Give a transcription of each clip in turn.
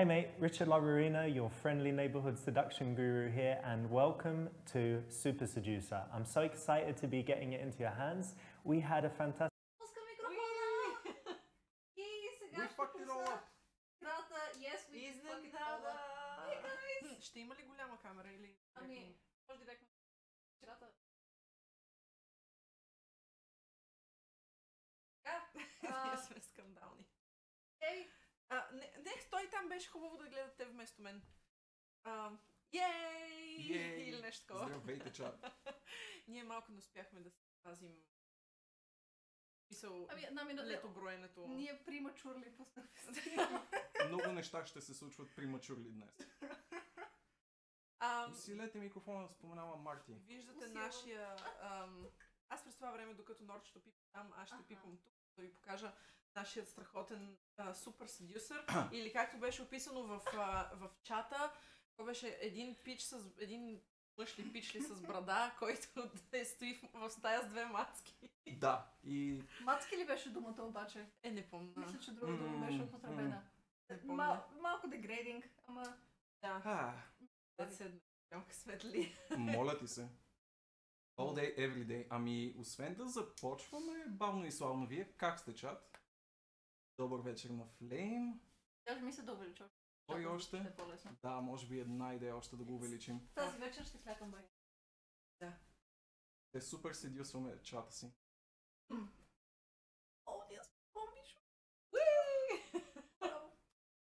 Hey mate, Richard Laurina, your friendly neighborhood seduction guru here, and welcome to Super Seducer. I'm so excited to be getting it into your hands. We had a fantastic... Пуска микрофона! И сега ще пусна крата Yes, we fuck it all up. Hey guys! Ще има ли голяма камера или... Ами, може директно крата. Ние сме скандални. Не, стой там, беше хубаво да гледате вместо мен. Ей! Или нещо такова. Здравейте, чат. Ние малко не успяхме да се пазим летоброенето. Ние примачурли пуснахме. Много неща ще се случват примачурли днес. Усилете микрофона, споменава Марти. Виждате нашия... Аз през това време, докато Норчето пипа там, аз ще пипам тук, да ви покажа нашият страхотен супер седюсър. Или както беше описано в чата, това беше един мъж ли пич ли с брада, който стои в стая с две мацки. Да, и... Мацки ли беше думата обаче? Не помня. Мисля, че друга дума беше употребена. Малко дегрейдинг, ама... Да. Светли. Моля ти се. All day, every day. Ами, освен да започваме бавно и славно, вие как сте, чат? Добър вечер на Флейм. Даже мисля да увелича. Кой още? Да, може би една идея още да го увеличим. Тази вечер ще клякам бай. Да. Те супер седюсваме чата си. О, ние сме бомбиш!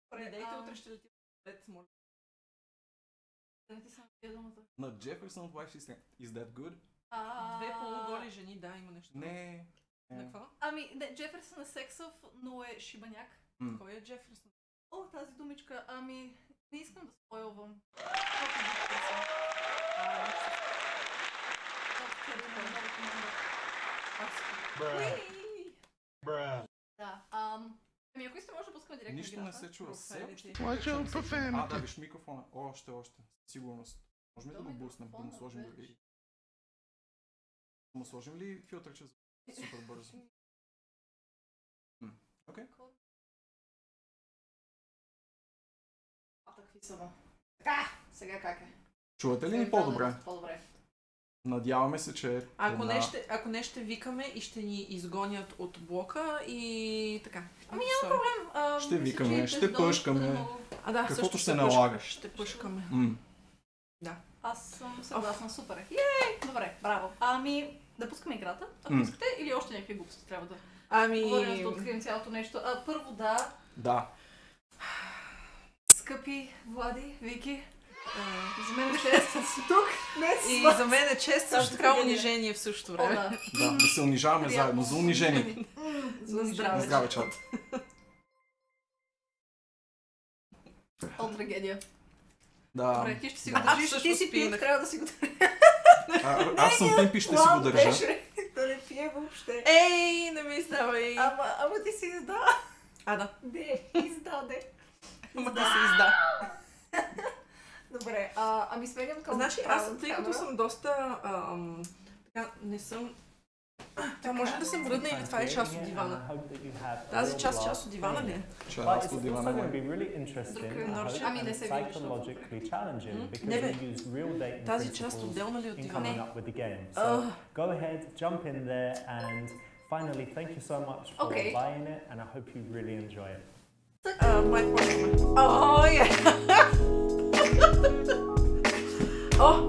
Предейте, утре ще летим след, моля. Да ти съм думата. На Jefferson's Wife is that good? Две полуголи жени, да, има нещо. Не. На какво? Ами, Джеферсън е сексъв, но е шибаняк. Кой е Джеферсън? О, тази думичка, ами, не искам да спойлвам. Да, ами ако искате може да пускаме директно Нищо играта. не се чува. Да, виж микрофона. Още. Сигурност. Можем ли да го буснем? Да му сложим дори. Да му сложим ли филтърче супер бързо? Окей. Какви са? Така, сега как е? Чувате ли ни по-добре? По-добре. Надяваме се, че... Ако не ще викаме и ще ни изгонят от блока и така. Ами няма проблем. Ще викаме, ще пъшкаме. Каквото се налага. Ще пъшкаме. Да. Аз съм съгласна, супер. Ей! Добре, браво. Ами, да пускаме играта, ако искате, или още някакви глупости трябва да... Говорим да открием цялото нещо. Първо Да. Скъпи Влади, Вики, за мен е чест си тук днес. И за мен е чест също така унижение в същото време. Да се унижаваме заедно, за унижение. За здраве. Здраве, чат. О, трагедия. Да. Добре, ти ще си го държиш, ти си пимп, трябва да си го държиш. Аз съм пимп и ще си го държа. Да не пие въобще. Ей, не ми издавай. Ама ти си изда. Да. Де, издаде. Ама ти си изда. Добре, ами сменям към... Значи аз, тъй като съм доста... така, не съм... Това може да се мръдне или това е част от дивана? Тази част от дивана ли е? Част от дивана не Ами не се вижда. Не бе, тази част отделна ли от дивана? Go ahead, jump in there and finally thank you so much for buying it and I hope you really enjoy it. Май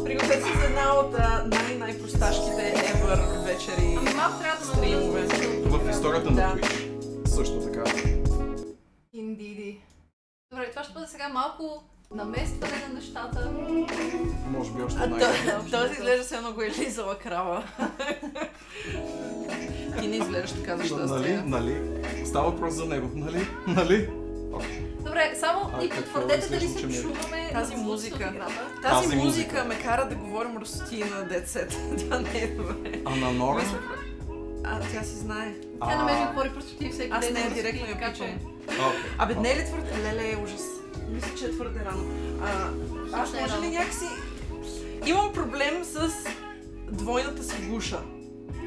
пригответе се за една от най-просташките ever вечери стримове. В историята на Twitch. Също така. Indeed. Добре, това ще бъде сега малко наместване на нещата. Може би още една. Този изглежда се едно го е лизала крава. Ти не изглеждаш така за щастие. Нали? Става въпрос за него. Нали? Добре, само и потвърдете дали се чуваме тази музика. Тази музика ме кара да говорим руски на децет. Това не е добре. А на Нора? Тя си знае. Тя на мен ми говори просто ти всеки ден. Аз не директно я пича. Абе, не е ли твърде? Леле, е ужас. Мисля, че е твърде рано. Аз може ли някакси... Имам проблем с двойната си гуша.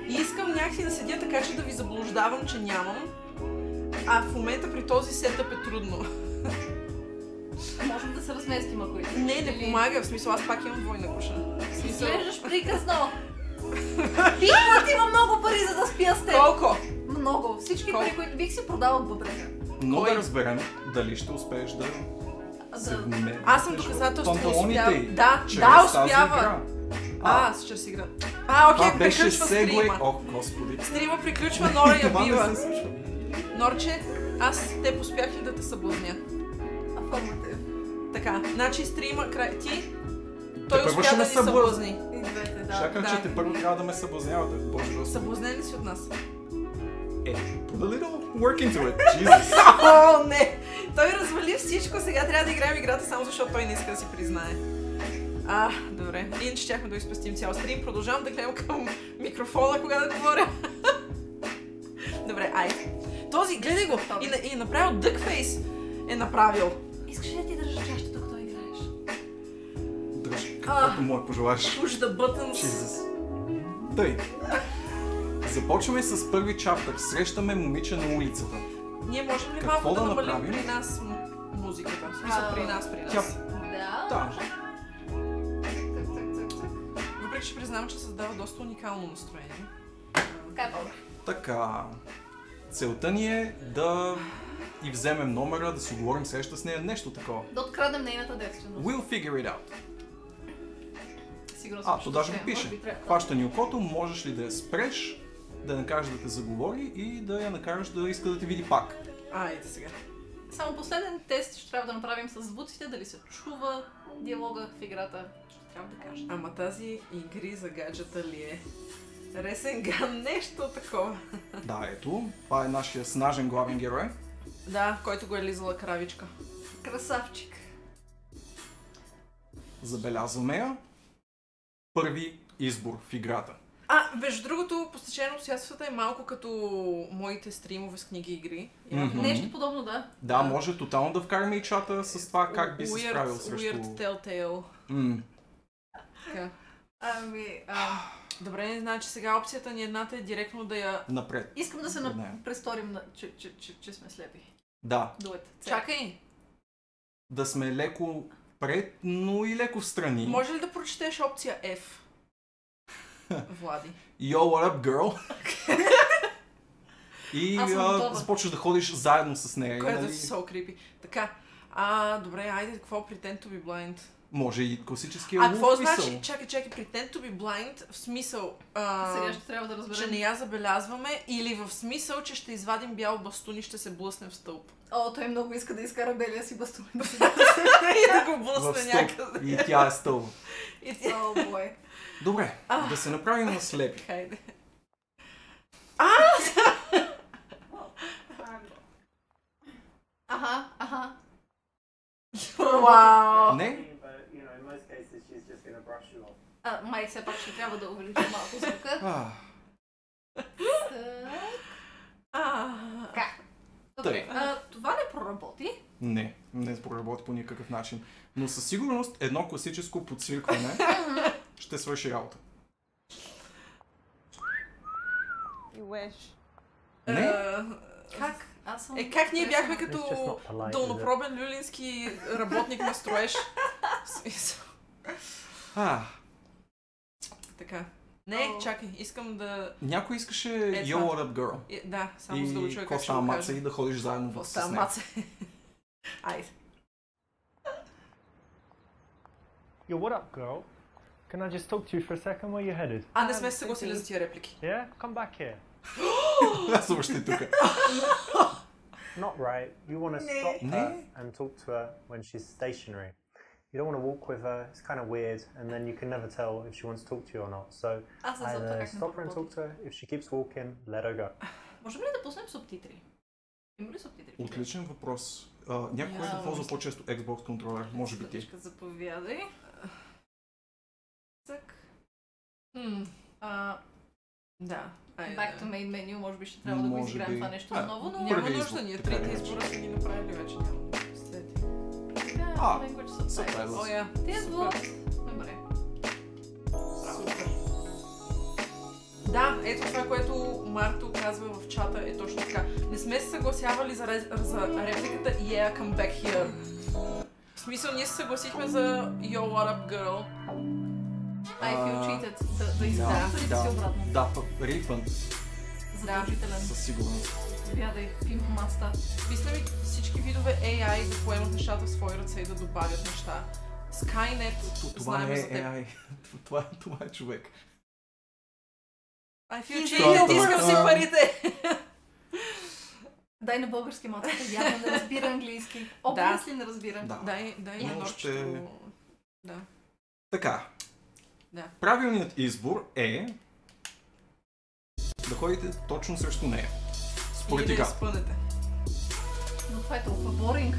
И искам някакси да седя така, че да ви заблуждавам, че нямам. А в момента при този сетъп е трудно. Можем да се разместим, ако искаш. Не помага, в смисъл аз пак имам двойна куша. Изглеждаш приказно. Пикват има много пари, за да спя с теб. Колко? Много. Всички пари, които бих си продавал бъбрека. Но да разберем дали ще успееш да се вместиш. Аз съм доказателство, че успява. Да, чрез успява. тази игра. Чрез игра. Това Окей, беше приключва сегуей. стрима. Ох, господи. Стрима приключва, Нора я Това бива. не се случва. Норче, аз те успях ли да те съблазня? Афърматив. Така, значи стрима край ти, той първо успя ще да ме ни съблазни. съблазни. И двете, да. Чакам, да. че те първо трябва да ме съблазнявате. Боже господи. Съблазнен ли си от нас? Put a little work into it. Jesus. О, не! Той развали всичко, сега трябва да играем играта само защото той не иска да си признае. Добре. Иначе щяхме да изпестим цял стрим. Продължавам да гледам към микрофона, кога да говоря. Добре, айде. Този, гледай го! И направил дъкфейс е направил. Искаш ли да ти държа чашата, докато играеш? Дръж каквото му пожелаш. Push the buttons. Jesus. Тъй. Започваме с първи чаптър. Срещаме момиче на улицата. Ние можем ли Какво малко да да намалим направим? при нас музиката? В смисъл при нас. Тя... Да. Да. Въпреки, че признавам, че създава доста уникално настроение. Така е по-добре. Така. Целта ни е да и вземем номера, да си говорим среща с нея, нещо такова. Да откраднем нейната девственост. We'll figure it out. Сигурно съм, То даже го пише. Хваща ни окото, можеш ли да я спреш, да я накажеш да те заговори и да я накажеш да иска да те види пак. Айде сега. Само последен тест ще трябва да направим с звуците, дали се чува диалога в играта. Ще трябва да кажа. Ама тази игри за гаджета ли е? Ресенган, нещо такова. Да, ето. Това е нашия снажен главен герой. Да, който го е лизала кравичка. Красавчик. Забелязваме я. Първи избор в играта. Между другото, по стечение на обстоятелствата е малко като моите стримове с книги и игри. Нещо подобно, да. Да, може тотално да вкараме и чата с това как би се справил срещу... Weird Telltale. Така. Добре, значи сега опцията ни едната е директно да я... Напред. Искам да се Не. престорим, че сме слепи. Да. Чакай! Да сме леко пред, но и леко встрани. Може ли да прочетеш опция F? Влади. Yo, what up, girl? И започваш да ходиш заедно с нея. Което нали? е so creepy. Така. Добре, айде, какво Pretend to be blind? Може и класическия какво лув значи? мисъл. Чакай, Pretend to be blind в смисъл... Сега ще трябва да че разберем. не я забелязваме или в смисъл, че ще извадим бял бастун и ще се блъснем в стълб. Той много иска да изкара белия си бастун. И да го В блъсне стълб. някъде. И тя е стълб. О, бой. Добре, да се направим на слепи. Хайде. Аха. Вау! Не? Май все пак ще трябва да увеличим малко звука. Така. Добре, това не проработи. Не проработи по никакъв начин. Но със сигурност едно класическо подсвиркване ще свърши работа. Не? Как? Аз съм... Как ние бяхме като It's just not polite, дълнопробен люлински работник на строеж? В смисъл. Така. Не, чакай, искам да... Някой искаше Yo, what up, girl? Да, само за да го чуя как ще Коста го Маца кажа. и да ходиш заедно с Коста нея. Маца. Айде. Yo, what up, girl? Can I just talk to you for a second where you're headed? Не сме се съгласили за тия реплики. Yeah? Come back here. Аз още тук. Not right. You want to stop No. her and talk to her when she's stationary. You don't want to walk with her. It's kind of weird, and then you can never tell if she wants to talk to you or not. So either stop her and talk to her. If she keeps walking, let her go. Можем ли да пуснем субтитри? Има ли субтитри? Отличен въпрос. Някой, който ползва по-често Xbox контролер, може би ти. Заповядай. Так. Да. Back to main menu, може би ще трябва да го Може изиграем би. това нещо наново, но... Няма Първи нужда, избор, ние така трите или иначе. избора са ни направили вече. Language subtitles. subtitles. Те звук. Добре. Супер. Да, ето това, което Марто казва в чата е точно така. Не сме се съгласявали за репликата Yeah, come back here. смисъл, ние се съгласихме за Yo, what up, girl. I feel cheated. Да изгледам или да си обратно? Да, рифън. Задължителен. Със сигурност. Вядай, пим по масата. Мисля ми всички видове AI да поемат нещата в свои ръце и да добавят неща. Skynet, Това знаем не за е теб. AI. Това е човек. I feel cheated, искам си парите! Дай на български матката, явно не разбира английски. Образ ли не разбира? Да. Дай на норчето. Да. Така. Да. Правилният избор е да ходите точно срещу нея. Според Или да я играта. спънете. Но това е толкова боринг.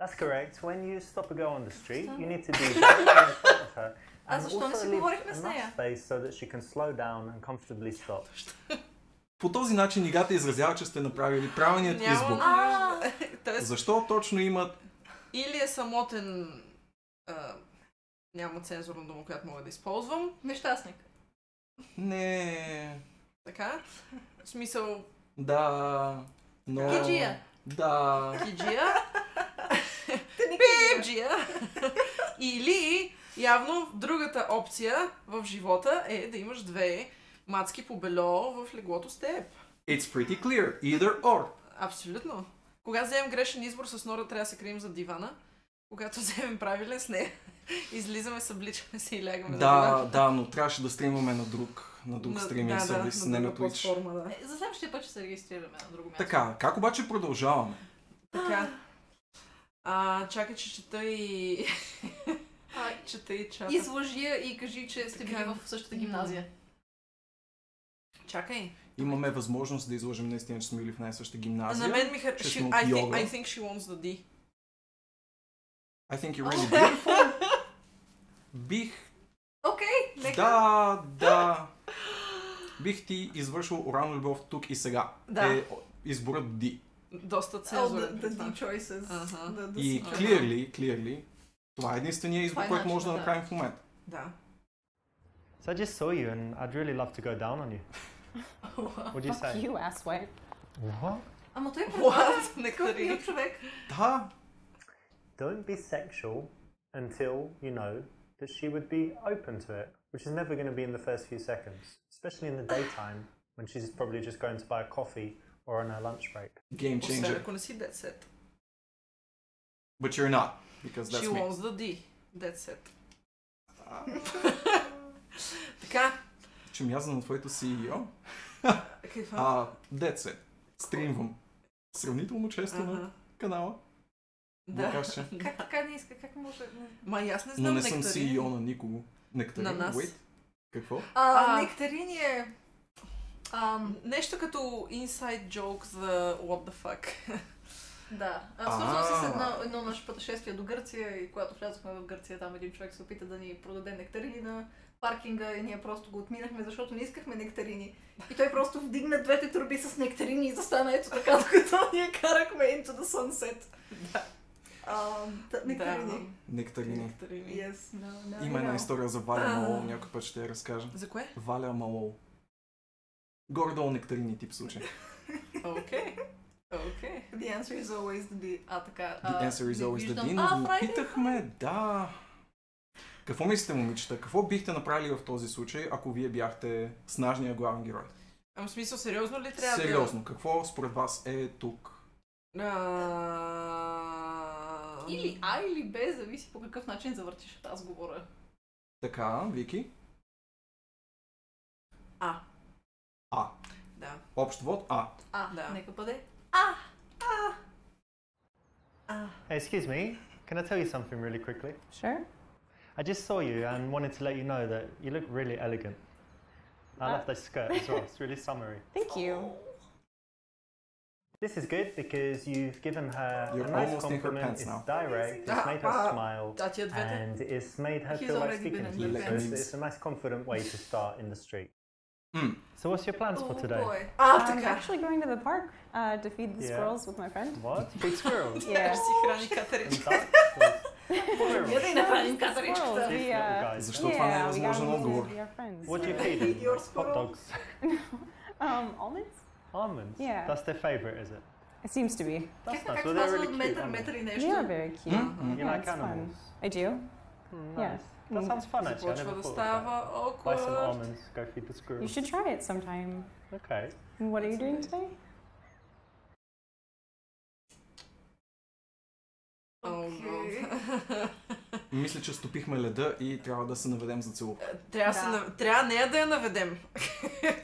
That's correct. When you stop a girl on the street, you need to be very in front of her. А защо не си говорихме с нея? Enough space so that she can slow down and comfortably stop. По този начин играта изразява, че сте направили правилният избор. Защо точно имат... Или е самотен... няма цензурна дума, която мога да използвам. Нещастник. Не... Така? В смисъл... Да... Но... Киджия. Да... Киджия. Пепджия. Или явно другата опция в живота е да имаш две мацки по бело в леглото с теб. It's pretty clear. Either or. Абсолютно. Когато вземем грешен избор, с Нора трябва да се крием за дивана. Когато вземем правилен с нея, излизаме, събличаме се и лягаме на дивана. Да, но трябваше да стримваме на друг стриминг сервис, не на Twitch. Да. За следващия път ще се регистрираме на друго място. Така, как обаче продължаваме? Така. Чакай, че чета и... чета и чата. Излъжи я и кажи, че сте били в същата гимназия. Чакай. Имаме възможност да изложим наистина, че сме били в най-съща гимназия. На мен ми че сме от I йога. think she wants the D. I think you're really beautiful. Бих... Окей, нека. Да. Бих ти извършил орална любов тук и сега. Да. Е изборът D. Доста цензурен. The D choices. The И C choices. clearly, това е единствения избор, Това е който може да начинът, направим в момента. Да. So I just saw you and I'd really love to go down on you. What do you Fuck say? you, asswipe. What? Ама той е What? такъв мил човек. Да. Don't be sexual until you know that she would be open to it, which is never going to be in the first few seconds, especially in the daytime when she's probably just going to buy a coffee or on her lunch break. Game Освен changer. ако не си dead set. But you're not, because that's She me. wants the D. Dead set. Така. Че мяза на твоето CEO. Каква? Dead set. Стримвам. Сравнително често на канала. Да. Как така не иска? Как може? Ма и аз не Но знам не съм нектарин. CEO на никого. Нектарин? На нас. Wait. Какво? Нектарин е... Нещо като inside joke за what the fuck. Да. Свързвам се с едно наше пътешествие до Гърция и когато влязохме в Гърция, там един човек се опита да ни продаде нектарини на паркинга и ние просто го отминахме, защото не искахме нектарини. И той просто вдигна двете турби с нектарини и застана ето така, докато ние карахме into the sunset. Да. Нектарини. Нектарини. Yes, no, Има една история за Валя Малол, някой път ще я разкажа. За кое? Валя Малол. Горе-долу нектарини тип случай. Окей. The answer is always the D. Така. The answer is always the D, но го питахме, да. Какво мислите, момичета? Какво бихте направили в този случай, ако вие бяхте снажния главен герой? Ама в смисъл, сериозно ли трябва Сериозно, какво според вас е тук? Или А или Б, зависи по какъв начин завъртиш разговора. Така, Вики? А. Да. Общ вод А. Да. Нека бъде. Hey, excuse me, can I tell you something really quickly? Sure. I just saw you and wanted to let you know that you look really elegant. I love that skirt as well, it's really summery. Thank you. This is good because you've given her You're a nice almost in her compliment, pants it's now. direct, it's made her smile, and it's made her He's feel like already speaking been to in you. your So pants. it's a nice confident way to start in the street. So what's your plans for today? Boy. I'm actually going to the park to feed the Yeah. squirrels with my friend. What? Big squirrels? Yeah. Си храни And катеричка. ducks? Я да й направим Squirrels, катеричката. we, Little guys. Защо това не е we got възможен them отговор? to be our friends. What do you feed them? Your Hot squirrel? dogs? Almonds? Almonds? Yeah. That's their favourite, is it? It seems to be. That's Как nice. това Well, they're за really cute, метър, aren't метър they? и They нещо? are very cute. You Yeah, like it's fun. animals? I do. Nice. Yes. That sounds fun, actually. I Започва never да thought of става that. Buy some awkward. almonds, go feed the squirrel. You should try it sometime. Okay. And what are you doing today? Окей. Мисля, че стопихме леда и трябва да се наведем за целувка. Трябва нея да я наведем.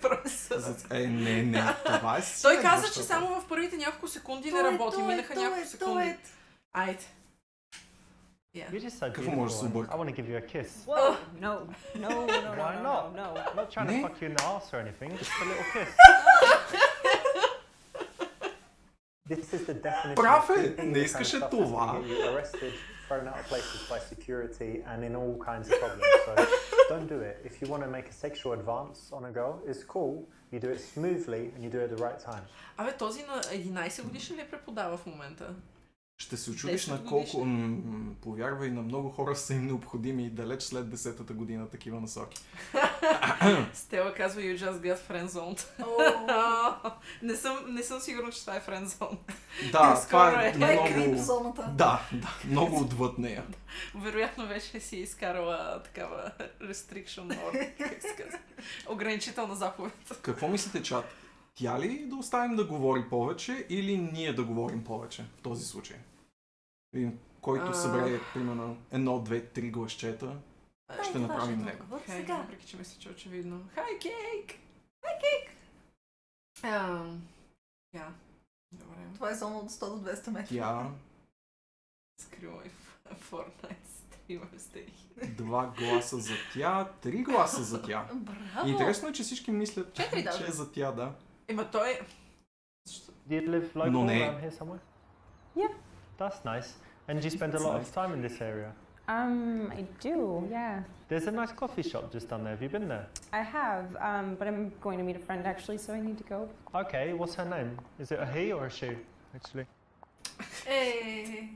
Просто. Не, това е Той каза, следващата. че само в първите няколко секунди не работи. Минаха няколко секунди. Айде. You're just so Какво може да се beautiful. обърка? I want to give you a kiss. Whoa! No. No, no, no, Why no, not? no, I'm not trying to Ne? fuck you in the ass or anything, just a little kiss. This is the definition Прав of е! doing Не the искаше kind of stuff това. that's gonna get you arrested, thrown out of places by security and in all kinds of problems. So don't do it. If you want to make a sexual advance on a girl, it's cool. You do it smoothly and you do it at the right time. Абе, този на 11 годишен ли преподава в момента? Ще се очудиш 10 на колко, повярвай, на много хора са им необходими и далеч след 10-та година такива насоки. Стела казва, you just got friendzoned. Не съм сигурна, че това е friendzone. Да, Скоро това е е. Крип много... зоната. Да, много отвъд нея. Вероятно вече си изкарала такава restriction order, как се казва. Ограничителна заповед. Какво мислите, чат? Тя ли да оставим да говори повече или ние да говорим повече в този случай? Един, който събере, примерно, 1, 2, 3 гласчета, ще направим него. Сега. Въпреки, че мисля, че очевидно. Hi, Cake! Hi, Cake! Добре. Това е зона от 100 до 200 метра. Тя Скрила и Fortnite стример сте. 2 гласа за тя, 3 гласа за тя. Браво! Интересно е, че всички мислят, Четири даже. че е за тя, да. Ема той... Do you live local No, around here somewhere? Yeah. That's nice. And do you spend a lot of time in this area? I do, yeah. There's a nice coffee shop just down there. Have you been there? I have, but I'm going to meet a friend actually, so I need to go. Okay, what's her name? Is it a he or a she, actually? Hey.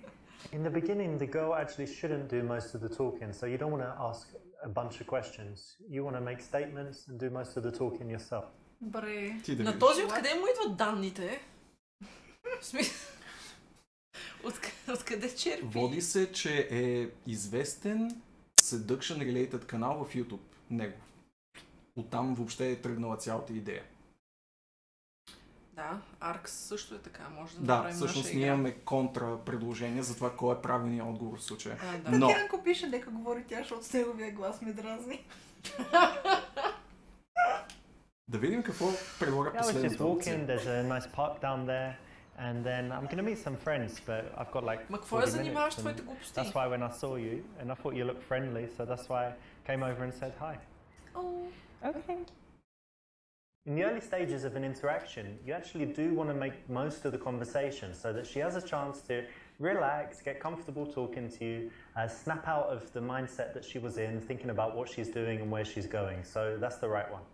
In the beginning, the girl actually shouldn't do most of the talking, so you don't want to ask a bunch of questions. You want to make statements and do most of the talking yourself. Бре. ти да На видиш. този откъде му идват данните? В смисъл... Откъде черпи? Води се, че е известен Seduction Related канал в YouTube. Него. Оттам въобще е тръгнала цялата идея. Да, Аркс също е така. Може да Да, направим всъщност наша ние игра. имаме контра предложение за това кой е правилният отговор в случая. Да. Но Янко пише, дека говори тя, защото с неговия глас ме дразни. да видим какво предлага Yeah, I was just последната walking, опция. there's a nice park down there, and then I'm going to meet some friends, but I've got like Ма какво 40 я занимаваш minutes. с твоите And глупости? that's why when I saw you, and I thought you looked friendly, so that's why I came over and said hi. Okay. In the early stages of an interaction, you actually do want to make most of the conversation so that she has a chance to relax, get comfortable talking to you, snap out of the mindset that she was in, thinking about what she's doing and where she's going. So that's the right one.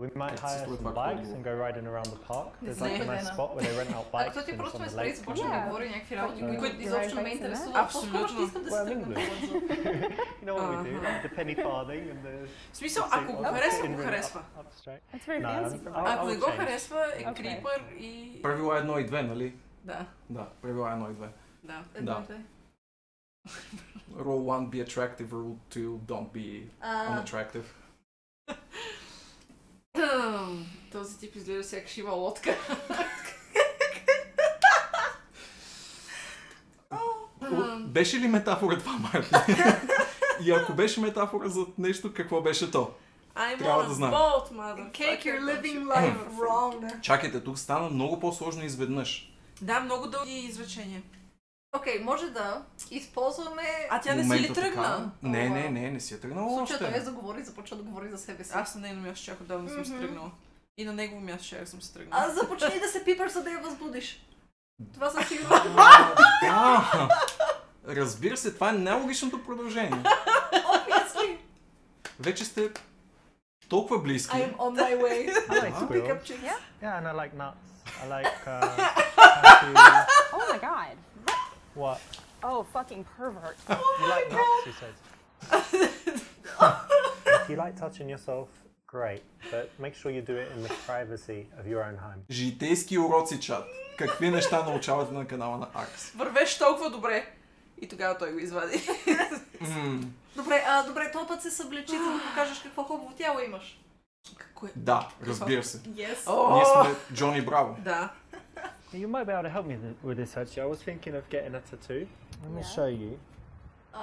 We might Okay, hire so some what bikes and go riding around the park. There's like a nice spot where they rent out bikes Ако ти and it's просто on ме the спре и lake. започна да Yeah. говори някакви работи, But, които you изобщо не ride ме bikes in интересуват. that? По-скоро ще искам да Well, се in тръгна. you know what we do, like the penny farthing and the... В смисъл, ако го харесва, го харесва. Up straight. That's very No, fancy for I'll- me. Ако не I'll го change. харесва, е Okay. крипър и... Правила 1 и 2, нали? Да, Да, правила 1 и 2. да. Едно и две. Rule 1, be attractive. Rule 2, don't be unattractive. Този тип изглежда сякаш има лодка. Беше ли метафора това, Марти? И ако беше метафора за нещо, какво беше то? I'm Трябва on да a знам. boat, motherfucker. Cake, you're living life wrong. Чакайте, тук стана много по-сложно изведнъж. Да, много дълги изречения. Окей, може да използваме... А тя не си Момента ли тръгна? така. Не си е В тръгнала случая той още. заговори и започва да говори за себе си. Аз на нейно място чак отдавна съм се тръгнала. И на негово място чак съм се тръгнала. Аз започни да се пипаш, за да я възбудиш. Това съм сигурна. Да! Разбира се, това е най-логичното продължение. Obviously. Вече сте толкова близки. I am on my way. I like To pick up squirrels. chicks. Yeah, and I like nuts. I like cashews. Oh my god. What? Oh, fucking pervert. You like nuts, she said. If you like touching yourself, great, but make sure you do it in the privacy of your own home. Житейски уроци, чат. Какви неща научавате на канала на Акс? Вървеш толкова добре. И тогава той го извади. Добре, този път се съблечи, за да покажеш какво хубаво тяло имаш. Какво е? Да, разбира се. Yes. Ние сме Джони Браво. Да. You might be able to help me with this actually. I was thinking of getting a tattoo. Let me show you.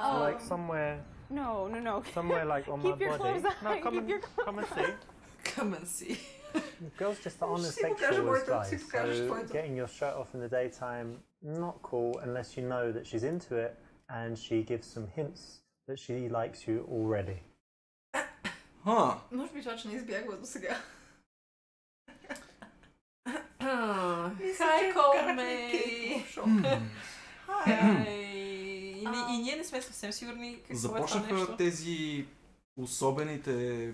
So like somewhere No. somewhere like on Keep my your body. clothes on. No, come Keep your come and see. Come and see. Girls just aren't as Си покажа sexual as моето, guys. си покажеш So твоето. getting your shirt off in the daytime, not cool unless you know that she's into it and she gives some hints that she likes you already. Може би това, че не избягва до сега. Хай, Колмей! И ние не сме съвсем сигурни какво е това Започнаха нещо. тези особените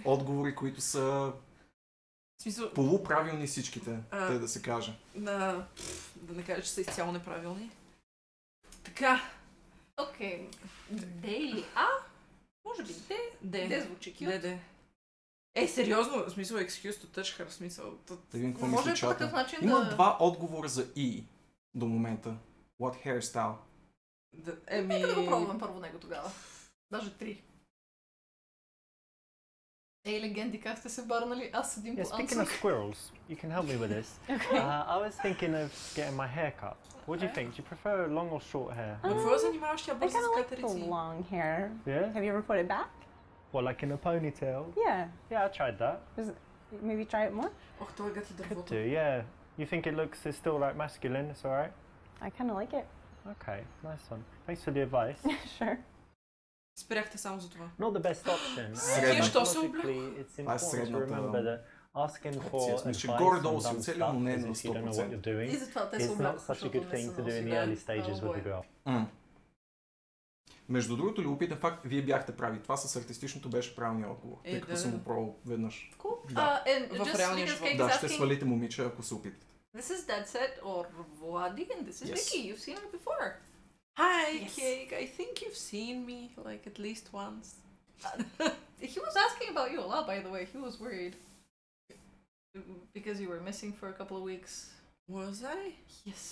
отговори, които са В смисъл, полуправилни всичките, те да се каже. да не кажа, че са изцяло неправилни. Така. Окей. Д или А? Може би Д. Д звучи кют. Д. Сериозно, в смисъл excuse to touch her, в смисъл. Да видим какво Може мисли по такъв чата. начин Има да... два отговора за И до момента. What hairstyle? Нека да го пробвам първо него тогава. Даже 3. Ей, легенди, как сте се барнали? Аз седим Yeah, по speaking of ансък. squirrels, you can help me with this. I was thinking of getting my hair cut. What do you think? Do you prefer long or short hair? Какво занимаваш тя I бързо kind с of like the катерици? long hair. Yeah? Have you ever put it back? Well, like in a ponytail? Yeah. Yeah, I tried that. Maybe try it more? Ох, той гати Could дървото. do, yeah. You think it looks is still like masculine? It's alright? I kind of like it. Okay, nice one. Thanks for the advice. Sure. Спряхте само за това. Not the best option. Средно. Що се Psychologically, it's Това е important to средната remember that asking for опция. Смисъл, advice горе-долу on си dumb оцелил, но не stuff на as if you don't know what 100%. you're doing И затова те се is not облякоха, such a защото good не thing са to do in the носи, early stages with a girl. Между другото, любопитен факт, вие бяхте прави. Това с артистичното беше правилният отговор. Тъй като съм го пробвал веднъж. Cool. Да. В реалния живот. Да, ще свалите момиче, ако се опитате. This is Dead Set or Vladi and this is Yes. Vicky. You've seen her before. Hi, Yes. Cake. I think you've seen me like at least once. He was asking about you a lot, by the way. He was worried. Because you were missing for a couple of weeks. Was I? Yes.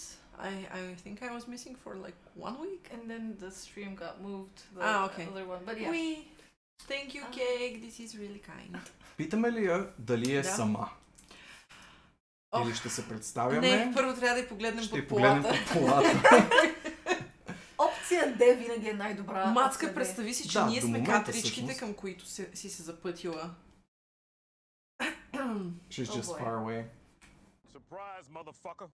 I think I was missing for like 1 week. And then the stream got moved to the Okay. other one. But yeah. Thank you, Cake. This is really kind. Питаме ли я дали е Да. сама? Ох. Или ще се представяме? Не, първо трябва да я погледнем Ще я под погледнем полата. под полата. Опция Д винаги е най-добра. Мацка, Опция D. представи си, че Да, ние до сме момента катеричките, всъщност. към които си се запътила. She's Oh just boy. far away. Surprise, motherfucker.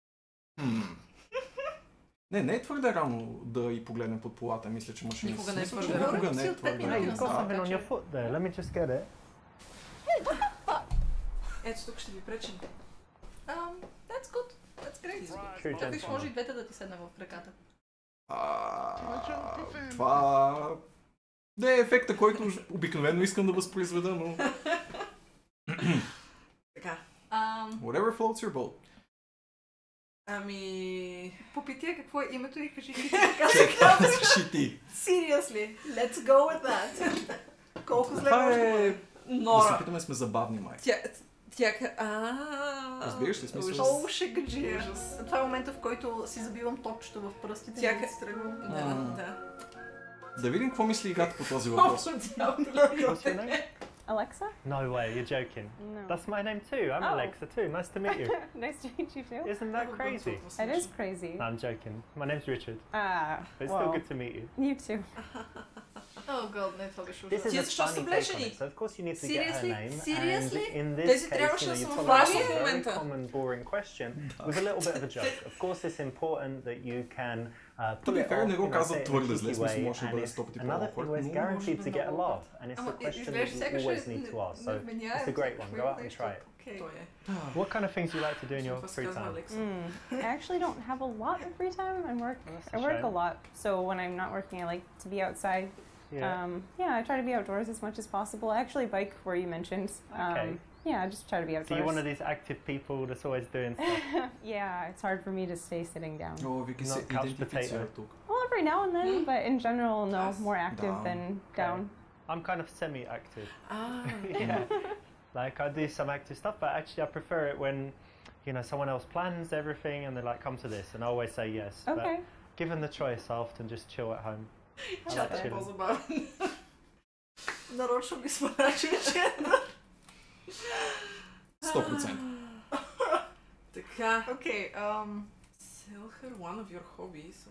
Не е твърде рано да и погледнем под полата. Мисля, че машина. Никога не е Смисъл, че твърде рано. Никога не Си е от 5 твърде минути Hey, рано. you've got назад. something on your foot there. Let me just get it. Ето тук ще ви пречим. That's good. That's great. True Чакай, ще може и gentleman. двете да ти седна в краката. Това... Не е ефекта, който обикновено искам да възпроизведа, но... Така. Whatever floats your boat. Ами... Попития какво е името и кажи ти. Чек, казваш и ти. Seriously, let's go with that. Колко зле Това може да е... бъде? Да се Нора. опитаме сме забавни, май. Тя... Разбираш ли смисъл? Много шегаджия. Това е момента, в който си забивам топчето в пръстите Тя- и стрелвам. Да. Да видим какво мисли играта по този въпрос. What's your name? Alexa? No way, you're joking. No. That's my name too. I'm Oh. Alexa too. Nice to meet you. Nice to meet you too. Isn't that crazy? It is crazy. No, I'm joking. My name's Richard. But it's still Well, good to meet you. you too. О, год, не, това беше This ужасно. is Тия a защо са funny take on блешени? it. So of course you need to get her Seriously? name. Seriously? And in this Тези case, трябваше you know, да you са told направи us a в very момента. common, boring question with a little bit of a joke. Of course, it's important that you can pull be it fair, off, не го you know, казват say it in a твърде зле, cheeky смисъл, way, може да and бъде it's 100 пъти another thing where it's по-awkward, но guaranteed to get a laugh, and it's Ама, a question that изглежда you сякаш always need to ask. So it's a great one. Go out and try it. Той е. What kind of things do you like to do in your Това се free казва time? Алекса. I actually don't have a lot of free time. That's I a work a shame. lot. So when I'm not working, I like to be outside. Yeah. I try to be outdoors as much as possible. I actually bike where you mentioned. Okay. Yeah, I just try to be So outdoors. you're one of these active people that's always doing stuff. Yeah, it's hard for me to stay sitting down. О, Вики се Not couch идентифицира potato. тук. Well, every now and then, but in general, no, Yes. more active Down. than down. I'm kind of semi-active. Yeah. Like I do some active stuff, but actually I prefer it when, someone else plans everything and they're like, come to this, and I always say yes. Okay. But given the choice, I often just chill at home. Чат е chilling. по-забавен. Нарочно ги спорачи вечерна. 100%. Така. Окей, Sell her one of your hobbies.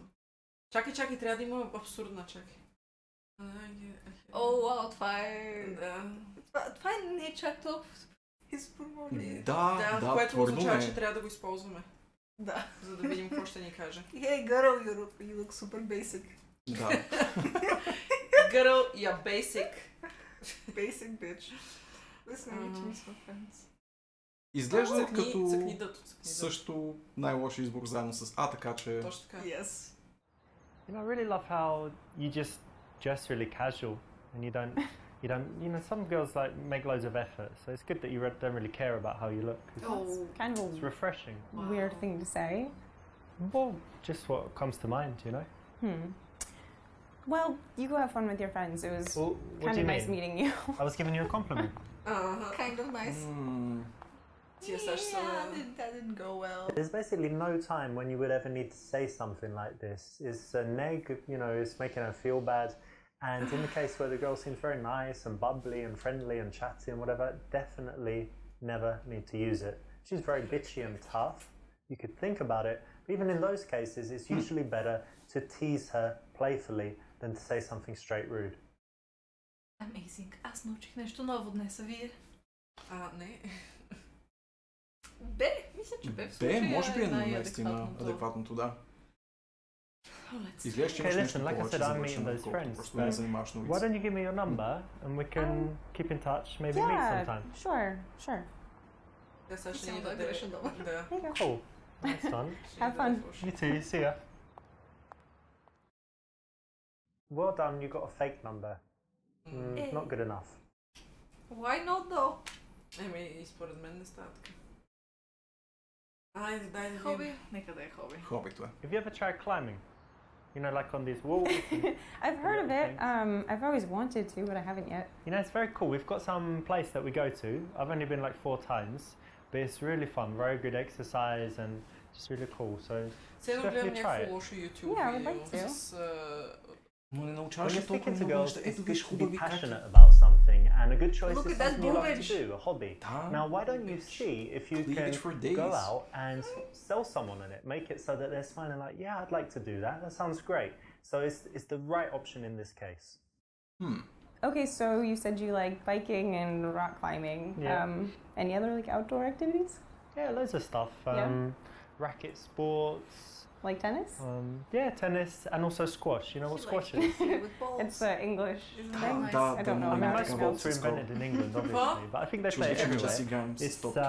Чакай, трябва да има абсурдна, чакай. О, вау, това е... Да. Това не е чак толкова изпромоли. Да, което твърдо означава, е. че трябва да го използваме, Да. за да видим какво ще ни каже. Hey girl, you look super basic. Да. Girl, you're basic. Basic bitch. Let's maybe change some friends. Изглежда като Цъкни дъто. също най-лоши избор заедно с А, така че... Точно така. Yes. I really love how you just dress really casual and you don't, some girls like make loads of effort, so it's good that you don't really care about how you look. Oh. Kind of It's refreshing. a weird thing to say. Well, just what comes to mind, Well, you go have fun with your friends. It was Well, what kind do of you nice mean? meeting you. I was giving you a compliment. Kind of nice. Ти е също... That didn't go well. There's basically no time when you would ever need to say something like this. It's a neg, it's making her feel bad. And in the case where the girl seems very nice and bubbly and friendly and chatty and whatever, definitely never need to use it. She's very bitchy and tough. You could think about it. But even in those cases, it's usually better to tease her playfully than to say something straight rude. Amazing. Аз научих нещо ново днес, а вие? Не. Б, мисля, че Б в Б, случая може би е наистина най-адекватното. адекватното, да. Let's Изглежда, че имаш Okay, нещо listen, like I повече said, за I'm вършене, meeting those отколкото friends, просто не but занимаваш на Why улица. don't you give me your number and we can keep in touch, maybe meet sometime? Sure. Тя сега ще Само ни да даде... грешен номер. Да. There you go. Cool. That's fun. Ще ни Have даде fun. фуш. You too, see ya. Well done, you got a fake number. Not good enough. Why not though? И според мен не става така. Айде, дай да видим. Хоби? Нека да е хоби. Хобито е. Have you ever tried climbing? Like on these walls? I've heard of it. Things. I've always wanted to, but I haven't yet. It's very cool. We've got some place that we go to. I've only been like 4 times, but it's really fun. Very good exercise and just really cool. So Сега definitely гледам try някакво it. лошо YouTube Yeah, I would like видео to. с... Но не When научаваш you're ли толкова speaking to много girls, неща? Ето it's виж good to be хубави как... passionate about something, and a good choice Look is at that something you like to boobage. do, a hobby. Да, Now, why don't you boobage. see if you can Cleavage for days. go out and sell someone on it, make it so that they're smiling like, yeah, I'd like to do that. That sounds great. So it's the right option in this case. Okay, so you said you like biking and rock climbing. Yeah. Any other like outdoor activities? Yeah, loads of stuff. Racket sports. Like tennis? Tennis and also squash. You know what She squash likes is? to play with balls. It's English Isn't thing. that nice? I don't know I mean, most American sports were sports. invented in England, obviously, but I think they play it Чуждичка everywhere. си играем с It's топки.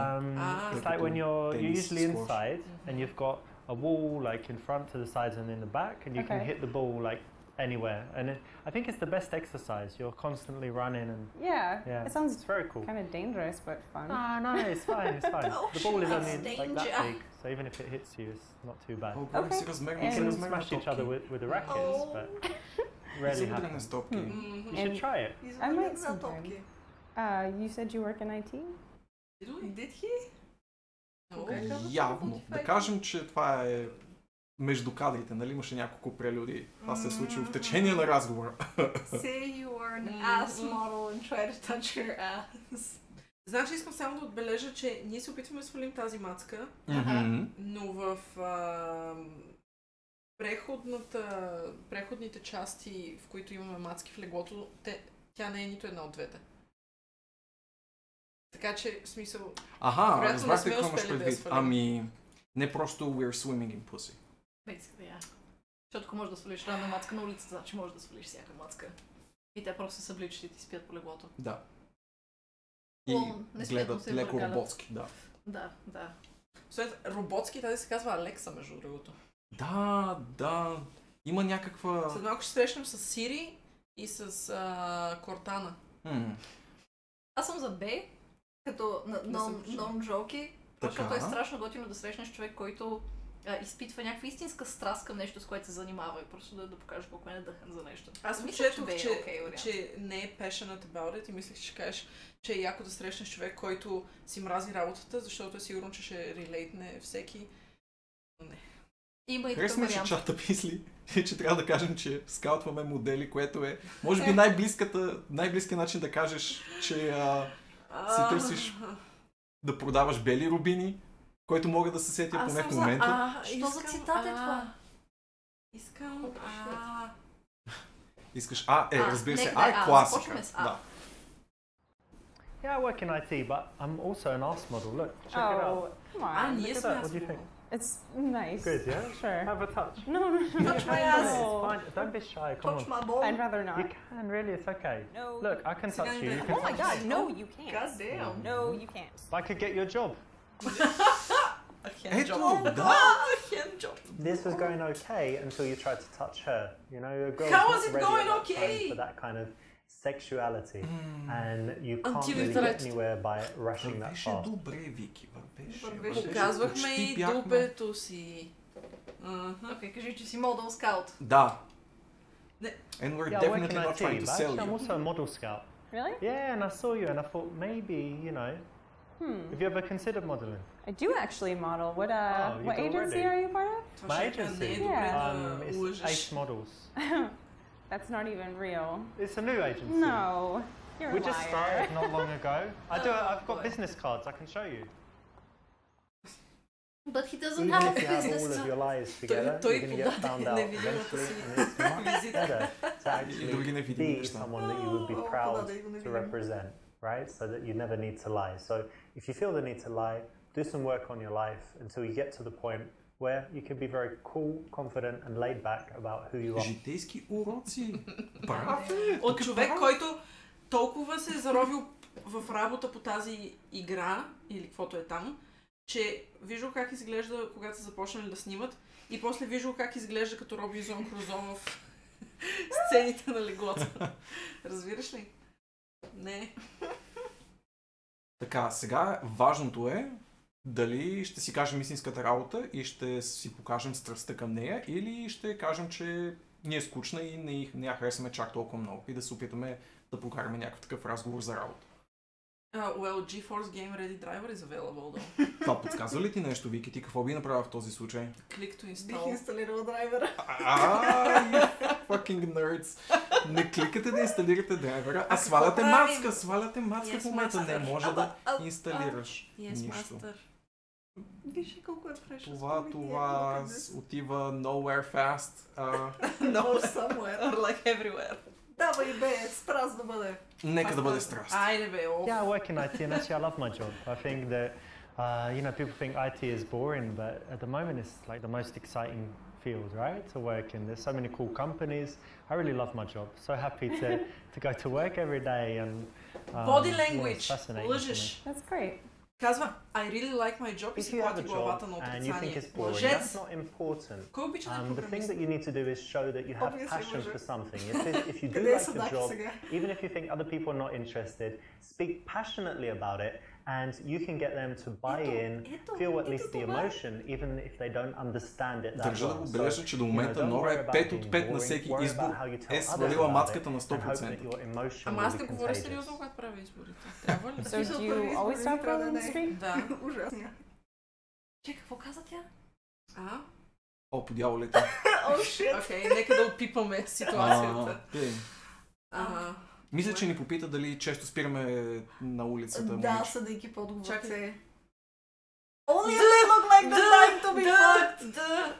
it's like when you're Tennis, usually squash. inside and you've got a wall like in front, to the sides, and in the back, and you can Okay. hit the ball like anywhere. And I think it's the best exercise. You're constantly running, and Yeah, it sounds it's very cool. kind of dangerous but fun. No, it's fine. It's fine. Oh, The ball is it's only like that danger. big, so even if it hits you, it's not too bad. Говорим си размерно You And- can размерно smash each other топки. with the rackets, Oh. but За rarely удряне happens. с топки. You should try it. I might Извън sometime. топки. You said you work in IT? Did he? Okay. Явно. Да кажем, че това е между кадрите, нали? Имаше няколко прелюди. Това се е случило в течение на разговора. Say you are an ass model and try to touch your ass. Значи искам само да отбележа, че ние се опитваме да свалим тази мацка, но в преходните части, в които имаме мацки в леглото, тя не е нито една от двете. Така че, в смисъл... Аха, вероятно не разбрахте сме какво имаш успели да я предвид. свалим. Ами, не просто we're swimming in pussy. Basically, yeah. Защото ако можеш да свалиш ранна мацка на улицата, значи можеш да свалиш всяка мацка. И те просто се вличат и ти спят по леглото. Да. И не гледат се леко бъркалят. роботски, да. Да. След роботски тази се казва Алекса, между другото. Да. Има някаква... След малко ще срещнем с Сири и с Кортана. Аз съм за Б, като Не съм чула. non-joky, Така. защото е страшно готино да срещнеш човек, който изпитва някаква истинска страст към нещо, с което се занимава и просто да покаже колко е надъхан за нещо. Аз мисля, четох, че не е passionate about it и мислех, че ще кажеш, че е яко да срещнеш човек, който си мрази работата, защото е сигурно, че ще релейтне всеки. Но не. Има и Харесваме, такъв че вариант. чата мисли, че трябва да кажем, че скаутваме модели, което е, може би най-близкият начин да кажеш, че си търсиш да продаваш бели рубини, който мога да се сетя поне в момента. Що за цитат е това? Искам... Искаш разбира се, е класика. Да. Yeah, I work in IT, but I'm also an arse model. Look, check it out. Come on. ние Look at сме that. What do you think? It's nice. Good, yeah? Sure. Have a touch. No, no, no. Touch my It's ass. fine. Don't be shy. Come Touch on. my ball. I'd rather not. You can, really. It's okay. No. Look, I can touch you. You can Oh my touch god, me. no, you can't. God damn. No, you can't. I could get you a job. Ето, да! This was going okay until you tried to touch her. You know, a girl How is was not it ready going at that okay? time for that kind of sexuality, and you can't Until you really tried get anywhere by rushing that Вървеше fast. добре, Вики, вървеше. Вървеше. Показвахме Почти и бяхме. дупето си. Окей, кажи, че си модел скаут. Да. Не. And we're Yeah, I work in definitely not IT, trying to but sell actually I'm you. also a model scout. Really? Yeah, and I saw you and I thought maybe, you know, have you ever considered modeling? I do actually model. What you what do agency already? are you part of? Това My ще agency? не е добре да It's лъжеш. Ace Models. That's not even real. It's a new agency. No, you're We a just liar. started not long ago. I've got boy. business cards I can show you. But he doesn't Even have if you have business. all of your lies together, той you're going to get подаде found out невидимата eventually, си and it's much better to actually други невидими be неща. someone that you would be Oh, proud подаде го to невидимо. represent, right? So that you never need to lie. So if you feel the need to lie, do some work on your life until you get to the point where you can be very cool, confident, and laid back about who you are. Житейски уроци. Прав е. От човек, който толкова се е заровил в работа по тази игра, или каквото е там, че виждал как изглежда, когато са започнали да снимат, и после виждал как изглежда като Робинзон Крузо в сцените на леглото. Разбираш ли? Не. Така, сега важното е дали ще си кажем истинската работа и ще си покажем страстта към нея, или ще кажем, че ни е скучна и не я харесваме чак толкова много и да се опитаме да покараме някакъв такъв разговор за работа. Well, GeForce Game Ready Driver is available, though. Това подсказва ли ти нещо, Вики? Ти какво би направила в този случай? Click to Бих install. инсталирала драйвера. You fucking nerds! Не кликате да инсталирате драйвера, а сваляте правим? сваляте мацка Yes, в момента. Не master. може да инсталираш Yes, нищо. master. Виж колко е прecious. Това отива nowhere fast. No, somewhere. Or like everywhere. Давай бе, страст да бъде. Нека да бъде страст. Айде бе, о. Yeah, I work in IT, and actually I love my job. I think that, you know, people think IT is boring, but at the moment it's like the most exciting field, right, to work in. There's so many cool companies. I really love my job. So happy to go to work every day and Body yeah, it's language. fascinating to me. Лъжеш. That's great. Казва, I really like my job и If си you have плати a главата на job and you think отрицание. it's boring, Лъжец. that's not important. Кой обича да е The thing програмист? that you need to do is show that you have Obviously, passion лъжа. for something. If you do Къде like са the даки job, сега? even if you think other people are not interested, speak passionately about it, and you can get them to buy in, feel at least the emotion, even if they don't understand it that Държа да well. го So, бележа, че до you know, момента don't Нора worry е about 5 от being 5 на boring, всеки worry избор. about how you tell Е others свалила about матката it, на and hope that 100%. your emotion Ама will аз be не говоря contagious. сериозно, когато правя изборите. Трябва ли? So do you always talk about it on the street? Да. Ужасно. Че, какво каза тя? А? О, по дяволите. Oh shit. Окей, нека да опипаме ситуацията. Ага. Мисля, че ни попита дали често спираме на улицата. Да, момиче. съдейки по отговорите. Чакай. Only if they look like the time to be fucked. Да.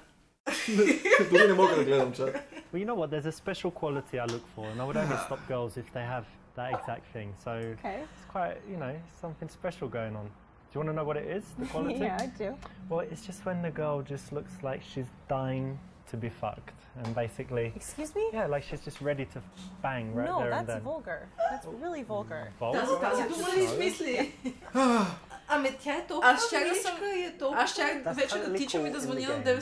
Дори не мога да гледам чат. Well, you know what? There's a special quality I look for, and I would only stop girls if they have that exact thing. So Okay. it's quite, you know, something special going on. Do you want to know what it is? The quality? Yeah, I do. Well, it's just when the girl just looks like she's dying to be fucked, and basically, Excuse me? yeah, like she's just ready to bang right No, there and that's then. vulgar. That's really vulgar. Тази дума ли измисли? Ами тя е толкова Аз щях да съм- миличка и е толкова... Аз щях That's вече да totally тичам и cool да in звъня the на game,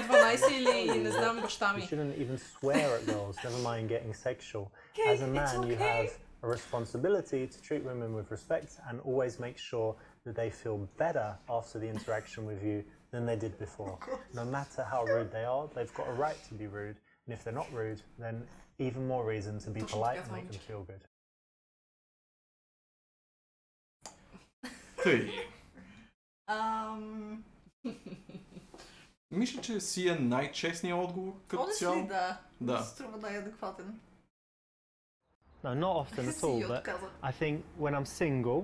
but 911-112 или не знам баща You ми. shouldn't even swear at girls, never mind getting sexual. Okay, As a it's man, you okay. have a responsibility to treat women with respect and always make sure that they feel better after the interaction with you than they did before. No matter how rude they are, they've got a right to be rude. And if they're not rude, then even more reason to be polite and make them feel good. Тъй. Ам... Мисля, че си е най-честният отговор като цяло. Honestly, да. Да. Струва най-адекватен. No, not often at all, but I think when I'm single,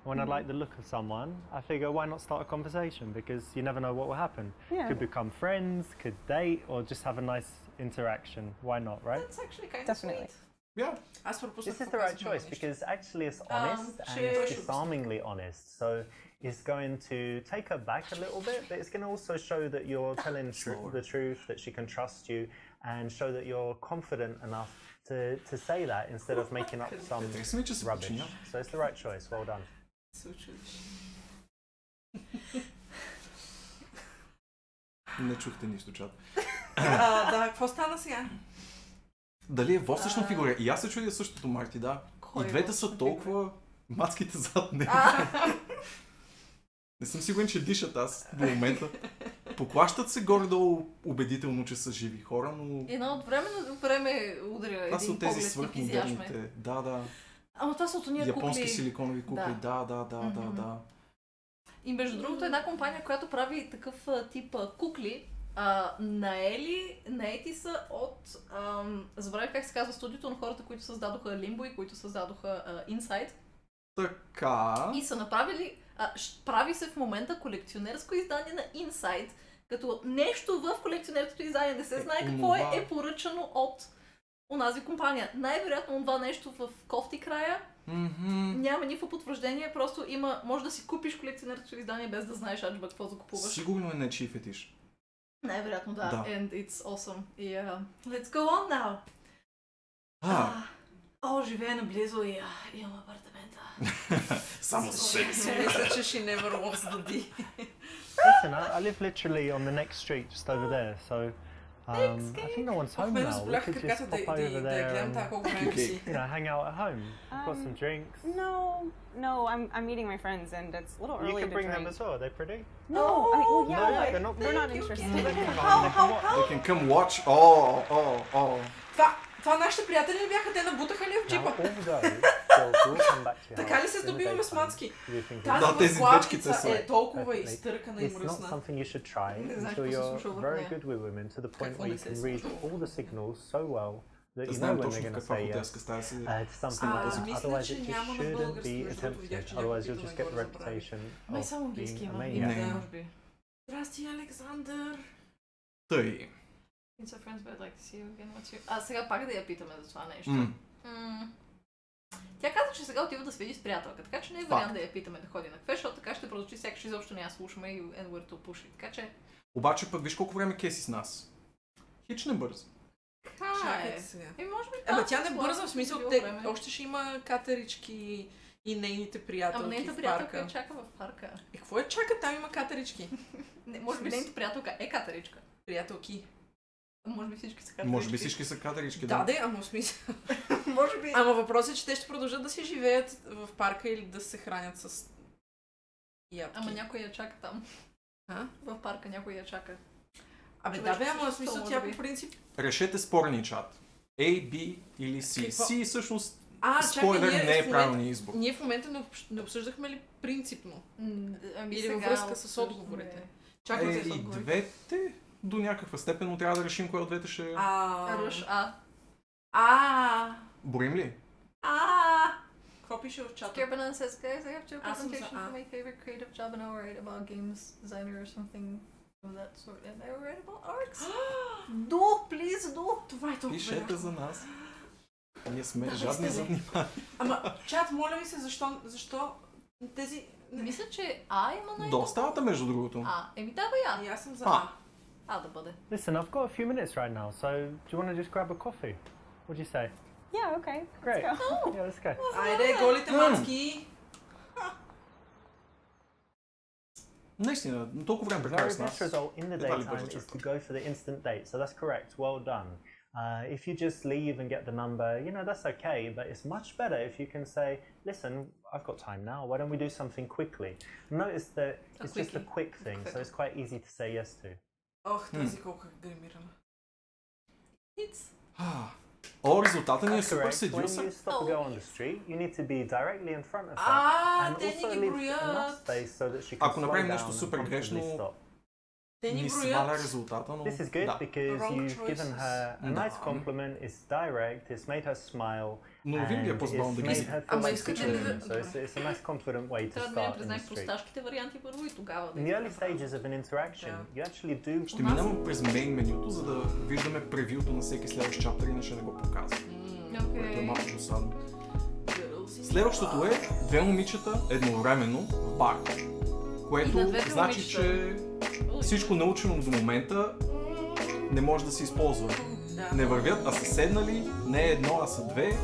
when I like the look of someone, I figure why not start a conversation, because you never know what will happen. Yeah. Could become friends, could date, or just have a nice interaction. Why not, right? That's actually kind of Definitely. sweet. Yeah. Аз пропуснах This is the right choice because actually it's honest and it's disarmingly honest. So it's going to take her back a little bit, but it's going to also show that you're telling the truth, that she can trust you, and show that you're confident enough to say that instead of making up some rubbish. So it's the right choice. Well done. Не чухте нищо, чат. Да, какво стана сега? Дали е восъчна фигура? И аз се чудя същото, Марти, да. И двете са толкова мацките зад нея. Не съм сигурен, че дишат аз до момента. Поклащат се горе-долу убедително, че са живи хора, но... Едно от време на време удря това са един тези поглед и свръхмодерните. изяжме. Да. Ама това са от уния Японски кукли. силиконови кукли. Да. И между другото една компания, която прави такъв тип кукли, наети са от... забравих как се казва студиото на хората, които създадоха Limbo и които създадоха Inside. Така... И са направили... прави се в момента колекционерско издание на Inside, като нещо в колекционерското издание не се знае какво е поръчано от онази компания. Най-вероятно това нещо в кофти края. Няма никакво потвърждение, просто има... Може да си купиш колекционерското издание без да знаеш аджба какво закупуваш. Сигурно е нечий фетиш. Най-вероятно да. And it's awesome. Yeah. Let's go on now. Живея наблизо и имам апартамента. Само за себе си. Мисля, че she never wants the D. Listen, I live literally on the next street just over there, so I think no one's home Мен now. We разболяха could just краката pop да over я there гледам and така колко време си. hang out at home. Got some drinks. No, I'm meeting my friends and it's a little You early can to bring drink. them as well. Are they pretty? No, I mean, well, yeah, No, like, they're not interested. They can come watch. Това нашите приятели ли бяха? Те набутаха ли в джипа? Така ли се здобиваме с мацки? Тази възглавница е толкова изтъркана и It's not мръсна. something you should try until you're very good with women to the point where you can read all the signals so well that you know when they're going to say yes to something like that. Otherwise it just shouldn't be attempted. Otherwise you'll just get the reputation of being a maniac. Здрасти, Александър! Тъй. It's a friends, but I'd like to see you again. What's your... сега пак да я питаме за това нещо. Тя каза, че сега отива да се види с приятелка, така че не е вариант да я питаме да ходи на кафе, защото така ще продължи сякаш изобщо не я слушаме и and we're too pushy, така че... Обаче пък виж колко време кеси с нас. Хич не бърза. Чакайте сега. Може би Ама тя не бърза, в смисъл, още ще има катерички и нейните приятелки в парка. Ама нейната приятелка чака в парка. И какво е чака? Там има катерички. Може би нейната приятелка е катеричка. Приятелки. Може би всички са катерички. Може би всички са катерички, да. Да, ама в смисъл. Може би. Ама въпросът е, че те ще продължат да си живеят в парка или да се хранят с ябки. Ама някой я чака там. В парка някой я чака. Абе да бе, ама в смисъл тя по принцип... Решете спорни чат. A, B или C. C всъщност спойлер чакай, не е правилният избор. Ние в момента не обсъждахме ли принципно? Ами или във връзка с отговорите? Чакайте и двете до някаква степен, но трябва да решим кое от двете ще... Руш Борим ли? Какво пише в чата? Kirbanan says, guys, I have two presentations for my favorite creative job and I'll write about games designer or something of that sort. And I will write about arcs. Please do! Това е толкова. Пишете за нас. Ние сме жадни за внимание. Ама, чат, моля ви се, защо тези... Мисля, че А има най-много. Доставата, между другото. Давай А. И аз съм за А. Да бъде. Listen, I've got a few minutes right now, so do you want to just grab a coffee? What do you say? Yeah, okay. Great. Let's go. Yeah, let's go. Айде, голите мацки! Наистина, толкова време The прекара very с нас. best result in the daytime is to go for the instant date, so that's correct. Well done. If you just leave and get the number, you know, that's okay, but it's much better if you can say, listen, I've got time now, why don't we do something quickly? Notice that it's just a quick thing, so it's quite easy to say yes to. Ох, тази колко е гримирана. Резултата ни е супер When you Seducer. stop a girl on the street, you need to be directly in front of her. And те also ни ги leave enough броят. space so that she can Ако slow направим down нещо and супер comfortably грешно, stop. Те ни Ни сваля броят. резултата, но... This is good Да. because Wrong you've given choices. her a nice Да. compliment, it's direct, it's made her smile, Но винаги е and по-забавно да it's ги made her feel Ама like искате ли secure. да- So it's a nice confident way to Трябва да минем start през in the street. най-просташките варианти първо и тогава да In the early изберем. stages of an interaction, Да. you actually do Ще минем през мейн менюто, за да виждаме превюто на всеки следващ чаптър, иначе не го показва. Което е малко досадно. Следващото е две момичета едновременно в бар. Което И на двете значи, момичета. че всичко научено до момента не може да се използва. Да. Не вървят, а са седнали, не е едно, а са две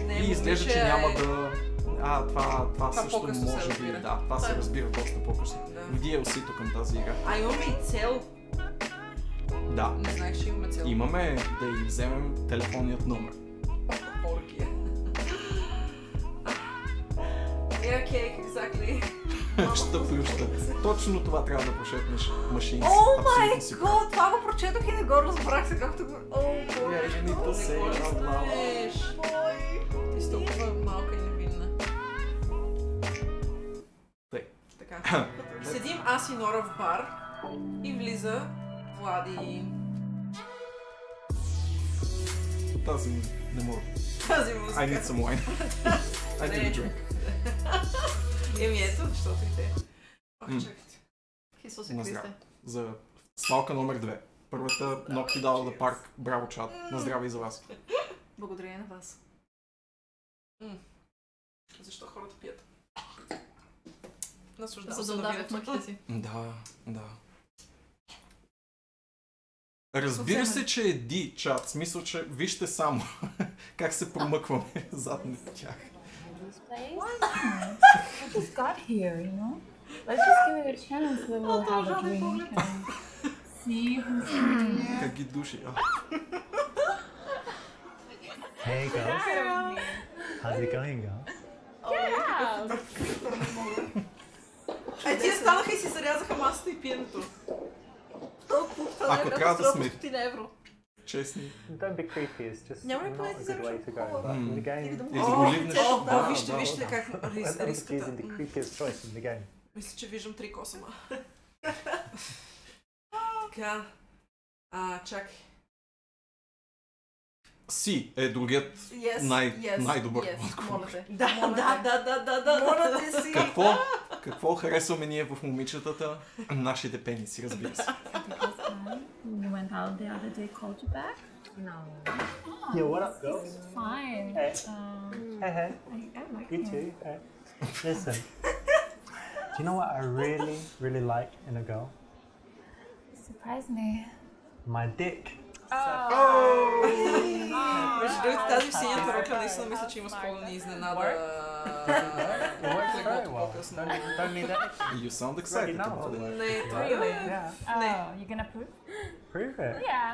Не, и изглежда, че момиче, няма да... това също по-късно се може би... разбира. Да, това се разбира доста по-късно. Да. В DLC-то към тази игра. А имаме и цел. Да, Не знаех, че имаме цел. имаме да й вземем телефонният номер. Оргия. Yeah, cake, exactly. Ща плюща. Точно това трябва да прошетнеш машини. О май год, това го прочетох и не го разбрах сега, както го... О, боже, Yeah, you need to say it out loud. Ти си толкова малка и невинна. Тъй. Така. Седим аз и Нора в бар и влиза Влади. Тази не мога. Тази музика. I need some wine. I need a drink. Еми ето, защото и те. Ох, М. чакайте. Хисусе На Христе. здраве. За смалка номер 2. Първата ногти дала да парк. Браво, чат. На здраве и за вас. Благодаря на вас. Защо хората пият? Наслаждавам За се да на удавят виното. мъките си. Да. Разбира се, че е ди чат. В смисъл, че вижте само как се промъкваме зад тях. I just got here, you know? Let's just give it a chance that we'll have a drink and see who's here. Как ги души. Hey girls, how's it going, girls? Те станаха и си зарязаха масата и пиенето. Ако трябва да сме евро. честни. Don't be creepy, it's just Няма ли not поне a да good way вземеш to go. алкохол? But in the game, И да го ливнеш. Вижте, вижте как Whoever is риската. using the creepiest choice in the game. Мисля, че виждам 3 косама. Така. Чакай. Си е другият най-добър отговор. Моля те. Да. Моля те си. Какво харесваме ние в момичетата? Нашите пениси, разбира се. You went out the other day, called you back? No. Yeah, what up, girls? Fine. Hey. Hey, hey. I like You him. too. Hey. Listen, do you know what I really like in a girl? Surprise me. My dick. Между другото, тази в синята рокля наистина мисля, че има спомени изненада. It works very Леглото well. по-късно. Don't need that. You sound excited now. about it. Не, Really? Yeah. Oh, you're gonna prove? Prove it. Yeah.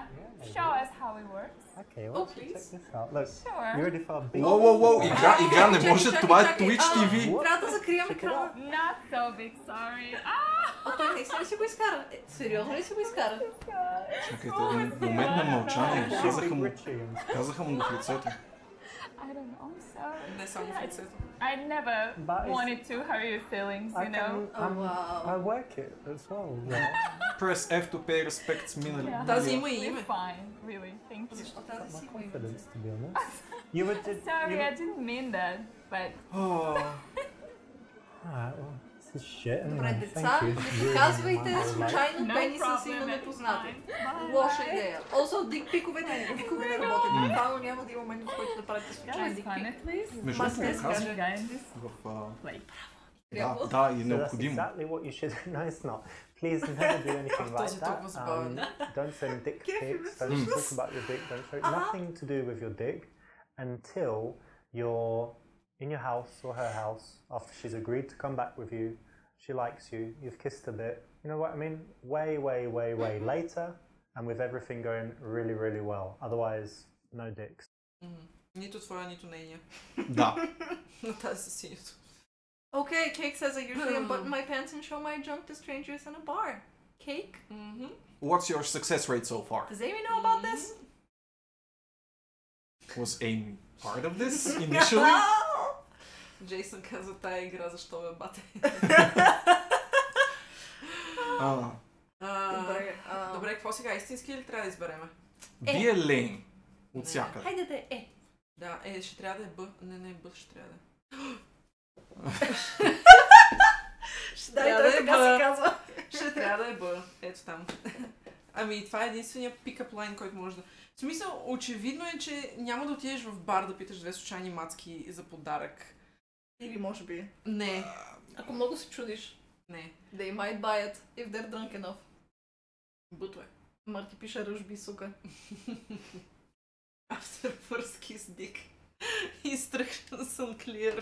Show us how it works. Okay, well, check please. this out. Look, Sure. you ready for a big... Воу, игра не може, това е Twitch TV. Трябва да закрием екрана. Not so big, sorry. А той наистина ли си го изкара? Сериозно ли си го изкара? Чакайте, един момент на мълчание. Richie. Казаха му го в лицето. I don't know, I'm sorry. не само в лицето. I never But it's- wanted to hurt your feelings, I you know? can, wow. I work it as well. Yeah. Press F to pay respects минали. Yeah. Тази има и We're име. fine, really. Thank you. Защо тази My си има име? confidence, to be honest. You would. Sorry, I didn't mean that, but Alright, well, this is shit. Добре, Anyway, деца, thank you. не Ruining показвайте my whole life. случайно no пениса си на problem, it's непознати. fine. Лоша идея. Also, дикпиковете никога не работят. Буквално няма да има момент, в който да правите That случайен was fun, дикпик. at least. Между Мас другото, те казвам скажа. Guys, this в... like Да, и So that's необходимо. exactly what you should. No, it's not. Please never do anything like Този that. толкова забавен. Don't send dick pics. Don't talk about your dick. Don't show nothing to do with your dick until you're in your house or her house after she's agreed to come back with you. She likes you. You've kissed a bit. You know what I mean? Way later, and with everything going really, really well. Otherwise, no dicks. Нито твоя, нито нейния. Да. На тази със синьото. Okay, Cake says I usually unbutton my pants and show my junk to strangers in a bar. Cake? What's your success rate so far? Does Amy know about this? Was Amy part of this initially? Джейсън каза тая игра, защо бе бате. Добре, какво сега? Истински или трябва да избереме? Be a lame. От всякъде. Хайде да е. Да, ще трябва да е Б. Не, Б ще трябва да е. Ще трябва да е Б. Ще трябва да е Б. Ето там. Ами това е единствения пикап лайн, който може да... В смисъл, очевидно е, че няма да отидеш в бар да питаш 2 случайни мацки за подарък. Или може би. Не. Ако много се чудиш. Не. They might buy it if they're drunk enough. Бъто е. Марти пише ръжби, сука. After first kiss dick. Instructions on clear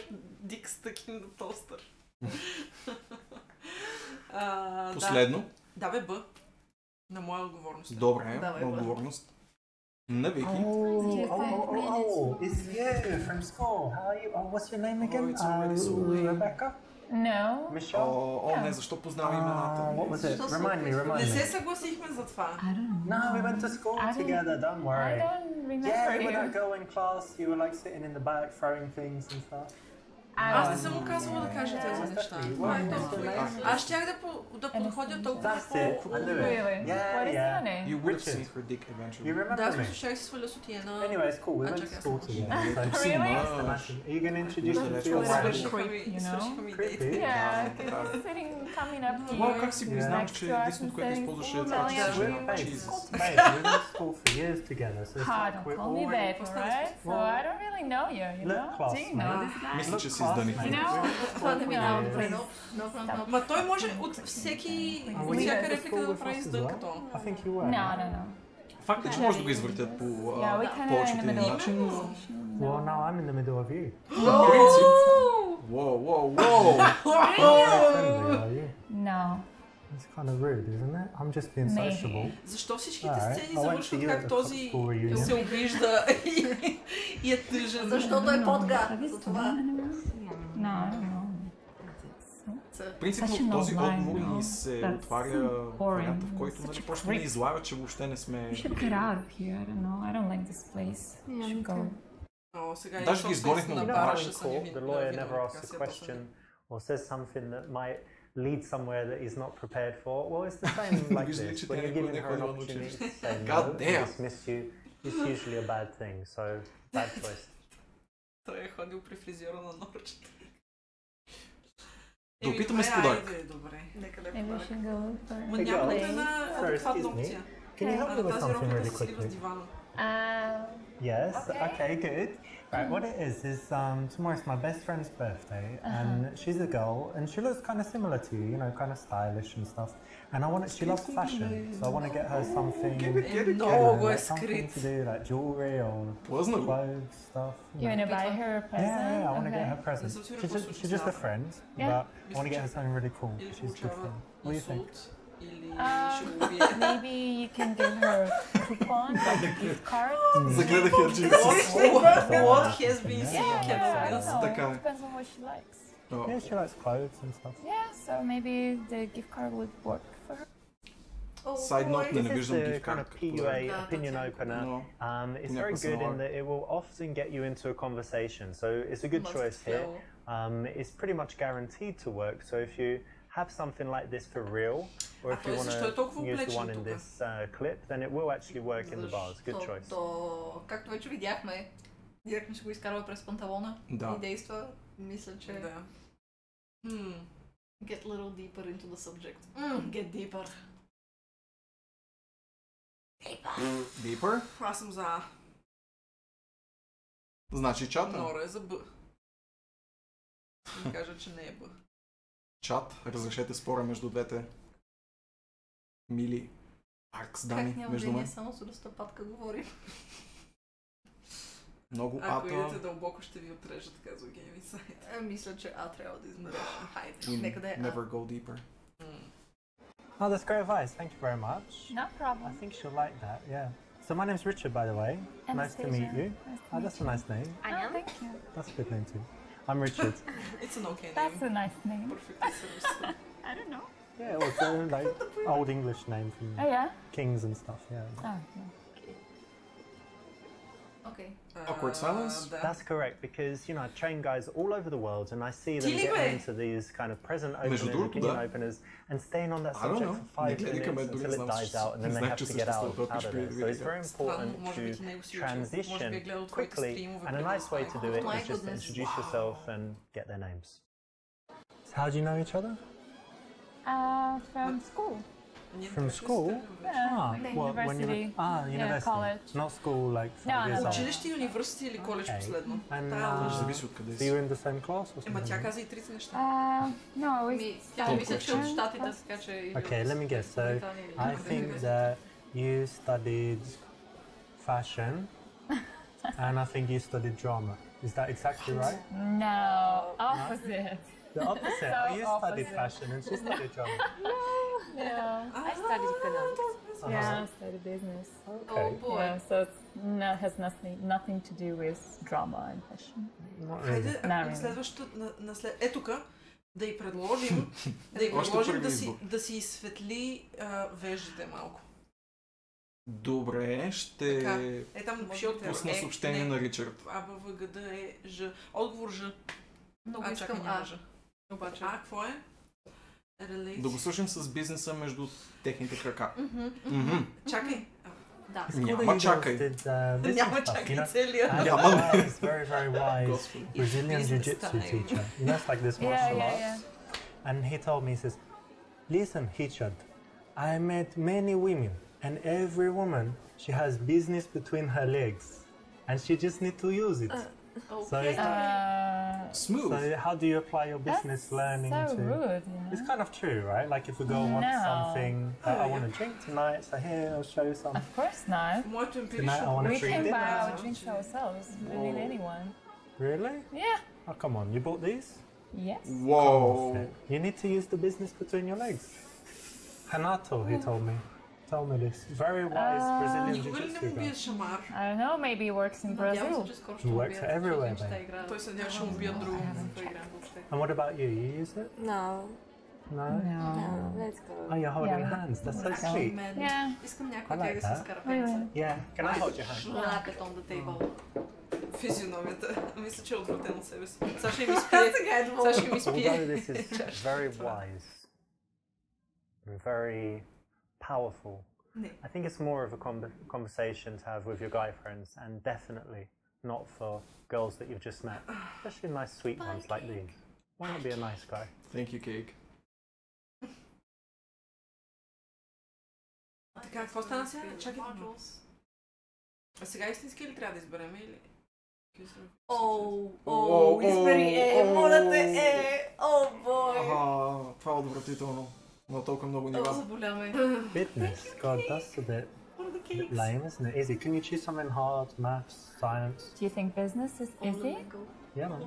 dick stuck in the toaster. Последно. Да бе, Б. На моя отговорност. Добре, на отговорност. На Вики. Oh, it's you from school. How are you? Oh, what's your name again? It's already so late. Rebecca? No. Michelle? Не, защо познава имената? What was it? Remind Не me. се съгласихме за това. I don't know. No, we went to school together, don't I worry. don't remember Yeah, you were you. that girl in class, you were like sitting in the back throwing things and stuff. Аз не съм му казвала да кажа тези неща. Аз щях да подходя толкова That's it. I knew it. Really? What is your name? You would have Richard. seen her dick eventually. You remember Да, me? просто щях да си сваля сутиена. Anyway, it's cool. We went to school together. So Really? Are you going to introduce me to your Little friend? creep, you know? Creepy. Yeah, because sitting, coming up here. Как си признаваш, че next to us единственото, and което saying, използваше е "Oh, това, че Maya, си you жена. went to Jesus. school Mate, we went to school for years together, so it's Ah, like don't we're call me already... babe, alright? So I don't really know you, you Look know? class, Do you know mate. this guy? Мисля, че си издъних. You know? Това не ми дава No, добре. please. Ма той може от всяка реплика да направи издънката. I think you were. No, no, no. Факт е, че може да го извъртят по Yeah, we kind of in the повечето middle. начин. Well, no, I'm in the middle of you. Wow. Friendly, are you? No. It's kind of rude, isn't it? I'm just being Maybe. sociable. Защо всичките Alright, сцени I went to завършват you at как the този school reunion. се обижда и е тъжен? Защото е подга. Have you За seen това. No, I don't know. Принципно Such an този old line, отговор no? ни се That's отваря boring. варианта, в който Such a просто ни creep. излага, че въобще не сме... We should get out of here. I don't know. I don't like this place. We should go. О, сега и Даже ги изгонихме собствениците от на бара. бара In ще са court, ни the lawyer виновни, never така asks си a е question or says something that might lead somewhere that he's not prepared for. Well, it's the same like Виждали, this. че When тя you're никога giving не her an ходила на opportunity училище. to say God no, damn. dismiss you, it's usually a bad thing. So, bad choice. Той е ходил при фризьора на Норч. Да опитаме с подарък. Добре. Нека да е Maybe we подарък. should go for Ма Hey, няма girls. да една Sorry, адекватна excuse me. опция. Can you help me with Тази something робата really се слива с quickly? дивана. Yes. Okay. Okay. Good. Right. What it is tomorrow's my best friend's birthday, and she's a girl, and she looks kind of similar to you. You know, kind of stylish and stuff. And she loves fashion, so I want to get her something. Много е something скрит. to do, like jewelry or Плъзна го. clothes stuff. You want to buy her a present? Yeah, I want to get Okay. her present. Не съм сигурна She's какво just, случва she's just a с friend, Yeah. but I want to get her something really cool. Или She's a good получава friend. What do you think? инсулт, или Um, ще го убие. Maybe you can give her a coupon, like a gift card. Загледах я Jesus. What has been seen Yeah, cannot I be don't know. Така е. Depends on what she likes. Yeah, she likes clothes and stuff. Yeah, so maybe the gift card would work for her. Side note, This не is виждам the gift kind card of като PUA подарък. opinion opener. Но It's Някаква very се good in налага. that it will often get you into a conversation. So it's a good choice here. It's pretty much guaranteed to work. So if you have something like this for real, or if той you want защо е to толкова use the облечен one in тук? this clip, then it will actually work in the bars. Good choice. Защото, както вече видяхме, директно ще го изкарва през панталона Да. и действа. Мисля, че Да. get a little deeper into the subject. Get deeper. Deeper? Аз съм за А. Значи чата. Нора е за Б. Ще ми кажа, че не е Б. Чат, разрешете спора между двете мили аркс дами Как няма между мнение, мен. само с достъпатка говорим. Много Ако идете ата. дълбоко, ще ви отрежат, казва Game Insight. Мисля, че А трябва да избереш. Хайде, We нека да е А. never go deeper. Oh, that's great advice. Thank you very much. No problem. I think she'll like that, yeah. So my name's Richard, by the way. Nice to meet you. Oh, that's a nice name. Oh, thank you. That's a good name too. I'm Richard. It's an okay That's name. a nice name. Perfectly serviceable. I don't know. Yeah, well, it's a like old English name from Oh yeah? kings and stuff, yeah. Oh, yeah. Окей. Awkward silence? Да. That's correct because, you know, I train guys all over the world and I see them Really, getting beh? into these kind of present openers, Между другото, opinion да. openers and staying on that I don't subject know. for 5 Не гледай към мен, minutes дори until не it знам, dies че- out and не then they знаех, have че to get съществува out този of човек it. преди So да it's very Странно, important може би to ти него си учил. Може би е transition гледал твоите quickly стримове. and a nice way to do it My is just to goodness. introduce yourself and get their names. So how do you know each other? From school. Ние From трябваше да school? стигнем вече. Ah, Like well, when you were, university. university, college. not school like 5 No, years no. old. Училище и университет или коледж Okay. последно? And, Тая лъжа. Зависи от къде So си. you were in the same class or Ема тя something? каза и трите неща. No, we Ми, тя studied мисля, че от different щатите, classes. така че... Okay, let me guess. So Британия или I някъде think другаде. that you studied fashion and I think you studied drama. Is that exactly right? No, opposite. The opposite. So Oh, you studied opposite. fashion and she studied drama. No. I studied economics. Yeah, I studied business. Okay. Oh boy. Yeah, so it's has nothing to do with drama and fashion. Not really. Хайде, Не, не. следващото, е тук, да й предложим, Още първи да избор. си изсветли веждите малко. Добре, ще Така, е там пише отговор. пусна съобщение на Ричард. АБВГД е Ж. Отговор Ж. Много Чакай, искам няма А. Ж. Обаче. Какво е? Relate. Да го свършим с бизнеса между техните крака. Чакай. Да. Няма чакай. Did, business Няма stuff, you чакай know? целия. I Няма. have a very, very wise Господи. Brazilian Business jiu-jitsu time. teacher. You know, it's like this Yeah, martial yeah, arts. yeah. And he told me, he says, listen, Richard, I met many women and every woman, she has business between her legs and she just need to use it. So, Окей. Smooth. so how do you apply your business That's learning so to... rude, you know? It's kind of true, right? Like if we go want No. something, I want to drink tonight, so here, I'll show you some. Of course not. Моето Tonight I емпирично want We to treat can dinner. buy our drinks ourselves. We don't need anyone. Really? Yeah. Oh, come on, you bought these? Yes. Wow. You need to use the business between your legs. Hanato, he told me this. Very wise Brazilian Никога ли не jiu-jitsu му бият guy. шамар? I don't know, maybe he works in Надявам Brazil. се, че скоро ще He му works бият, everywhere, защото ще babe. играе. Той се надява, ще му бият друго. Да играем въобще. And what about you? You use it? No, No? no, No. let's go. Oh, you're holding Yeah. hands. That's so Let's go. sweet. Мен. Yeah. Искам някой I like как да that. се скара пенца. Yeah. Can I hold your hand? Slap it on the table. Физиономията. Мисля, че е отвратен от себе си. Сега ще ми спие. Сега ще ми спие. Although this is very wise, and very powerful, Не. I think it's more of a conversation to have with your guy friends, and definitely not for girls that you've just met, especially nice sweet ones like these. Why not be a nice guy? Thank you, Cake. Така, какво стана сега? Чакай. А сега истински ли трябва да изберем или? Избери моля те, бой. Това е отвратително. На толкова много нива. Заболяме. Business, God, that's a bit lame, isn't it? Easy. Can you choose something hard? Maths, science? Do you think business is easy? Yeah, man.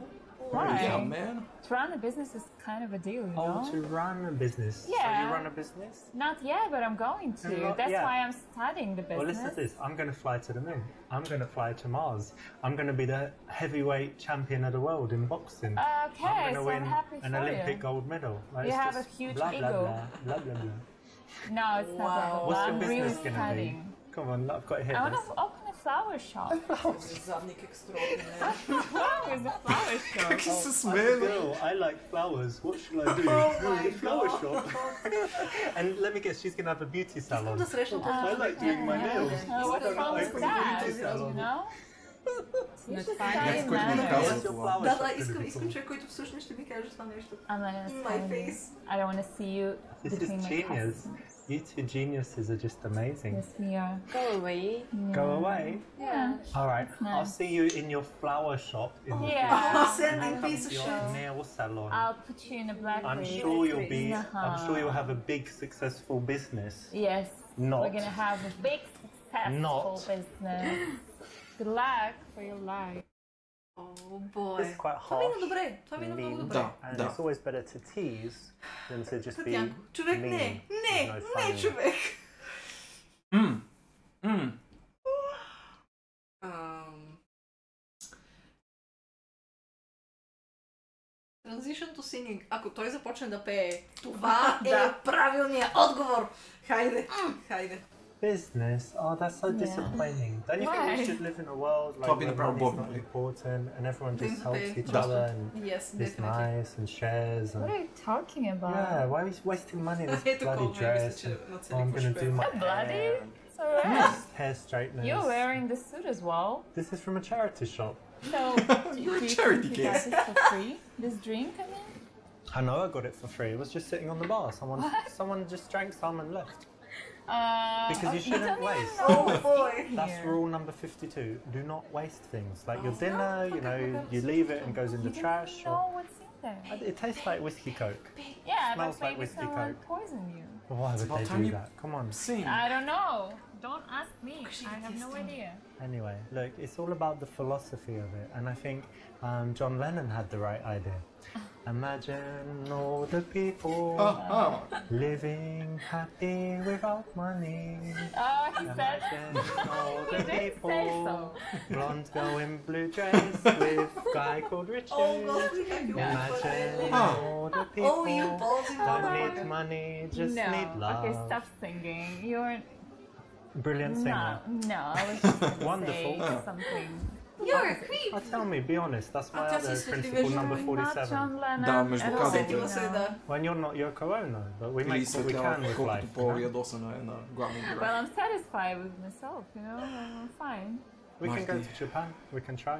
Why? Yeah, man. To run a business is kind of a deal, you Oh, know? to run a business. So Yeah. you run a business? Not yet, but I'm going to. That's yeah. why I'm studying the business. Well, listen to this. I'm going to fly to the moon. I'm going to fly to Mars. I'm going to be the heavyweight champion of the world in boxing. Okay, I'm going to so win I'm happy an for Olympic you. gold medal. Like, You it's have a just huge blah, ego. Blah, blah, blah, blah, blah. No, it's not that. What's your I'm really business going to be? studying. Come on, I've got to hear I want this. to open a flower shop. Задник екстраординер. Flowers, a flower shop. Как се I'm a смее, бе? girl. I like flowers. What should I do? A flower shop. And let me guess, she's going to have a beauty Искам salon. да срещна I like doing my nails. What I fun is open a that? beauty salon. You know? You should Някой, study който ми manners. казва What's your това. flower Да, shop да, gonna be искам called? човек, който всъщност ще ми каже това нещо. I'm not gonna My study. face. I don't want to see you This between is my genius. customers. You two geniuses are just amazing. Yes, we are. Go away. Go away. Yeah. All right. nice. I'll see you in your flower shop in the Yeah. Sending piece of your shit. nail salon. I'll put you in a black I'm wig. sure you'll be. Uh-huh. I'm sure you'll have a big successful business. Yes. Not. We're gonna have a big successful Not. business. Good luck for your life. О, бой. This is quite Това мина harsh, добре. Това мина много mean, добре. and it's always better to tease than to just be Татянко. Човек, mean. не, There's no fun in не, it. човек. Transition to singing. Ако той започне да пее, това е правилният отговор. Хайде, хайде. Business? Oh, that's so disappointing. Don't you think we should live in a world like Това би where направил money's Бог, not нали? important and everyone just Things helps pay. each Да. other and Yes, is definitely. nice and shares and What are you talking about? yeah, why are we wasting money on this Ето bloody колко мисля, dress? че And, на oh, цели I'm gonna do my bloody? hair and It's alright. hair straighteners. You're wearing the suit as well. This is from a charity shop. So, do You're a you charity think you got case. this for free? This drink, I mean? I know I got it for free. It was just sitting on the bar. Someone just drank some and left. Because you shouldn't waste. Oh boy. That's rule number 52. Do not waste things. Like your dinner, you know, you leave it and goes in the trash. You know what's in there. It tastes like whiskey coke. Yeah, smells but like maybe whiskey someone coke. poisoned you. Well, why would about they time do you- that? Come on. Sing. I don't know. Don't ask me. I have no idea. Anyway, look, it's all about the philosophy of it. And I think John Lennon had the right idea. Imagine all the people living happy without money. Oh, he said. Imagine all the He did say people. so. Blonde girl in blue dress with guy called Richard. Oh god, we have you Imagine all the Oh, you people balls in don't the need money, just No. need love. Okay, stop singing. You're Brilliant singer. no. I was just gonna Wonderful. say something. You're a creep. Oh, tell me, be honest. That's my tя си other следи principle вежливо. number Not 47. John Lennon. Да, между at all, казаното. Сетила се, no. да. When you're not Yoko Ono, but we Или make what we светлява, can with колкото life. You know? по-ядосана е на главния Well, герой. I'm satisfied with myself, you know? I'm fine. We can go Marty. to Japan. We can try.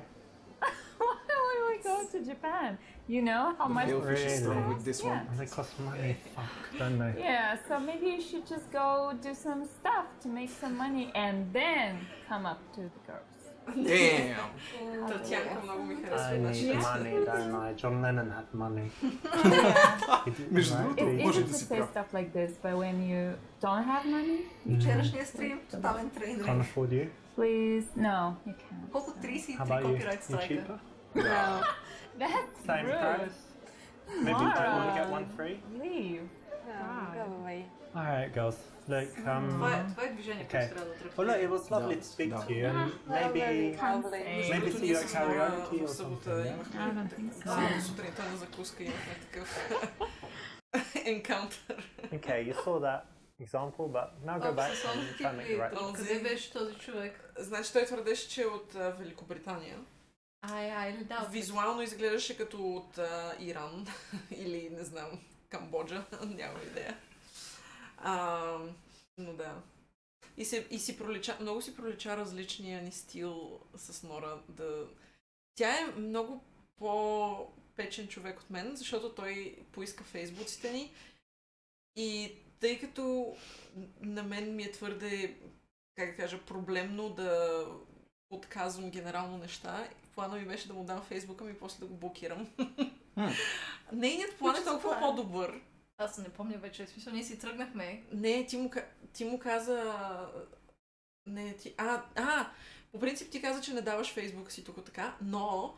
Why would we go to Japan? You know how The much... veil fish is Really? strong with this one. And they cost money. Fuck, don't they? Yeah, so maybe you should just go do some stuff to make some money and then come up to the girls. Damn! Татянка много ми I харесва need нашия. money, don't I? John Lennon had money. Yeah. He did, Между right? другото, It's може easy да to си say прав. stuff like this, but when you don't have money, Вчерашния стрим, тотален Can't трейнер. afford you. please, no, you can't. Колко How 33 about you? копирайт You страйка. cheaper? No, that's Same rude. price? Maybe you don't want to get Mara. one free? Leave. Go away. Alright, girls. Look, Това е движение, Okay. което трябва да well, отрепи. look, it was lovely Да, to speak да. to you, and maybe Can't say. Maybe Защото see ние you at с Нора karaoke or в събота something, yeah? имахме I don't think so. събота сутринта на закуска имахме такъв енкаунтър. okay, you saw that example, but now go back Обсесивно and try and make the right. типи. Къде беше този човек? Значи той твърдеше, че е от Великобритания. Да. Визуално изглеждаше като от Иран или не знам, Камбоджа, нямам идея. Но да. И си пролича, много си пролича различния ни стил с Нора. Тя е много по-печен човек от мен, защото той поиска фейсбуците ни и тъй като на мен ми е твърде, как да кажа, проблемно да отказвам генерално неща, плана ми беше да му дам фейсбука ми и после да го блокирам. Нейният план е толкова по-добър. Аз не помня вече, в смисъл, ние си тръгнахме. Не, ти му каза... Не, по принцип ти каза, че не даваш фейсбука си тук така, но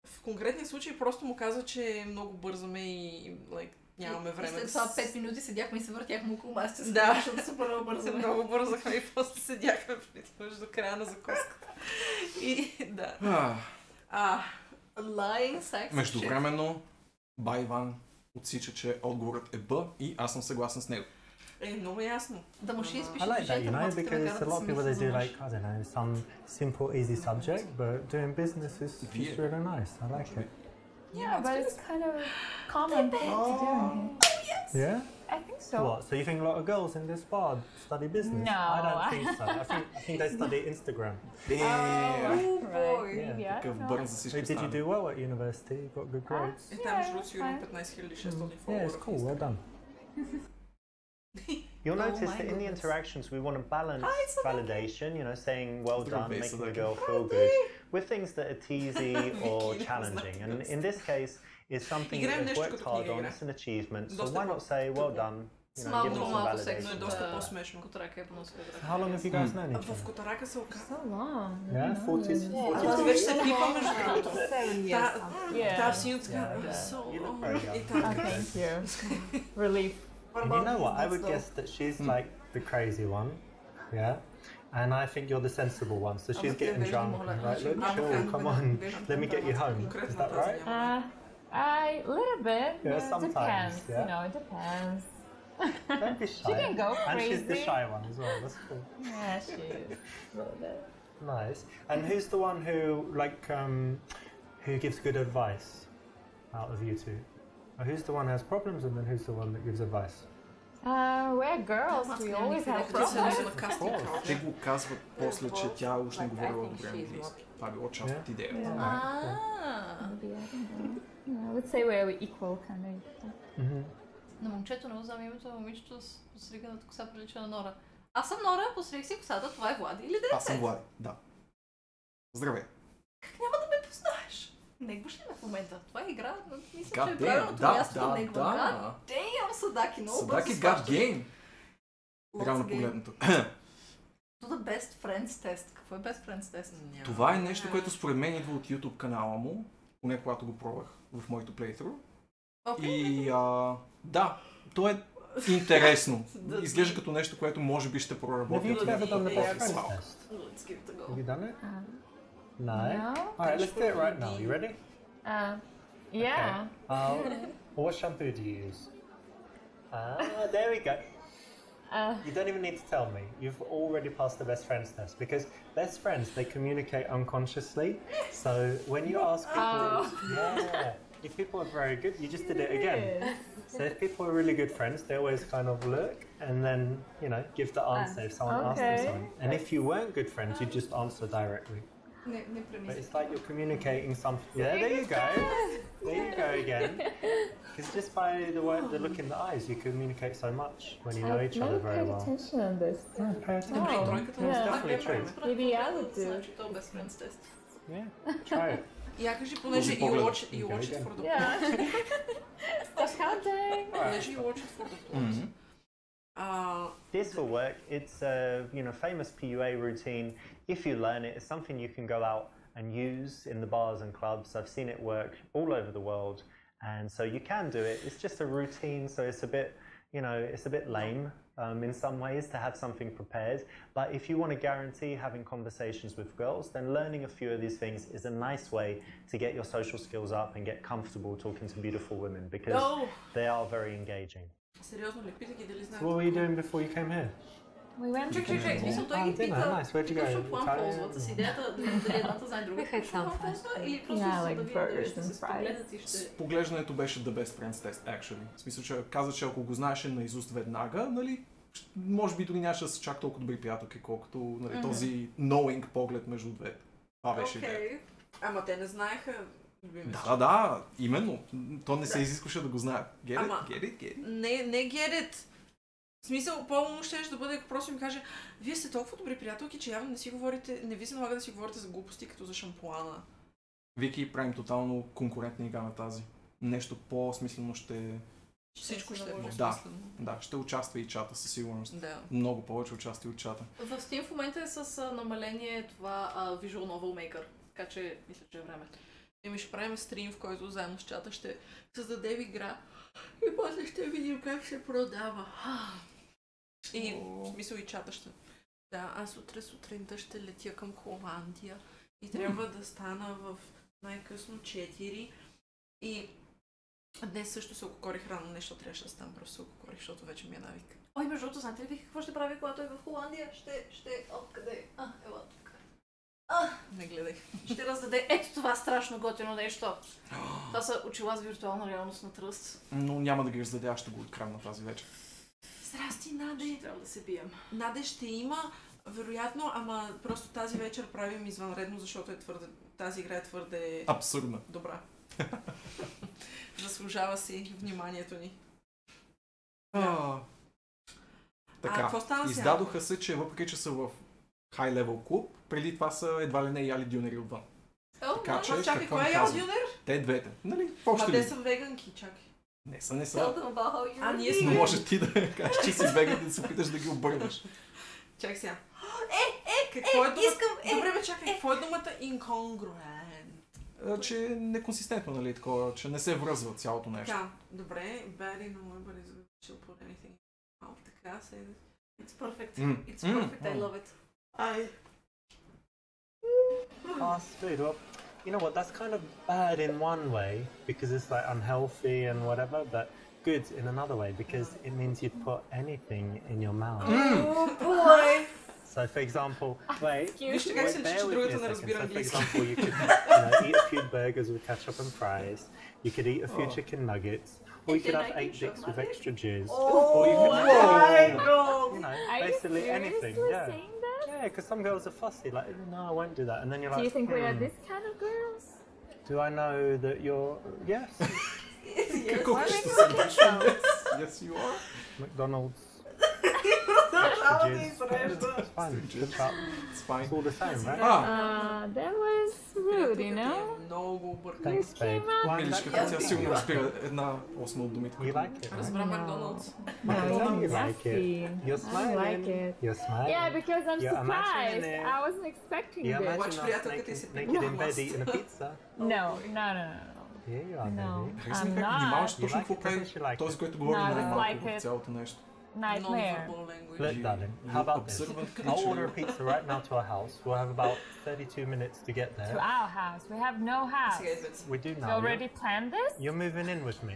в конкретния случай просто му каза, че много бързаме и нямаме време. И след да това 5 минути седяхме и се въртяхме около масите, Да. защото супер много бързаме. Много бързахме и после седяхме преди до края на закуската. И да. Lying sex. Междувременно, Байван отсича, че отговорът е Б и аз съм съгласен с него. Е, много ясно. Да му ще I изпише like that, you know, движението, because a lot of people they do like, I don't know, some simple, easy subject, but doing business is Weird. really nice. I like it. Yeah, but it's kind of a common thing to do in here. Yeah? I think so. What? So you think a lot of girls in this bar study business? No, I don't think so. I think they study Instagram. Damn! boy. Maybe, I Такъв don't know. бърн за So всички did you стане. do well at university? You got good grades? И там между другото сигурно 15 600 Yeah, фолуара. it's cool. Well done. You'll Oh notice my that in the goodness. interactions we want to balance it's okay. validation, you know, saying well Little done, bit, making so the they girl can- feel good, with things that are teasy or Vicky, challenging. that's And in this case, is something that Играем they've нещо worked като hard книга on, игра. it's an achievement. So Доста why not say well по- done, you С know, give малко them some по-малко validation. секс Но е от доста по-смешно. Котрака е по-носове драка. How long have you guys known each В other? Котарака се оказа. So long. Yeah, 40, Аз вече се пипа между About другото. 7 years. Та в синята Yeah. so You look long. very young. И така. Oh, thank you. Relief. And you know what? I would guess that she's like the crazy one, yeah? And I think you're the sensible one. So she's getting drunk and like, look, chill, come on, let me get you home. Is that right? Little bit. Yeah, It sometimes, depends. yeah. You know, it depends. Don't be shy. She can go And she's the crazy. shy one as well. That's cool. Yeah, she is. A little bit. Nice. And who's the one who gives good advice out of you two? Or who's the one who has problems, and then who's the one that gives advice? We're girls. We always have Ти се носи problems. на кастинг кауча. Те го казват после, че тя уж не говорила добре английски. Това е било част от идеята. Yeah. Maybe, I don't know. Yeah, I would say we're equal kind of. Mm-hmm. На момчето не го знам името, на момичето с посриганата коса прилича на Нора. Аз съм Нора, посрих си косата, това е Влади или Аз съм Влади, да. Здравей. Как няма да ме познаеш? Негваш ли ме в момента? Това е игра, но мисля, че е God damn, правилното да, място да, негва. да. Damn, Садаки, много бързо Садаки got схващаш. game. What's Реално game? погледнато. To the best friends test. Какво е best friends test? Това е нещо, което според мен идва от YouTube канала му, поне когато го пробвах в моето плейтру. И да, то е интересно. Изглежда като нещо, което може би ще проработи. Have you ever done the best friends Малко. test? Let's give it a Have go. you done it? No. No. All right, let's do it right now. You ready? Yeah. What shampoo do you use? There we go. You don't even need to tell me. You've already passed the best friends test because best friends, they communicate unconsciously. So when you ask people, if people are very good, you just did it again. So if people are really good friends, they always kind of look and then, you know, give the answer if someone asks them something. And if you weren't good friends, you just answer directly. Не But премисли. it's like you're communicating something. Yeah, there you go. There you go again. Because just by the look in the eyes, you communicate so much when you know each other very well. attention on this. Yeah, pay attention. Добре, и тройката Yeah. не Definitely true. Maybe I would do. Значи то е best friends test. Yeah, try it. Я кажи, понеже Този поглед. you watch it for the Yeah. Stop counting. Понеже you watch it for the plot. This will work. It's a famous PUA routine. If you learn it, it's something you can go out and use in the bars and clubs. I've seen it work all over the world, and so you can do it. It's just a routine, so it's a bit lame in some ways to have something prepared. But if you want to guarantee having conversations with girls, then learning a few of these things is a nice way to get your social skills up and get comfortable talking to beautiful women because they are very engaging. Сериозно ли? Питах ги дали So знаят. what were you doing before you came here? We went to Чакай, смисъл той ги dinner, пита nice. Where'd you go? какъв план Italian? ползват с идеята да видим дали едната знае друга. We had some Какъв план fast ползва food. или просто Yeah, за like да видим дали burgers ще and се fries. спогледат и ще... Поглеждането беше the best friends test, actually. В смисъл, че каза, че ако го знаеше наизуст веднага, нали, може би дори нямаше да са чак толкова добри приятелки, колкото нали, този knowing поглед между двете. Това беше идея. Ама те не знаеха. Да, именно. То не се изискваше да го знаят. Get it, Ама- get it, get it. Не get it. В смисъл, по-умно ще да бъде, ако просто им каже, вие сте толкова добри приятелки, че явно не ви се налага да си говорите за глупости, като за шампуана. Вики, правим тотално конкурентна игра на тази. Нещо по-смислено ще... Всичко ще е наложи. по-смислено. Да, ще участва и чата със сигурност. Да. Много повече участие от чата. В Steam в момента е с намаление това Visual Novel Maker, така че мисля, че е време. Еми ще правим стрим, в който заедно с чата ще създадем игра и после ще видим как се продава. И в смисъл и чата ще. Да, аз утре сутринта ще летя към Холандия и трябва да стана в най-късно 4 и днес също се окорих рано, нещо трябваше да стана, просто се окорих, защото вече ми е навик. Ой, между другото, знаете ли ви какво ще прави, когато е в Холандия? Откъде е? Ела тук. Не гледай. Ще раздаде ето това страшно готино нещо. Това са очила с виртуална реалност на тръст. Но няма да ги раздаде, аз ще го открадна тази вечер. Здрасти, Наде! Трябва да се бием. Наде ще има, вероятно, ама просто тази вечер правим извънредно, защото тази игра е твърде Абсурдна. добра. Заслужава си вниманието ни. Така, какво стана сега? издадоха се, че въпреки че са в high level клуб, преди това са едва ли не яли дюнери отвън. Така че, Чакай, какво кой им е ял казвам? дюнер? Те двете. Нали? В Ма общи те ли? са веганки, чакай. Не Tell са. them about how you're ние vegan. сме- Може ти да кажеш, че си веган и да се опиташ да ги обърнеш. Чакай сега. Какво е думата? искам- Добре, бе, чакай. Какво е думата incongruent? Че е неконсистентно, нали, такова, че не се връзва цялото нещо. Така, добре. Bad in a way, but is good. She'll put anything in. Така се... It's perfect. Mm. It's perfect. I love it. Ай. Fast food. Well, you know what? That's kind of bad in one way because it's like unhealthy and whatever, but good in another way because it means you'd put anything in your mouth. Oh boy! So, for example, wait, Вижте как се личи, bear че with me другата a не second. разбира So, for английски. example, you could eat a few burgers with ketchup and fries. You could eat a few chicken nuggets, or you could have 8 dicks with extra jizz. Or you could you know, Are you basically anything. seriously Yeah. saying that? Yeah, because some girls are fussy, like, no, I won't do that. And then you're Do like, you think we are this kind of girls? do I know that you're, yes, Какво Why ще make се me случи? Yes, you are. McDonald's. Продължавате Jizz. изрежда. It's fine. Good chat. It's fine. It's all the same, right? That was rude, you know? Много объркан. Thanks, babe. Well, Миличка, that's- тя сигурно разбира една осма от думите. You like it, right? Разбра Макдоналдс. No, You you're like it. nasty. You're I smiling. like it. You're smiling. Yeah, because I'm You're imagining surprised. it. I wasn't expecting You this. imagine Watch us приятелката и се naked in bed пипа. eating a pizza. No, no, no, no. Here you are, No. baby. Хареса ми I'm как not. внимаваш You точно like какво it, прави doesn't she like този, it? който говори No, много it's малко like в it. цялото нещо. Nightmare. Non-verbal language. Look, darling, how about this? Observant I'll creature. order a pizza right now to our house. We'll have about 32 minutes to get To there. our house. We have no house. Сега идват. We do You now. already planned this? You're moving in with me.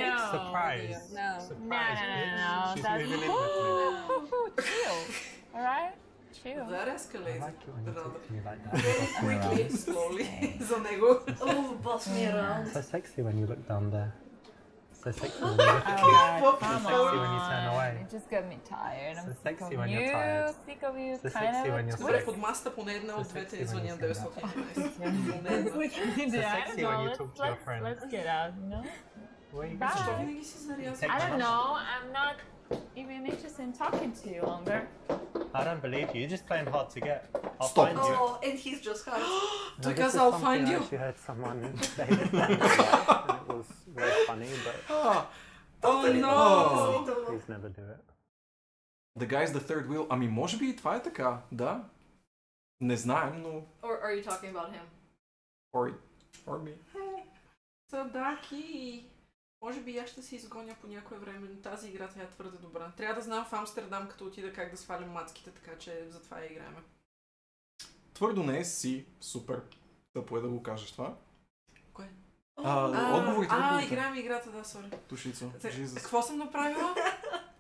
No. Surprise. No, Surprise, no, bitch. no. She's That's moving in with me. chill. All right, chill. That I escalated. like it when you talk to me like that. Quickly, slowly. За него. Oh, boss me around. So sexy when you look down there. So sexy when you look at Oh, me. God, come sexy when you turn on. away. It just got me tired. I'm So sick sexy of when you. you're tired. Sick of you. So Kind sexy of when you're Добре, sick. под масата поне една от двете Sexy when извъня you say that. 911. Поне една. I sexy don't when know. you talk to your friend. Let's get out, you know? Where are you Bye. Защо going? винаги си зарязва? I don't know. I'm not even interested in talking to you longer. I don't believe you. You're just playing hard to get. I'll Stop. find you. Oh, and he's just hurt. Той this каза, is I'll something find I you. actually heard someone say and it was very funny, but Oh, no! please never do it. The guy's the third wheel. Ами може би и това е така, да. Не знаем, но... Or are you talking about him? Or me. Съдаки! Може би аз ще се изгоня по някое време, но тази игра тя е твърде добра. Трябва да знам в Амстердам, като отида как да свалям мацките, така че затова я играем. Твърдо не е си супер. Тъпо е да го кажеш това. Кое? Отговорите. Играем играта, да, сори. Тушицо. Jesus. Какво съм направила?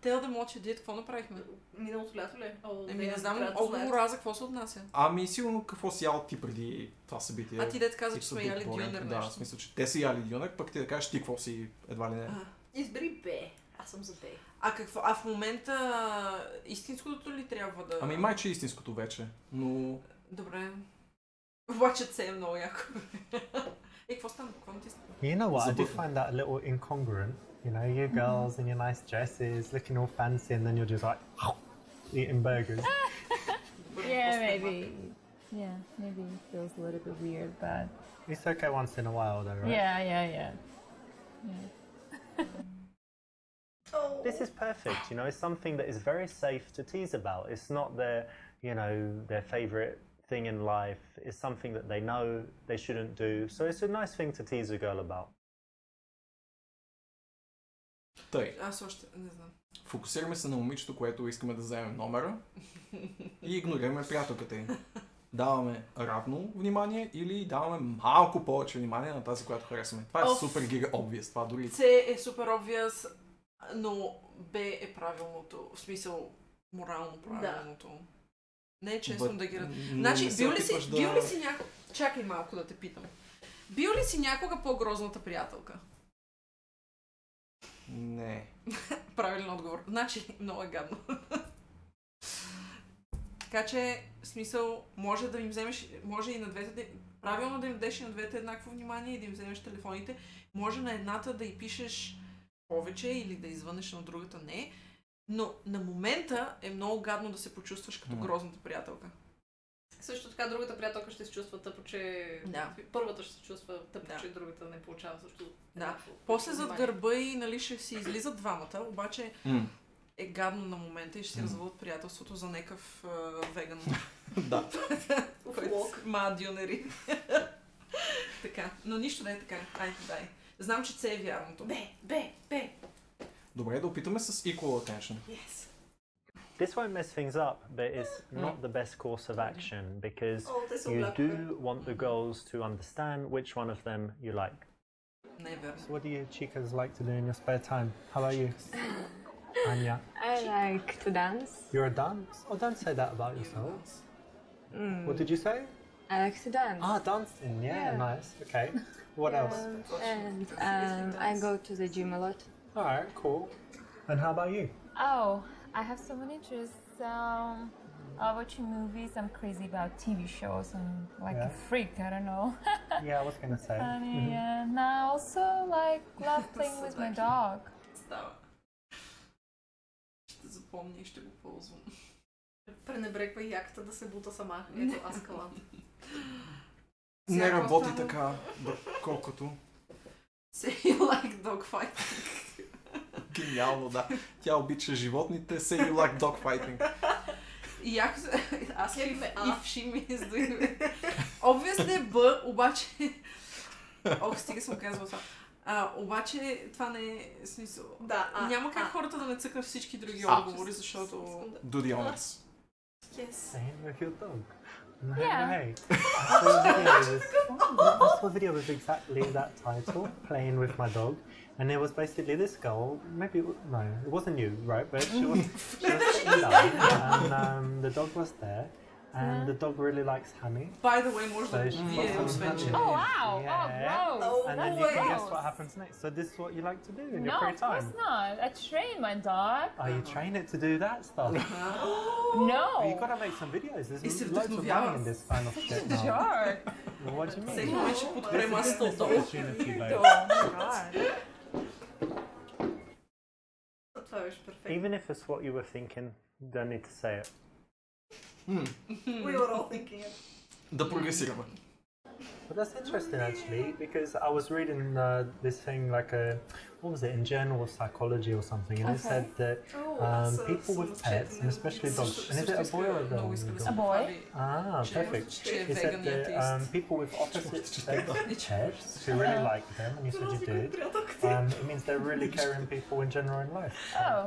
Tell them what you did. Какво направихме? Миналото лято ли? Не знам, отговора за какво се отнася. Ами сигурно какво си ял ти преди това събитие. А ти дет каза, И че са сме яли договорени. дюнер Да, в нещо. смисъл, че те са яли дюнер, пък ти да кажеш ти какво си едва ли не. Избери Б. Аз съм за Б. А в момента истинското ли трябва да... Ами май, че е истинското вече, но... Добре. Обаче се е много яко. Какво стана? Какво не ти стана? You know what? I do Забавно. find that a little incongruent. You know, you girls in your nice dresses, looking all fancy, and then you're just like eating burgers. Yeah, maybe. Yeah, maybe it feels a little bit weird, but It's okay once in a while, though, right? yeah. Oh. This is perfect. You know, it's something that is very safe to tease about. It's not their favorite thing in life. It's something that they know they shouldn't do. So it's a nice thing to tease a girl about. Тъй, Аз още не знам. фокусираме се на момичето, което искаме да вземем номера и игнорираме приятелката й. Даваме равно внимание или даваме малко повече внимание на тази, която харесваме. Това е супер гига obvious. Това дори... С е супер obvious, но Б е правилното. В смисъл, морално правилното. Не е честно да ги... Значи, бил ли си някога... Чакай малко да те питам. Бил ли си някога по-грозната приятелка? Не. Правилен отговор. Значи, много е гадно. Така че, в смисъл, може да им вземеш, може и на двете, правилно да им дадеш и на двете еднакво внимание и да им вземеш телефоните. Може на едната да й пишеш повече или да извънеш, на другата не. Но на момента е много гадно да се почувстваш като грозната приятелка. Също така другата приятелка ще се чувства тъпо, че... Да. Първата ще се чувства тъпо, Да. че другата не получава също. Да. После зад гърба и нали ще си излизат двамата, обаче е гадно на момента и ще си развалят приятелството за някакъв веган. Да. Ма дюнери. Така, но нищо не е така. Айде, дай. Знам, че це е вярното. Бе. Добре, да опитаме с equal attention. Yes. This won't mess things up, but it's not the best course of action because you do want the girls to understand which one of them you like. Never. So what do you chicas like to do in your spare time? How about you? Anya? I like to dance. You're a dance? Oh, don't say that about yourself. What did you say? I like to dance. Ah, dancing. Yeah, nice. Okay. What else? And I go to the gym a lot. All right, cool. And how about you? Oh, I have so many interests. Watching movies. I'm crazy about TV shows. I'm like a freak. I don't know. Yeah, I was gonna say. And I also love playing with my dog. Става. Ще запомня и ще го ползвам. Пренебрегва яката да се бута сама. Ето аз калам. Не работи така, колкото. Say you like dogfighting. Гениално, да. Тя обича животните, say you like dogfighting. И аз if she means doing it. Obviously Б, обаче... Ох, стига съм казвала това. Обаче това не е смисъл. Няма как хората да не цъкнат всички други отговори, защото... Do the honors. Yes. Same with your dog. No Yeah. way. I saw a video with exactly that title, Playing with My Dog. And it was basically this girl, maybe, no, it wasn't you, right? But she was in love, and the dog was there, and the dog really likes honey. By the way, може да So вие освен, Oh wow! Oh gross! And then you can guess what happens next. So this is what you like to do in your No, free of time? course not. I train my dog. Oh, you train it to do that stuff? No. You've got to make some videos. И There's се loads of money вдъхновява. in this kind of shit now. Sure. Well, what do you mean? всеки момент ще подпрем аз This is стълто. opportunity, babe. Oh my god. Това беше перфектно. Even if it's what you were thinking, you don't need to say it. We were all thinking it. Да прогресираме. But that's interesting actually, because I was reading this thing like what was it, in Journal of Psychology or something, and it said that people with pets, and especially dogs, and is it a boy or a girl? A boy. Ah, perfect. It said that people with opposite sex pets who really like them, and you said you did, it means they're really caring people in general in life. Oh.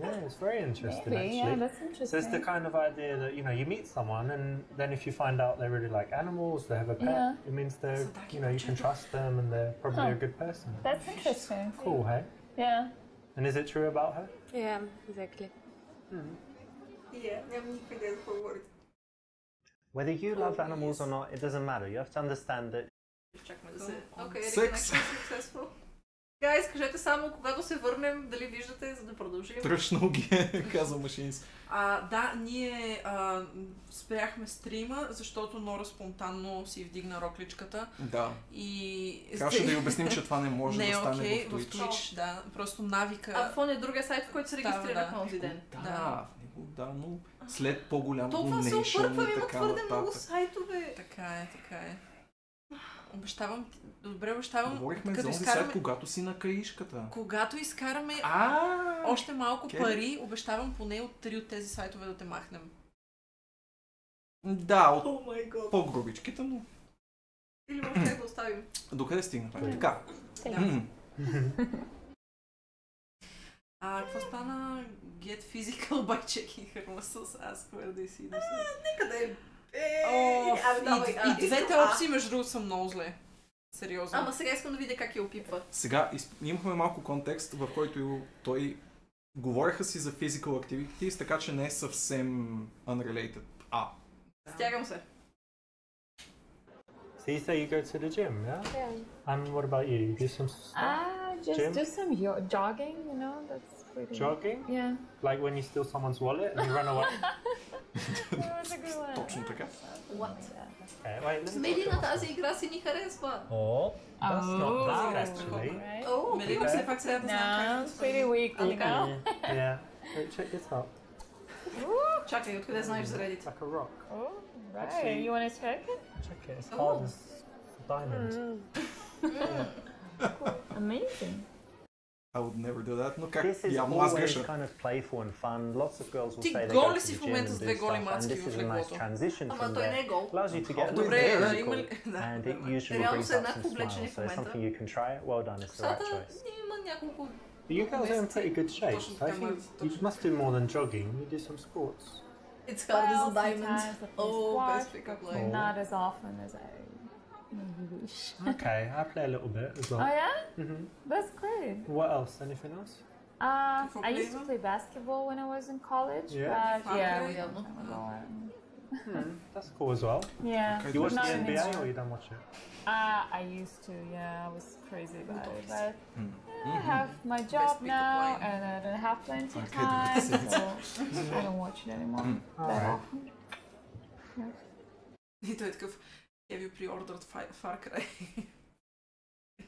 Yeah, it's very interesting Maybe. actually. Yeah, that's interesting. So it's the kind of idea that, you know, you meet someone and then if you find out they really like animals, they have a pet, it means they're, you know, you can trust them and they're probably a good person. That's interesting. Cool, hey? Yeah. And is it true about her? Yeah, exactly. Нямам никаква идея за какво говорите. Whether you love animals or not, it doesn't matter. You have to understand that. Чакаме да се... Окей, Секс. successful. Guys, кажете само, когато се върнем, дали виждате, за да продължим. Тръщнал ги е, казва Машинс. Да, ние спряхме стрима, защото Нора спонтанно си вдигна рокличката. Да. И... Трябваше да й обясним, че това не може да стане окей, в в Twitch. Twitch, да. Просто навика... А фон е другия сайт, в който се Става, регистрирахме да. онзи ден. Да, но след по-голям Това се donation обърквам, и има така твърде много нататък. сайтове. Така е. Обещавам, добре обещавам, Говорихме за като този сайт, когато си на каишката. Когато изкараме още малко пари, обещавам поне от 3 от тези сайтове да те махнем. Да, от О май гот. по-грубичките, но... Или може да оставим. Докъде стигнахме? Така. Какво стана? Get physical by checking her muscles. Ask where they see themselves. Нека да е... И двете опции между другото са много зле. Сериозно. Ама сега искам да видя как я опипва. Сега имахме малко контекст, в който той говореха си за physical activities, така че не е съвсем unrelated. Стягам се. So you say you go to the gym, yeah? Yeah. And what about you? You do some stuff? Just Gym? do some jogging, you know, that's pretty... Jogging? Yeah. Like when you steal someone's wallet and you run away? That was a good one. Точно така. What? Okay, wait, let me Смели на тази игра си ни харесва. Oh, that's not bad Right? actually. О, Мелина все пак сега да знам No, как it's pretty weak, you know? Yeah. Wait, check this out. Чакай, откъде знаеш за It's Reddit? like a rock. Oh, right. Actually- You want to check it? Check it. It's hard as diamond. Amazing. I would never do that, но как? This is Явно аз always греша. kind of playful and fun. Lots of girls will Ти say they гол go ли to си the в gym момента and с do две голи stuff, and мацки this в is a nice леглото? transition Ама from той не е there. гол. Allows you to get a Добре, bit има physical, ли... Да. and it usually Реално brings са up some еднакво облечени smiles. в So it's момента. something you can try. Well done, it's the right Косата choice. има няколко... But you girls are in pretty good shape. Точно So I така, think точно. you must do more than jogging. You do some sports. It's hard as a Well, diamond. sometimes at least Oh, watch, best pick-up but line. not as often as I maybe wish. Okay, I play a little bit as well. Oh yeah? That's great. What else? Anything else? I used to play basketball when I was in college, Yeah? but yeah, Okay. we don't time ago. That's cool as well. Yeah, Okay, You watch not the NBA anymore. or you don't watch it? I used to, yeah, I was crazy about it, but Mm-hmm. I have my job Best pick-up now line. and I don't have plenty Okay, time, that's it. so I don't watch it anymore that Alright. often. Yeah. И той е такъв, have you pre-ordered Far Cry?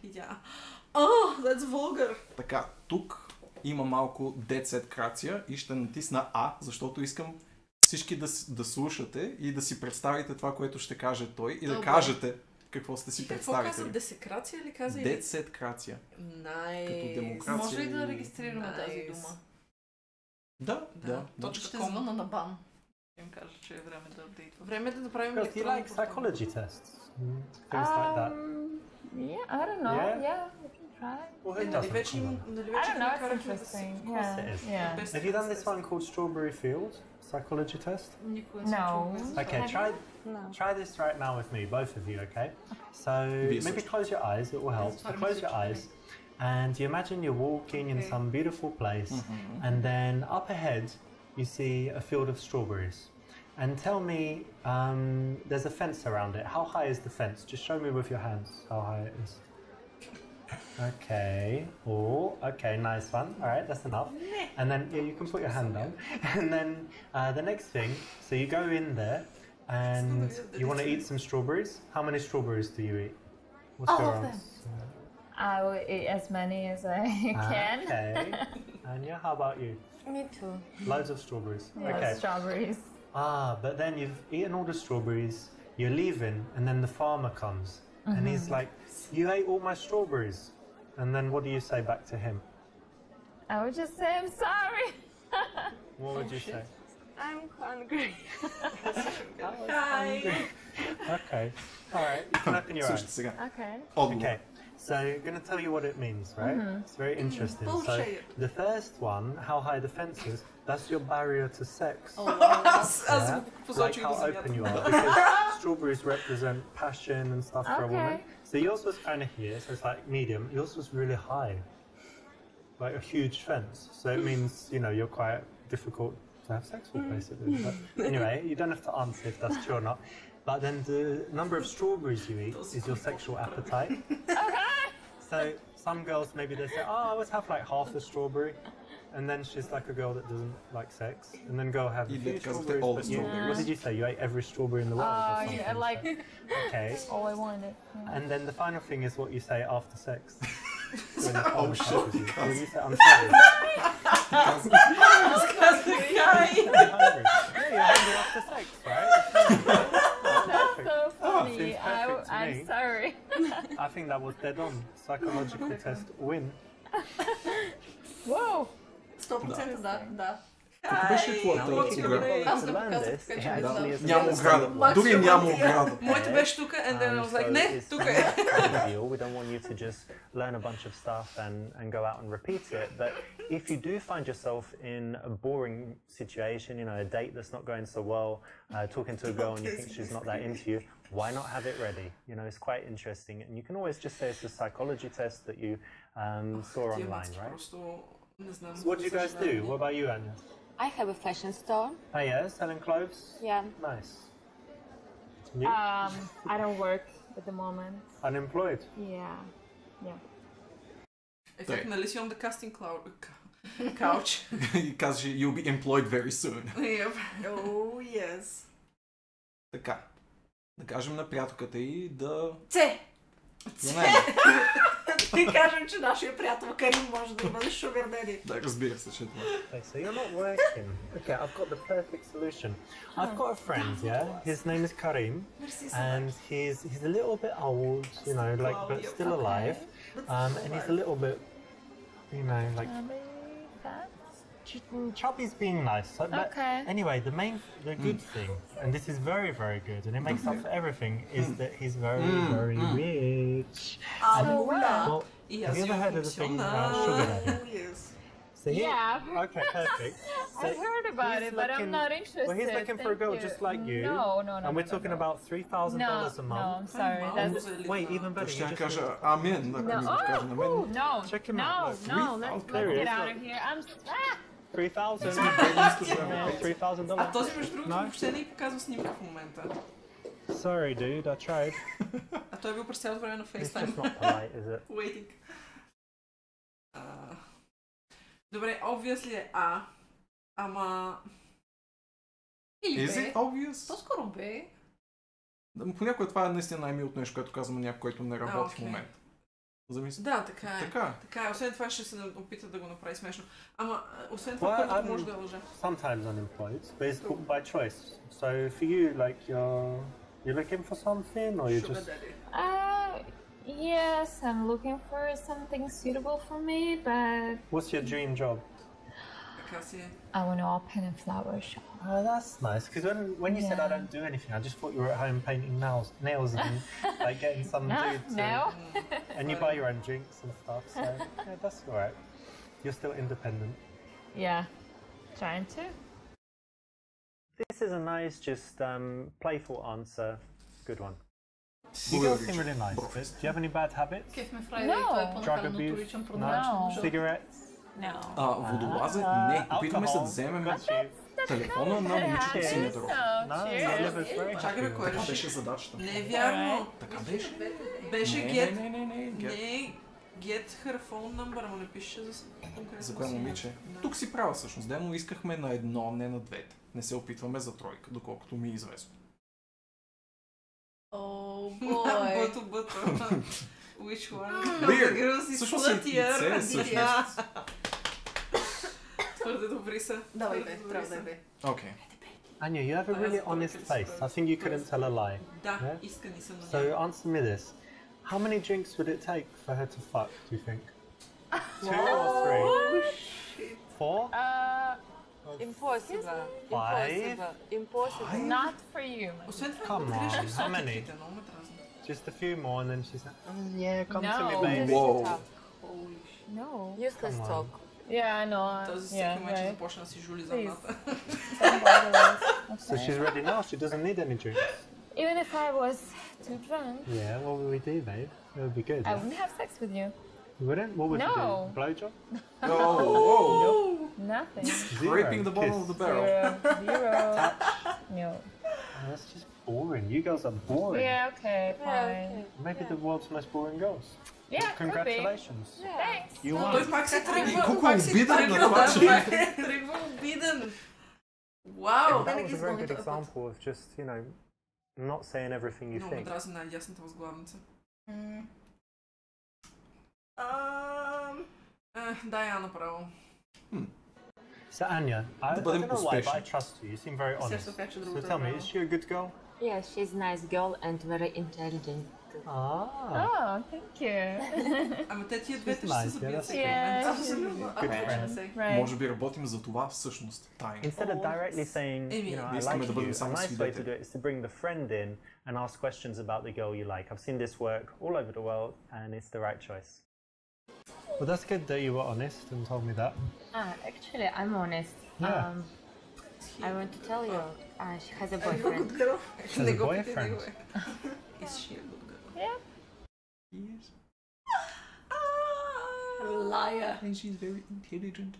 И тя, oh, that's vulgar! Така, тук има малко dead set крация и ще натисна А, защото искам всички да слушате и да си представите това, което ще каже той и да Добре. кажете какво сте си И какво каза? представители. Десекрация ли каза? Dead set крация. Найс. Като демокрация. Може ли да регистрираме тази Nice. дума? Да. Точка Ще ком. звъна на бан. Ще им кажа, че е време да апдейтва. Време е да направим Girls, do you like електронно psychology tests? Things like that. Yeah, I don't know. Yeah? Yeah, we can try. Well, who Нали doesn't? вече, Come on. нали I вече don't know. It's накарахме да interesting. си... course it Yeah, is. yeah. Best Have you done this one called Strawberry Field Psychology Test? Никой не се No. чува. Okay, Have try No. try this right now with me, both of you, okay? So Yes. maybe close your eyes, it will help. So close your eyes and you imagine you're walking in Okay. some beautiful place and then up ahead you see a field of strawberries. And tell me, there's a fence around it. How high is the fence? Just show me with your hands how high it is. Okay. Oh, okay, nice one. All right, that's enough. And then yeah, you can put your hand down. And then the next thing, so you go in there and you want to eat some strawberries. How many strawberries do you eat? What's All your of them. answer? I will eat as many as I can. Okay. Anya, how about you? Me too. Loads of strawberries. Yeah, Okay. strawberries. But then you've eaten all the strawberries, you're leaving, and then the farmer comes. And he's like, you ate all my strawberries. And then what do you say back to him? I would just say I'm sorry. What would you say? I'm hungry. Hi! Okay. All right. You can open your Слушайте eyes. сега. Okay. Отговор. Okay. So I'm going to tell you what it means, right? It's very interesting. So Bullshit. the first one, how high the fence is, that's your barrier to sex. Аз Yeah? го Like посочих how до open you земята. are, because strawberries represent passion and stuff for a woman. Okay. So yours was kind of here, so it's like medium. Yours was really high, like a huge fence. So it means you're quite difficult to have sex with, basically. But anyway, you don't have to answer if that's true or not. But then the number of strawberries you eat is your sexual appetite. So some girls maybe they say, "Oh, I always have like half a strawberry." And then she's like a girl that doesn't like sex. And then go have a You few did 'cause of strawberries. all the But you, strawberries. what did you say? You ate every strawberry in the world or something? Yeah, like Okay. all I wanted. Yeah. And then the final thing is what you say after sex. Oh shit. When you say, I'm sorry. Казах, хай! You're hungry. Yeah, you're hungry after sex, right? That's so funny. seems perfect to I'm me. sorry. I think that was dead on. Psychological test win. Whoa. 100% да. Тук беше твоята игра. Аз To не learn показах this, така, it че не actually знам. is a Няма bit ограда. of a- Дори няма ограда. Моето беше тук, and then I was like, So не, it's тук not е. trivial. We don't want you to just learn a bunch of stuff and go out and repeat it. But if you do find yourself in a boring situation, a date that's not going so well, talking to a girl and you think she's not that into you, why not have it ready? It's quite interesting. And you can always just say it's a psychology test that you saw Тия online, мацки right? просто не знам. So what do you guys do? What about you, Anya? I have a fashion store. Oh yeah, selling clothes? Yeah. Nice. You? I don't work at the moment. Unemployed? Yeah. Yeah. Ефект, нали си on the casting couch? И казваше, you'll be employed very soon. Yep. Oh, yes. Така. Да кажем на приятелката и да... Це! Да кажем, че нашия приятел Карим може да бъде sugar daddy. Да, разбира се, че е това. Okay, so you're not working. Okay, I've got the perfect solution. I've got a friend, yeah? His name is Karim, and he's a little bit old, you know, like, but still alive. And he's a little bit, you know, like, chubby's being nice. So, but Okay. anyway, the good thing, and this is very, very good, and it makes up for everything, is that he's very, very rich. So what? Well, have you ever heard of the thing sugar daddy? So Yeah. Okay, perfect. So I've heard about he's it, but I'm looking- not interested. Well, he's looking for a Thank girl you. just like you. No. And we're talking about $3,000 a No, month. I'm sorry. That's Wait, even better. Ще You я just кажа амен, ако ми no. го каже на мен. No. Check him no, out. no. Let's Serious? get out of here. I'm. $3,000. $3,000. А този между другото No? въобще не показва снимка в момента. Sorry, dude. I tried. А той е бил през цялото време на It's just FaceTime. not polite, is it? Waiting. Добре, obviously е А. Ама... Или Is it Б. obvious? По-скоро Б. Понякога това е наистина най-милото нещо, което казвам на някой, който не работи в окей. момента. Замисли. Да, така е. Така. Така е. Освен това ще се опита да го направи смешно. Ама, освен това, Well, първото I'm може да е лъжа. sometimes unemployed, but it's by choice. So for you, like, you're looking for something, or you're Sugar just... daddy. Yes, I'm looking for something suitable for me, but What's your dream job? Така си е. I want to open a flower shop. Oh, that's nice. Because when you said I Yeah. don't do anything, I just thought you were at home painting nails and like getting some dude to... No. And you buy your own drinks and stuff, so yeah, that's alright. You're still independent. Yeah, trying to. This is a nice, just playful answer. Good one. You Благодаря girls ви, seem че really nice, but професия. do you have any bad habits? Кеф ме Фрайдей, No. това е Drug по-нахално abuse? вторичен No. продавач. Cigarettes? No. Водолазът? Не. Опитваме се да вземем Got you. телефона на момичето си на дорога. So, No, cheers. my liver's very Чакай бе, happy. кое Това беше? беше задачата. Не е вярно. Така беше. Беше Не, get... не, не, не, get. Не, get her phone number, ама не пише за конкретно. За кое момиче? Да. Тук си права всъщност. Демо искахме на едно, не на двете. Не се опитваме за тройка, доколкото ми е известно. О, бой. Бъто. Which one? Weird. Да си Всъщност и слътия це, радия. Твърде добри са. Давай бе, Твърде добри трябва да са. е бе. Окей. Anya, you have a really honest face. I think you couldn't tell a lie. Да, Yeah? искани са на So нея. answer me this. How many drinks would it take for her to fuck, do you think? 2 or 3? 4? Impossible. 5? Impossible. Not for you. Освен това, Come on, грешки в how many? сотиките, много ме дразни. Just a few more and then she's like, yeah, come to me, No. baby. Wow. No. Useless Come on. talk. Yeah, I know. Този Yeah, всеки момент ще right. започне да си жули Please. задната. Don't bother us. So she's ready now, she doesn't need any drinks. Even if I was too drunk, Yeah, what would we do, babe? It would be good. I wouldn't have sex with you. You wouldn't? What would you No. do? Blowjob? Oh, Nothing. Scraping the bottom of the barrel. Zero. No. Oh, that's just boring. You girls are boring. Yeah, okay, fine. Maybe the world's most boring girls. Yeah, could be. Congratulations. Thanks. You Той won. пак се тръгва, Колко пак си обиден на тръгва, това, да, че- пак е тръгва обиден. Вау! That Винаги was a very good изпълнител е път. example of just, you know, not saying everything you Много ме think. дразни най-ясната възглавница. М, Да, я направо. So Anya, I Да don't бъдем know why, but I успешни. trust you. You seem very honest. Също така, че So другото tell me, направо. is she a good girl? Yeah, she's a nice girl and very intelligent. Ah. Oh, thank you. Ама те тия двете She's ще nice, се забият yeah, всеки yeah, момент. she's Абсолютно. good Абе, friend. не се. Right. Може би работим за това всъщност. Тайно. Instead of directly saying, you know, I Искаме like да you, бъдем a само nice way to свидетели. do it is to bring the friend in and ask questions about the girl you like. I've seen this work all over the world and it's the right choice. Well, that's good that you were honest and told me that. Actually, I'm honest. Yeah. I want to tell you, she has a Are you a boyfriend. good girl? Has Не a го питай boyfriend? него, е. Is she a good girl? Yeah. Yes. Liar. And she's very intelligent.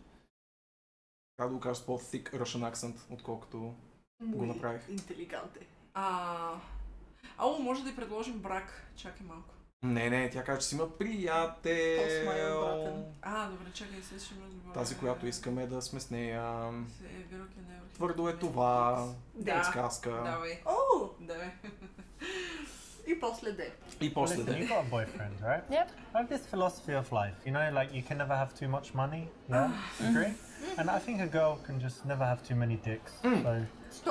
Трябва да го кажа с по-thick Russian accent, отколкото го направих. Интелиганте. Ало, може да й предложим брак. Чакай малко. Не, тя каза, че си има По-смайл, приятел. братен. Добре, чакай, сега ще ме разбера. Тази, която искаме да сме с нея. Твърдо Твърдо е това. Да. Подсказка. Давай. Давай. И И после Д. И после Listen, Д. you've got a boyfriend, right? Yep. I have this philosophy of life, you know, like you can never have too much money, yeah? Agree? And I think a girl can just never have too many dicks. So,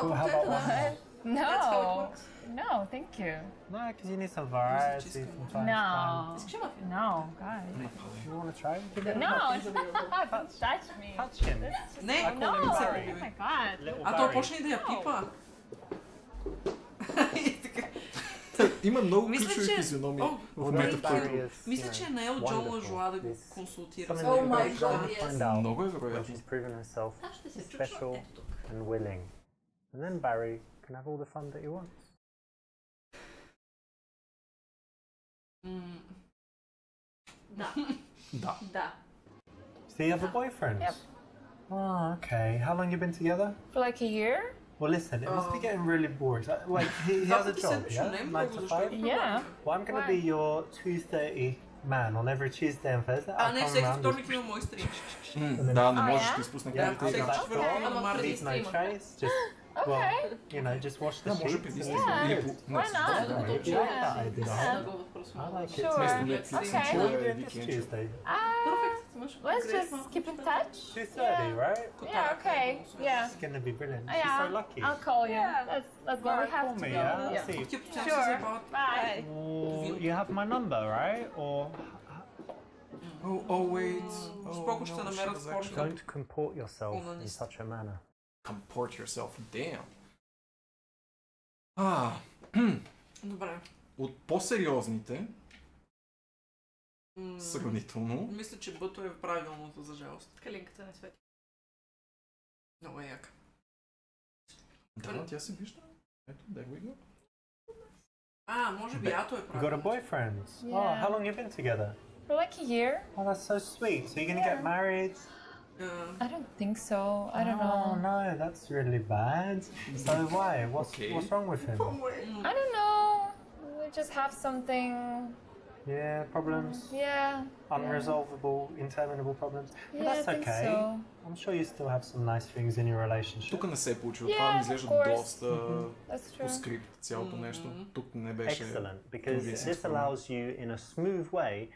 well, how about one more? That's how it No. works. No, thank you. No, because you need some variety from time to time. No. No, God. You want to try? Give it a No, touch. don't touch me. Touch him. Не, I call him No. Barry. Oh my God. Little а то Barry. почне да я пипа. И така. Има много Мисля, ключови че- физиономии О, в Barry метавтора. is, Мисля, че Нейл Джон желая да го It's консултира. something Oh that my you God, guys yes. find out Много е when вероятно. she's proven herself Аз ще се чувствам special ето тук. and willing. And then Barry can have all the fun that he wants. Да, Да. да. So you have a boyfriend? Yep. Oh, okay. How long you been together? For like a year? Well, listen, it must be getting really boring. Like, he has a job, седмично не е yeah? 9 много, to защо е 5? проблем? Yeah. Well, I'm going to Why? be your 2:30 man on every Tuesday and Thursday. А I'll не, come всеки around вторник има мой стрим. Да, не можеш yeah? да изпусне Yeah, книгата и I'll всеки go играш. back четвъртък door, има на leave no Martin trace, just, well, you know, just wash the Да, може sheets. преди and- стрим. Yeah. Или по... Why not? Yeah, you like that idea, huh? Много въпрос. I like it. Sure. Вместо Netflix Okay. съм What are you чуя doing this Викенчо. Tuesday? Перфект. Имаш Let's греш just малко keep in чупен. touch. 2:30, right? Yeah, okay. Yeah. It's going to be brilliant. She's Yeah. so lucky. I'll call you. Let's go. We Alright, have call to me, go. yeah? I'll see you. Ти постоянно Sure. се заебават. Bye. Well, you have my number, right? Or Oh, wait. Споко ще намерят ще скоро. don't comport yourself in Onanist. such a manner. Comport yourself. Damn. Добре. От по-сериозните, сравнително, Мисля, че Бъто е правилното, за жалост. Калинката не свети. Много е як. да, тя се вижда. Ето, there we go. А, може би Ато е You got a правилно. boyfriend? Oh, Yeah. how long you been together? For like a year? Oh, that's so sweet. So you're gonna get married? I don't think so. I don't Oh know. no, that's really bad. So why? Okay. What's wrong with him? I don't know. We just have something. Yeah, problems, Yeah. unresolvable, interminable problems. But Yeah, I that's think okay. so. I'm sure you still have some nice things in your relationship. Тук не се е получило. Yeah, Това ми of изглежда course. доста That's по true. скрипт цялото нещо. Тук не беше... Excellent, because convincing this for me. allows you in a smooth way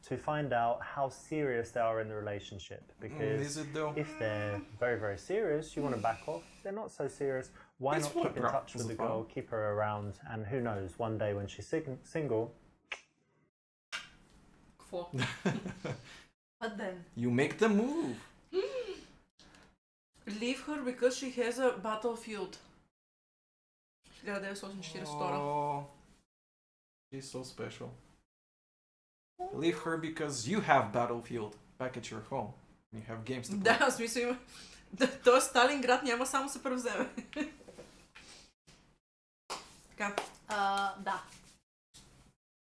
to find out how serious they are in the relationship. Because Is it though? if they're very, very serious, you want to back off. If they're not so serious, why It's not keep in work, touch with is the it girl, fun? keep her around, and who knows, one day when she's single, Какво? But then. You make the move. Leave her because she has a battlefield. 1942. Oh, she's so special. Leave her because you have Battlefield back at your home. You have games to play. Да, в смисъл има... Тоест Сталинград няма само се превземе. Така. Да.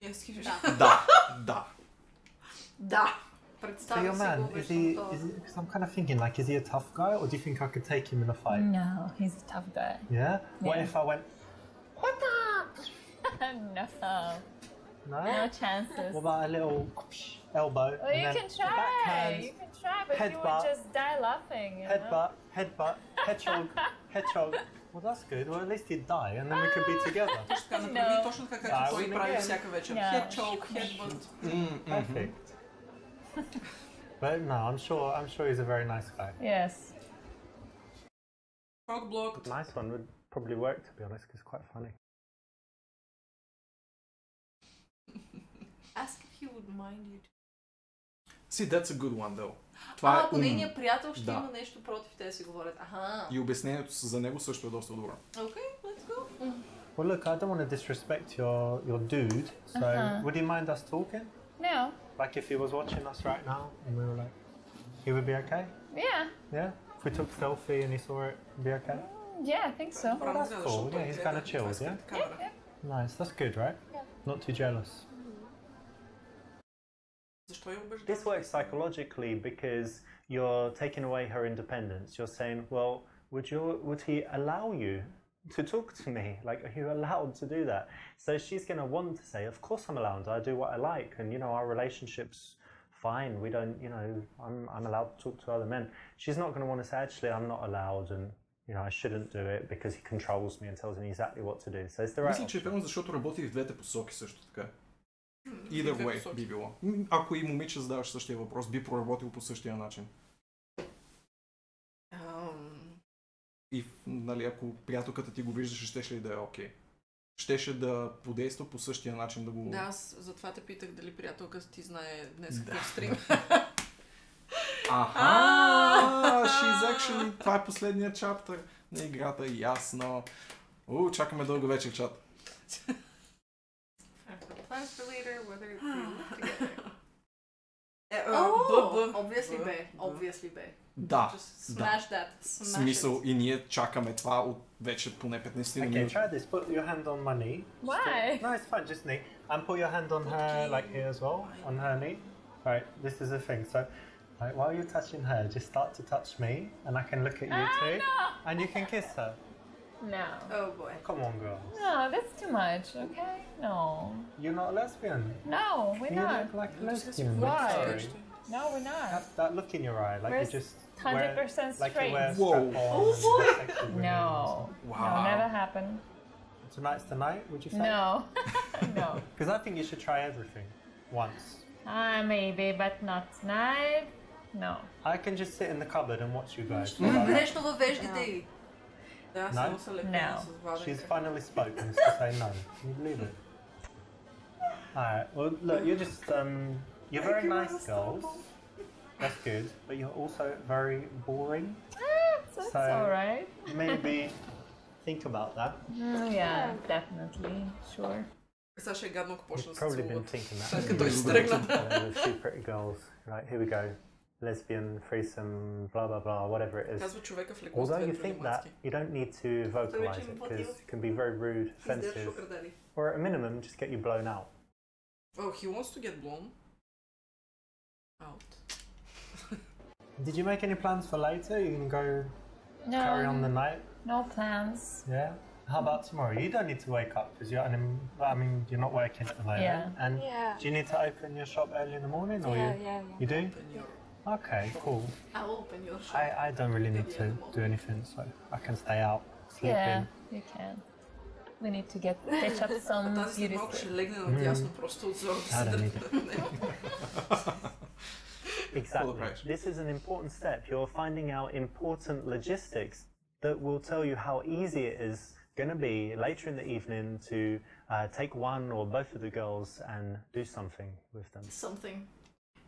Yes, he Да. Да, да. Да. so Представя your си man, го is виждам he, това. because I'm kind of thinking, like, is he a tough guy, or do you think I could take him in a fight? No, he's a tough guy. Yeah? What Yeah. if I went, No. no? No chances. What about a little elbow? Well, and you then can the try. backhand, You can try, but you headbutt, would just die laughing. You know? headbutt, hedgehog. Well, that's good. Well, at least he'd die, and then we could be together. Точно така, направи No. точно така, Да, както той we прави again. всяка вечер. No. Head choke, headbutt. Perfect. But no, I'm sure he's a very nice guy. Yes. Cock blocked. Nice one would probably work, to be honest, because it's quite funny. Ask if he would mind you. See, that's a good one though. Това Ако е нейният приятел ще Да. има нещо против те да си говорят. Аха. И обяснението за него също е доста добро. Окей, let's go. Well, look, I don't want to disrespect your dude, so would he mind us talking? No. Like if he was watching us right now, and we were like, he would be okay? Yeah. Yeah? If we took a selfie and he saw it, it'd be okay? Yeah, I think so. Правилно that's гледаш, cool. защото Yeah, he's гледа kinda chilled, това yeah? скрита камера. Nice, that's good, right? Not too jealous. Защо я убеждаваш? This works psychologically because you're taking away her independence. You're saying, well, would he allow you to talk to me? Like, are you allowed to do that? So she's going to want to say, of course I'm allowed. I do what I like. And, you know, our relationship's fine. We don't, you know, I'm allowed to talk to other men. She's not going to want to say, actually, I'm not allowed. And you know, I shouldn't do it because he controls me and tells me exactly what to do. So it's the right Мисля, че е option. верно, защото работи и в двете посоки също така. Either way би било. Ако и момиче задаваш същия въпрос, би проработил по същия начин. И нали, ако приятелката ти го виждаше, щеше ли да е окей? Щеше да подейства по същия начин да го... Да, аз затова те питах дали приятелката ти знае днес какъв стрим. Аха! She's actually... Това е последният чаптър на играта, ясно. Чакаме дълго вечер чат. Plans for later, whether we live together. Obviously B. Да, Just smash that. Smash смисъл it. и ние чакаме това от вече поне 15 Okay, минути. try this. Put your hand on my knee. Why? No, it's fine, just knee. And put your hand on her, like here as well, on her knee. Right, this is the thing. So, like, while you're touching her, just start to touch me, and I can look at you too, no. and you can kiss her. No. Oh boy. Come on, girls. No, that's too much, okay? No. You're not a lesbian. No, we're You not. look like a lesbian. Why? Sorry. No, we're not. That look in your eye, like We're you just 100% like you straight. wear Whoa. strap-on and sexy women. No. Wow. No, never happened. Tonight's the night, would you say? No. No. Because I think you should try everything once. Maybe, but not tonight. No. I can just sit in the cupboard and watch you guys. Грешно въвеждате и. Да, само са лепена с She's владенка. finally spoken to say no. Can you believe it? Alright, well look, you're just you're very nice girls. That's good, but you're also very boring. That's So- alright. Maybe think about that. Yeah, definitely. Sure. Сега ще е гадно, ако почна You've да се probably been целуват. thinking that. След като изтръгна. The two pretty girls. Right, here we go. Lesbian, threesome, blah blah blah, whatever it is. Казва човека в леко Although с you две други think that, мацки. you don't need to vocalize it because it can be very rude, offensive, or at a minimum, just get you blown out. Oh, he wants to get blown out. Did you make any plans for later? You can go carry on the night. No plans. Yeah. How about tomorrow? You don't need to wake up because you're. I mean, you're not working at the moment. Yeah. And Yeah. do you need to open your shop early in the morning, or Yeah. you do? Okay, cool. I'll open your shop. I don't really need to do anything, so I can stay out, sleep Yeah, in. you can. We need to catch up some Тази след beauty малко ще sleep. легне надясно просто от зор да I don't се need Exactly. Right. This is an important step. You're finding out important logistics that will tell you how easy it is going to be later in the evening to take one or both of the girls and do something with them. Something.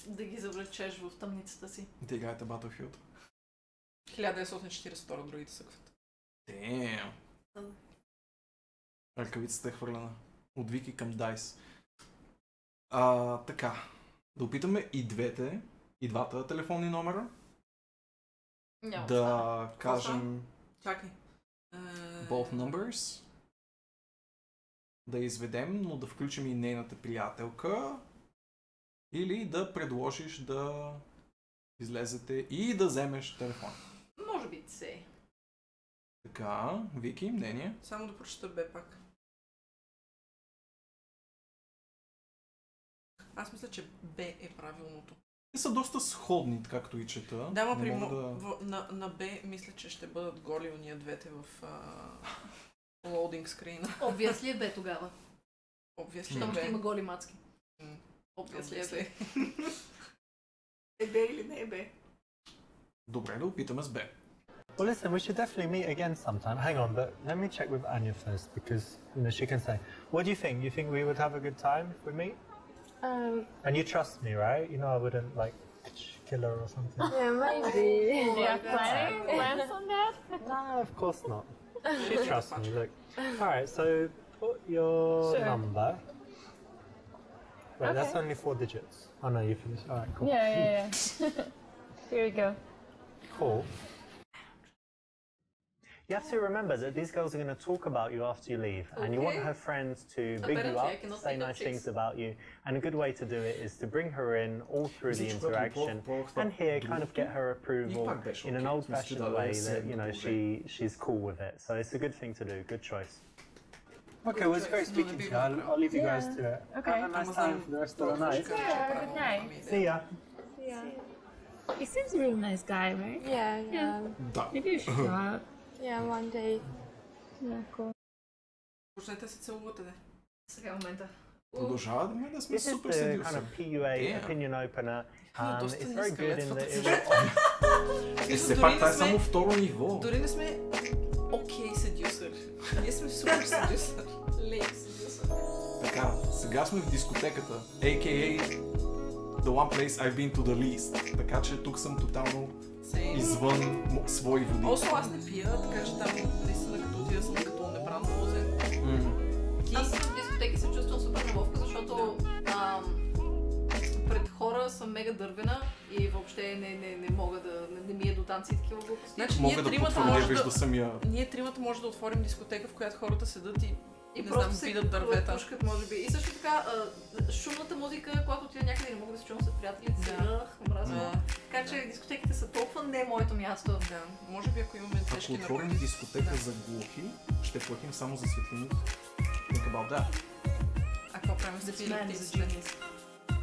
Да ги завлечеш в тъмницата си. Да играете Battlefield. 1942 другите съкват. Damn. Ръкавицата е хвърлена. От Вики към Дайс. Така. Да опитаме и двата телефонни номера. Няма Да кажем Чакай. both numbers. Да изведем, но да включим и нейната приятелка. Или да предложиш да излезете и да вземеш телефон. Може би C. Така, Вики, мнение? Само да прочета Б пак. Аз мисля, че Б е правилното. Те са доста сходни, както и чета. Да, ма Не при мога на Б мисля, че ще бъдат голи уния двете в лоудинг скрина. Obviously е Б тогава. Obviously Щом Б. ще има голи мацки. М. Obviously е Б. Е Б или не е Б? Добре, да опитаме с Б. Well, listen, we should definitely meet again sometime. Hang on, but let me check with Anya first because she can say. What do you think? You think we would have a good time if we meet? And you trust me, right? You know I wouldn't like kill her or something. Yeah, maybe. Do you have plans on that? No, of course not. She trusts me. Look. All right, so put your Sure. number. Right, that's Okay. only 4 digits. Oh no, you finished. All right, cool. Yeah. Here we go. Cool. You have to remember that these girls are going to talk about you after you leave, and you want Okay. her friends to big you Apparently I up, cannot say pick up nice chicks. things about you, and a good way to do it is to bring her in all through the interaction, and here kind of get her approval in an old-fashioned way that she's cool with it. So it's a good thing to do. Good choice. Okay, well, it's great speaking to you. I'll leave you guys to it. Okay. Have a nice time for the rest of the night. Yeah, have a good night. See ya. Yeah. He seems a really nice guy, right? Yeah. Да. Maybe we should go out. Yeah, one day. Yeah, cool. Почнете се целувате, не? Сега е момента. Продължаваме да сме This is супер the Seducer. kind of PUA Damn. opinion opener. доста It's very ниска good in летвата. that it will Все пак това е само второ ниво. Дори не сме окей Seducer. Ние сме супер Seducer. Лейк Seducer. Така, сега сме в дискотеката, a.k.a. The one place I've been to the least. Така че тук съм тотално извън свои води. Осо аз не пия, така че там наистина като отида съм като небран лозен. Аз в дискотеки се чувствам супер неловко, защото пред хора съм мега дървена и въобще не мога да... не ми е до танци и такива глупости. Значи, Мога да потвърдя до самия... Ние тримата може да отворим дискотека, в която хората седат и не просто знам, видят дървета. Пушкат, може би. И също така, шумната музика, когато отида някъде не мога да се чувам с приятелите си, мразя. Така че дискотеките са толкова не моето място. Да, може би ако имаме тежки Ако отворим дискотека за глухи, ще платим само за светлините. Think about that. А какво правим с птиците?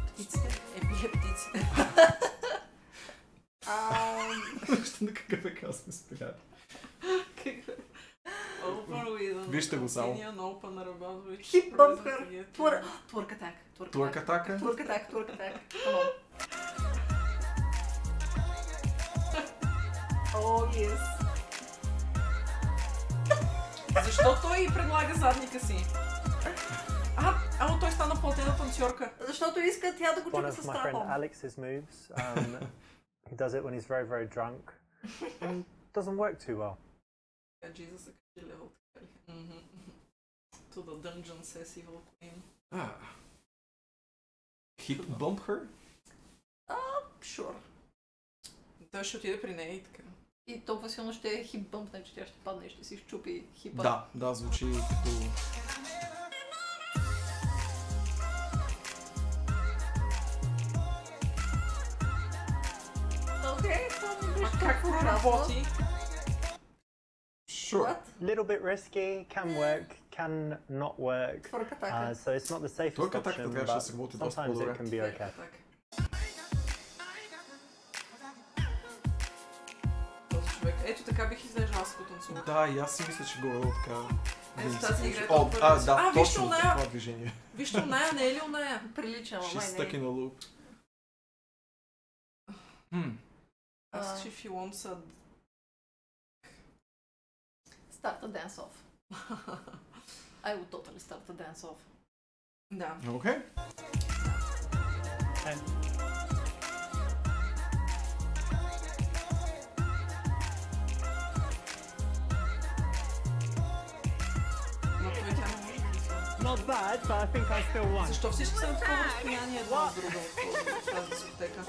Птиците? Пие птиците. Ще на какъв е каз сме спряли. Вижте го само. Hip bump her. Twerk attack. Twerk attack? Twerk attack. Oh, yes. Защо той предлага задника си? Ама той стана платена танцорка. Защото иска тя да го чука One с of my friend страхом. Alex's moves. He does it when he's very, very drunk. And doesn't work too well. Jesus, a level. To the dungeon, says Evil Queen. Hip bump her? Sure. Той ще отиде при нея и така. И толкова силно ще е хип бъмпне, че тя ще падне и ще си щупи хипа. Да, звучи като... Окей, това ми беше Как работи? Sure. Little bit risky, can work, can not work. Twerk attack. So it's not the safest Twerk attack option, трябваше да but се работи доста sometimes по-добре. it can be okay. Този човек. Ето така бих изглеждал аз като танцувах. Да, и аз си мисля, че горе така... Ето тази игра е О, толкова да, вижте точно оная! това движение. Вижте оная, не е ли оная? Прилича, ама She's май stuck не. in a loop. Аз if you want some... Start a dance off. I would totally start a dance off. Да. Окей. Но той тя не може да се. Not bad, but I think I still won. Защо всички са на такова разстояние едно от друго в тази дискотека?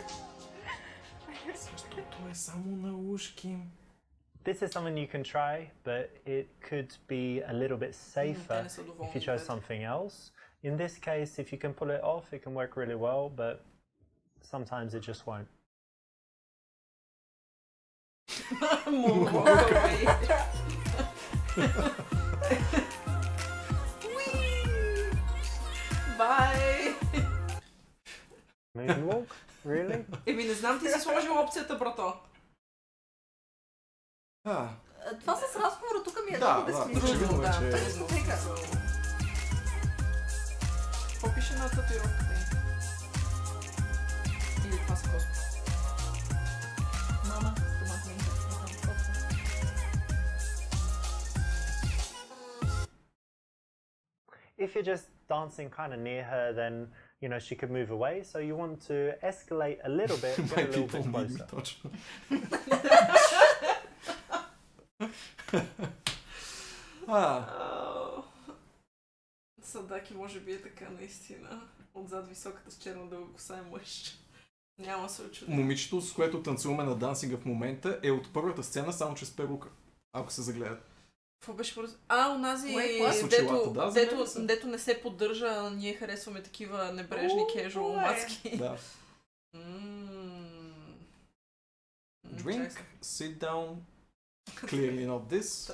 Защото е само на ушки. This is something you can try, but it could be a little bit safer if you chose something else. In this case, if you can pull it off, it can work really well, but sometimes it just won't. Moonwalk away. Bye! Moonwalk? Really? Еми не знам, ти си сложил опцията, брато. Това с разговора тук ми е Да, много да, безсмислено. очевидно е, че... Дискотека. Какво пише на татуировката й? Или това са косми? Мама, стомах ми. If you're just dancing kind of near her, then you know she could move away. So you want to escalate a little bit, get a My little people bit need me, closer. точно. Садаки може би е така наистина. Отзад високата с черна дълга коса е мъж. Няма се очуди. Момичето, с което танцуваме на дансинга в момента, е от първата сцена, само че с перука. Ако се загледат. Какво беше първо? онази, С очилата, да, за мен са. дето не се поддържа, ние харесваме такива небрежни кежуал мацки. Да. Drink, Чакай. sit down, clearly not this.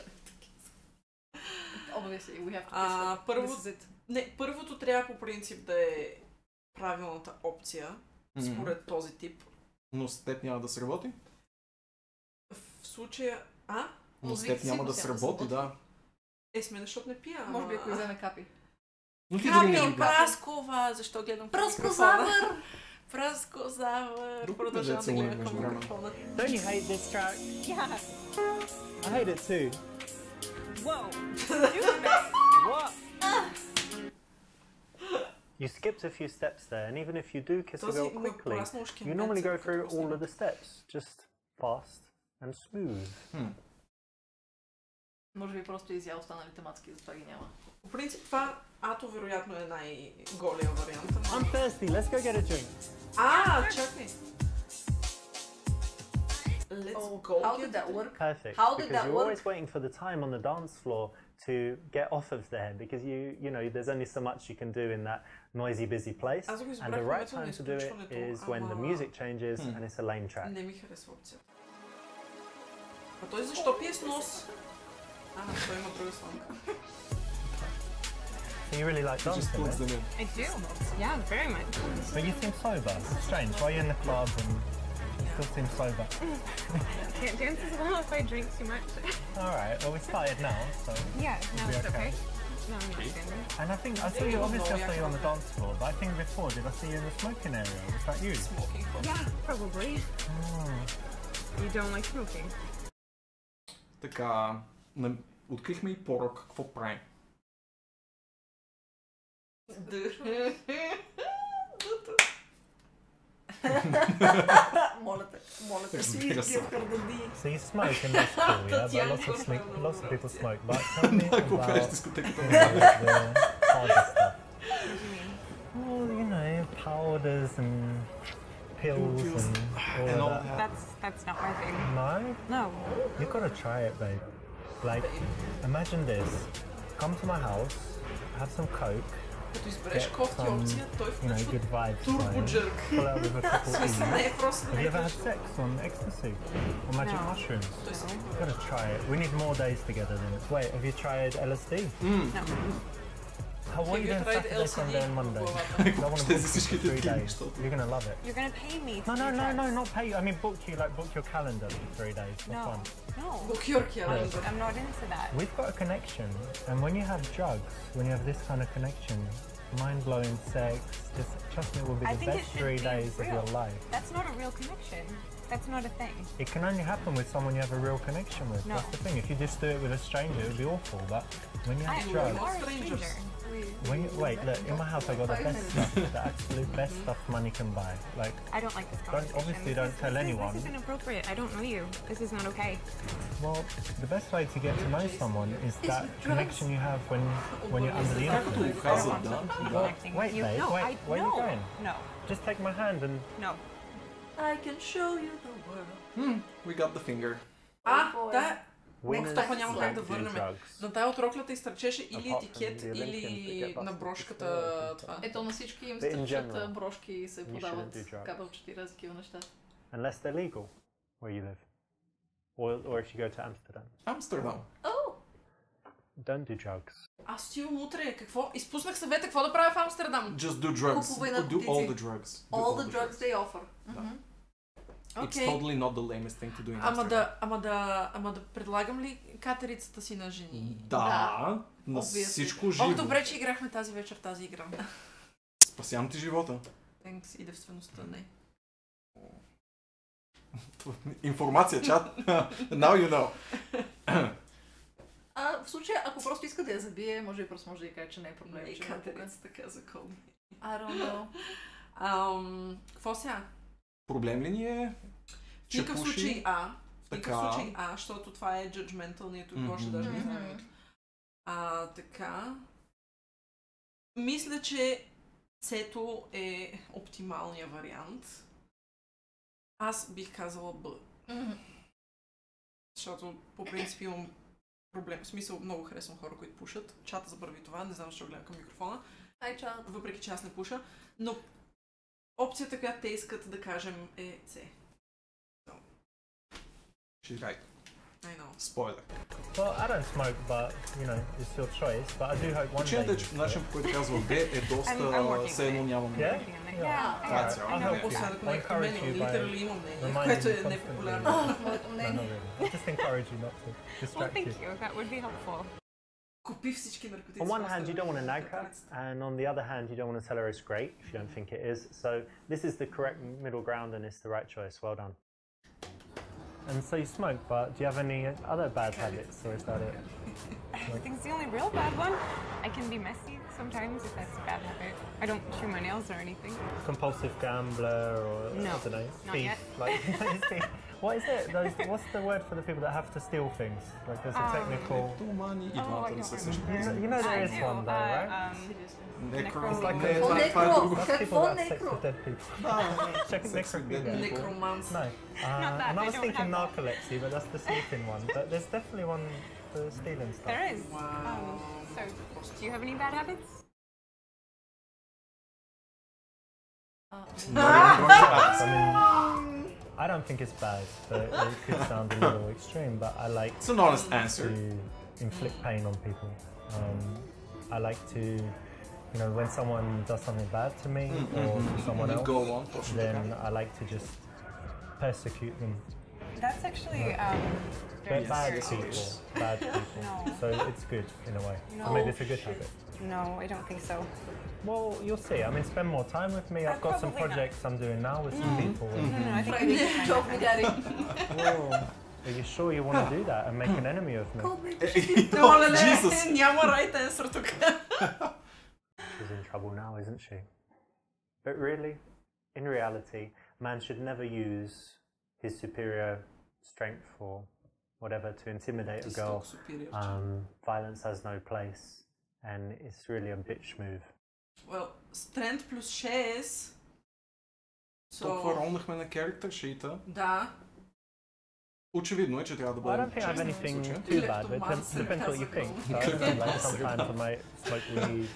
Obviously, we have to kiss her. Първо, This is it. не, първото трябва по принцип да е правилната опция, според този тип. Но с теб няма да се работи? В случая... Но с теб няма да сработи, да. Сме, защото не пия. Може би ако вземе капи. Но ти дори не Капи, ги праскова, защо гледам към Пръскозавър! Праскозавър! Друг Продължавам да певец гледам към между време. микрофона. Don't you hate this track? Yeah. I hate it too. Whoa. What? You skipped a few steps there, and even if you do kiss a Този girl му quickly, пораснал ушки you на normally менце, go through като all of the steps, just fast and smooth. Може би просто изял останалите мацки, затова ги няма. По принцип това Ато вероятно е най-голия вариант. I'm thirsty, let's go get a drink. Чакай. Let's go. How did that work? Perfect. How did because that you're work? always waiting for the time on the dance floor to get off of there because you know there's only so much you can do in that noisy busy place, Аз го and избрах the right момента на time to do it изключването, is when the ама music changes and it's a lame track. не ми харесва опцията. А той защо пие с нос? Той има друга сламка. So you really like Just dancing, plugs eh? them in. I do. Yeah, very much. But you seem sober. It's strange. Why are you in the club and you still seem sober? Can't dance as well if I drink too much. All right. Well, we started now, so. Yeah, no, Be it's okay. okay. No, I'm not standing. And I think I saw you. Obviously, I saw you on the dance floor, but I think before, did I see you in the smoking area? Was that you? Smoking hot. Yeah, probably. Oh. You don't like smoking? Така, открихме и порок, какво правим? Моля те, Разбира се. So you smoke in this school, yeah? But lots of people smoke. But tell me Ако правиш about дискотеката, the harder stuff. Well, you know, powders and pills and all of that. That's not my thing. No? No. You've got to try it, babe. Like, imagine this. Come to my house, have some Coke, Като избереш get кофти some, опция, той you know, включва good vibes турбо going. джърк. Pull out with a couple Смисъл не E's. е просто Have you ever had нещо. sex on ecstasy or magic No. mushrooms? Той си You've got to try it. We need more days together then. Wait, have you tried LSD? No. How, what are you Have you doing tried Saturday, Sunday and Monday? LCD? I want to Тези book you всичките for 3 теми, days. защото- You're going to love it. You're gonna pay me to No, do drugs. not pay you. I mean book you, like book your calendar for 3 days for No. fun. No. Букюр calendar. I'm not into that. We've got a connection, and when you have drugs, when you have this kind of connection, mind-blowing sex, just trust me, it will be I the think it best should 3 be days of your real. life. That's not a real connection. That's not a thing. It can only happen with someone you have a real connection with. No. That's the thing. If you just do it with a stranger, it would be awful. But when you have You drugs, are a strangers. stranger. wait, look, in my house I got the best stuff, the absolute best stuff money can buy. Like, I don't like this conversation. obviously don't This tell is- anyone. This is inappropriate. I don't know you. This is not okay. well, the best way to get to know someone is that connection you have when you're under the Както го influence. каза, want да. to be да. connecting Wait, with you. babe, No, wait, where are you no. going? No. Just take my hand and No. I can show you the world. We got the finger. Да. winners това няма как да don't do върнем. drugs. На тая от роклята изтърчеше или Apart from етикет, the Olympians that или get на busted брошката before това. Ето на всички им But in стърчат general, брошки и се you подават shouldn't do drugs. кабелчета и разни такива неща. Unless they're legal where you live. Or if you go to Amsterdam. Амстердам. Oh! Don't do drugs. Аз отивам утре. Какво? Изпуснах съвета. Какво да правя в Амстердам? Just do drugs. Купувай Do наркотици. all the drugs. Do All the drugs they offer. It's Окей. totally not the lamest thing to do in Ама да предлагам ли катерицата си на жени? Да, на Obviously. всичко живо. Ох, добре, че играхме тази вечер тази игра. Спасявам ти живота. Thanks и девствеността, не. Информация, чат. Now you know. В случая, ако просто иска да я забие, може би просто може да й каже, че не е проблем. Не, че ме пука. катерицата каза колни. I don't know. Какво сега? Проблем ли ни е, В никакъв случай В Така. никакъв случай защото това е judgmental, ние тук още даже не знаем. Така. Мисля, че C-то е оптималният вариант. Аз бих казала Б. Защото по принцип имам проблем. В смисъл, много харесвам хора, които пушат. Чата забрави това, не знам защо гледам към микрофона. Ай, чат. Въпреки че аз не пуша. Но опцията, която те искат да кажем е C. She's right. I know. Спойлер. Well, I don't smoke, but you know, it's your choice. But I do hope one day. Причината е, че начин, по който казва Б, е доста все едно нямам. Yeah? Това е цяло. I'll help you. После да I'll конекта encourage мен, you by литерали имам мнение, reminding което you е constantly. непопулярно. Моето No, мнение. not really. I just encourage you not to Well, distract thank you. you. That would be helpful. Купи всички наркотици. On one hand, просто you don't want to да nag her, and on the other hand, you don't want to tell her it's great if you don't think it is. So this is the correct middle ground, and it's the right choice. Well done. And so you smoke, but do you have any other bad habits, or is that it? I think it's the only real bad one. I can be messy sometimes if that's a bad habit. I don't chew my nails or anything. Compulsive gambler, or No, I don't know, not thief. yet. Like, what is it? What's the word for the people that have to steal things? Like there's a technical. Тумани и Oh, двамата I не don't са remember. същи. You know there I is do, one though, right? Некро. It's like Не, a- това е друго. That's people Какво that have sex некро? with dead people. Check necrophilia. Некроманс. No, Not that, and I I was don't thinking have that. narcolepsy, but that's the sleeping one. But there's definitely one for stealing stuff. There is. Wow. So, do you have any bad habits? I mean, I don't think it's bad, but it could sound a little extreme. But I like It's an honest answer. to inflict pain on people. I like to, you know, when someone does something bad to me or to someone else, Go on, точно then така. I like to just persecute them. That's actually They're very bad serious. people, bad people. No. So it's good in a way. No. I mean, it's a good habit. No, I don't think so. Well, you'll see. I mean, spend more time with me. I've got some Probably not. projects I'm doing now with some people. No, I think Прави ми чок ми дари. Whoa. Are you sure you want to do that and make an enemy of me? Оле, Jesus. няма right answer тук. She's in trouble now, isn't she? But really, in reality, man should never use his superior strength or whatever to intimidate a girl. Violence has no place, and it's really a bitch move. Well, strength плюс 6. Толкова ролнахме на character sheet-а. Да. Очевидно е, че трябва да I бъдем don't think I have честни в anything случая. too bad, but it depends what you think. So I don't know, like sometimes I might smoke weed.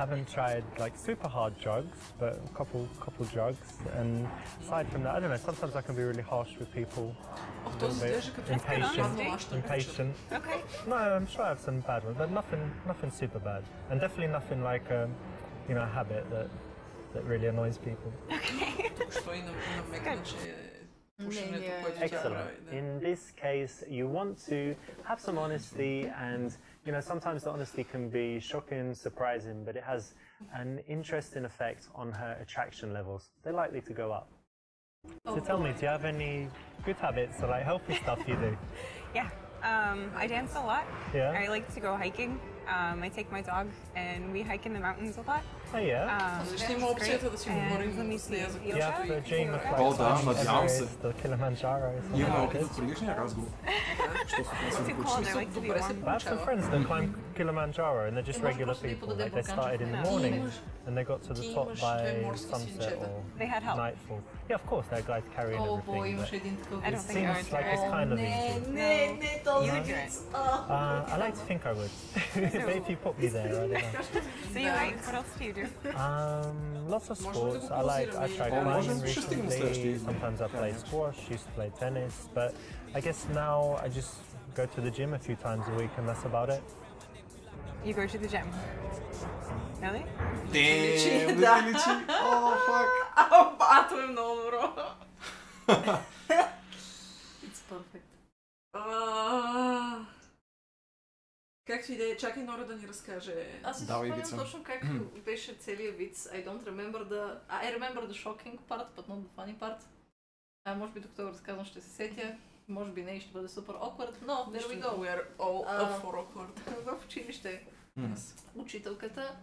Haven't tried like super hard drugs, but a couple drugs. And aside from that, I don't know. Sometimes I can be really harsh with people. Ох, този bit изглежда като impatient. Okay. No, I'm sure I have some bad ones, but nothing super bad, and definitely nothing like you know, a habit that really annoys people. Що и намекна, че пушенето, което тя Excellent. прави. да. In this case, you want to have some honesty, and you know, sometimes the honesty can be shocking, surprising, but it has an interesting effect on her attraction levels. They're likely to go up. So tell me, do you have any good habits or like healthy stuff you do? Yeah. I dance a lot. Yeah. I like to go hiking. I take my dog and we hike in the mountains a lot. Oh yeah. Ще има опцията да си говорим And let me с нея за see. Do you have the dream of yoga. like О, да, climbing надявам се. Everest, the Kilimanjaro? or something Имаме like опит this? в предишния разговор. Що се отнася Too до cold. почти. I like to be Добре се warm. I have some friends that climb Kilimanjaro and they're just Можеш regular просто да й people. подадем Like they бурканче. started in the No. morning and they got to the Ти top имаш by две морски sunset свинчета. or They had help. nightfall. Yeah, of course, they're guys carrying О, бой, everything. имаше But един такъв I don't вид. think I seems would like do it's it. kind of Не, easy. не, този You would do вид. it. I like to think I would. But if you put me there, I don't know. So you hike. What else do you do? Lots of Можем ли sports. го I like. I паузираме? tried О, можем. climbing Ще стигнем следващия recently. избор. Sometimes I play squash. Used to play tennis. But I guess now I just go to the gym a few times a week, and that's about it. You go to the gym. Really? Damn, Да. да ти личи. О, фак. Бато е много добро. It's perfect. Както и да е, чакай Нора да ни разкаже. Аз си Давай, спомням Вица. точно как беше целият вид. I don't remember I remember the shocking part, but not the funny part. Може би докато го разказвам ще се сетя. Може би не и ще бъде супер awkward, но there we go. We are all up for awkward. В училище учителката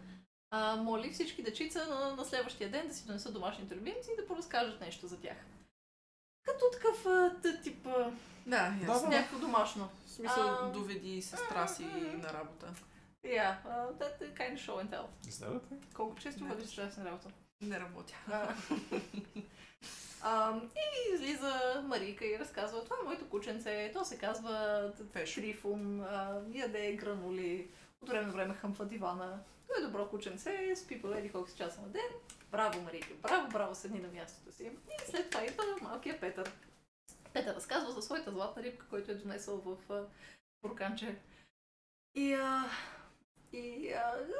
моли всички дечица на следващия ден да си донесат домашните любимци и да поразкажат нещо за тях. Като такъв тип Да, ясно. някакво домашно. В смисъл, доведи сестра си на работа. Yeah, that kind of show and tell. Изгледате? Колко често водиш сестра си на работа? Не работя. И излиза Марийка и разказва, това е моето кученце, то се казва Трифун, яде гранули, от време на време хъмфа дивана. То е добро кученце, спи по еди колко си часа на ден. Браво, Марийка, браво, седни на мястото си. И след това идва малкия Петър. Петър разказва за своята златна рибка, който е донесъл в бурканче. И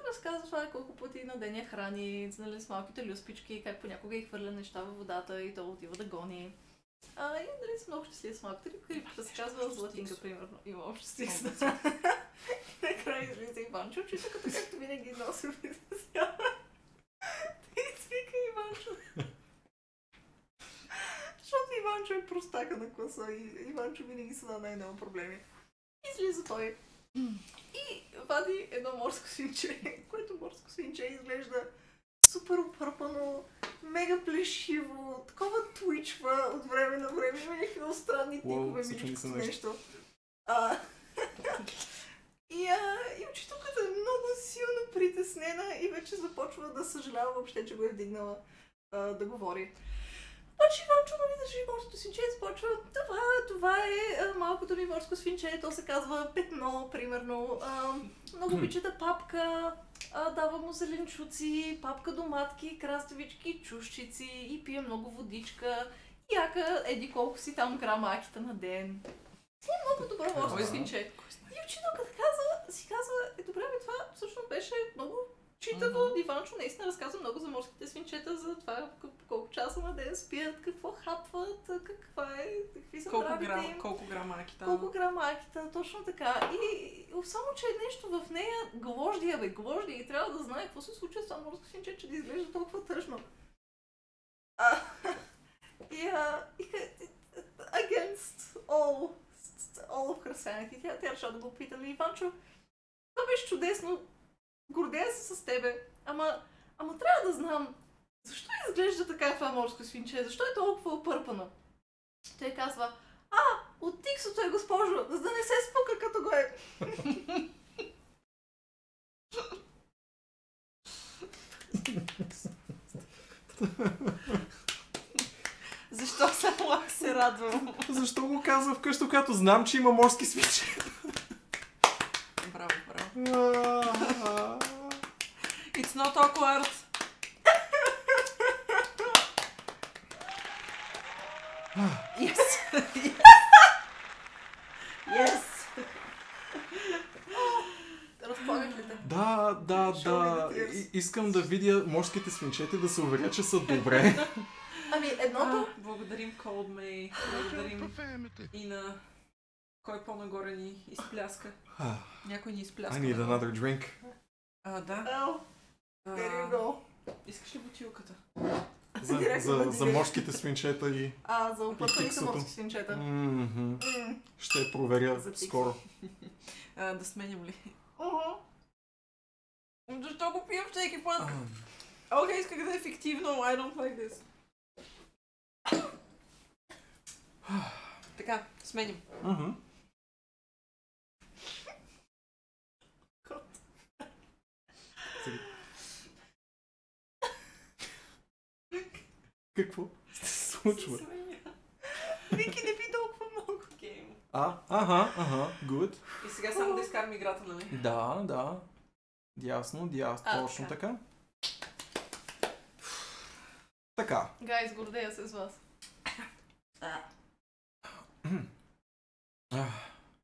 разказва това колко пъти на ден я храни, нали, с малките люспички, как понякога и хвърля неща във водата и то отива да гони. И нали са много щастлива с малката рибка. Рибката се казва Златинка, примерно. Има общо стикс. Накрая излиза Иванчо, читаката както винаги носи притеснява. И свика Иванчо. Защото Иванчо е простака на класа и Иванчо винаги са на най-много проблеми. Излиза той и вади едно морско свинче, което морско свинче изглежда супер опърпано, мега плешиво, такова твичва от време на време, има някакви много странни тикове, миличко нещо. И учителката е много силно притеснена и вече започва да съжалява въобще, че го е вдигнала да говори. Обаче Иванчо, нали, държи морското свинче и започва, това е малкото ми морско свинче, то се казва Петно, примерно. Много обича папка, дава му зеленчуци, папка доматки, краставички, чушчици и пие много водичка. Яка еди колко си там грама акита на ден. Си е много добро морско свинче. И учителката си казва, добре, това всъщност беше много читаво. Иванчо наистина разказва много за морските свинчета, за това колко часа на ден спият, какво хапват, какви са здравите им. Колко грама акита. Колко грама акита, точно така. И само, че нещо в нея глождия и трябва да знае какво се случва с това морско свинче, че да изглежда толкова тъжно. Against all of her sanity. Тя решава да го пита, Иванчо, това беше чудесно, гордея се с тебе, ама трябва да знам, защо изглежда така това морско свинче, защо е толкова опърпано? Той казва, от тиксото е, госпожо, за да не се спука като го е. Защо само аз се радвам? Защо го казва вкъщи, когато знам, че има морски свинче? Браво. It's not awkward. Yes. Yes. Разполагаш ли те? Да. Искам да видя морските свинчета, да се уверя, че са добре. Едното... Благодарим Cold May, благодарим и на... Кой по-нагоре ни изпляска? Някой ни изпляска. I need another drink. Да. There you go. Искаш ли бутилката? За морските свинчета и... За опъртаните морски свинчета. Ще проверя скоро. Да сменям ли? Защо го пия всеки път? Окей, исках да е ефективно. I don't like this. Така, сменим. Какво се случва? Вики не би толкова много гейм. Good. И сега само да изкарам играта, нали? Да. Ясно, точно така. Така. Гайс, гордея се с вас.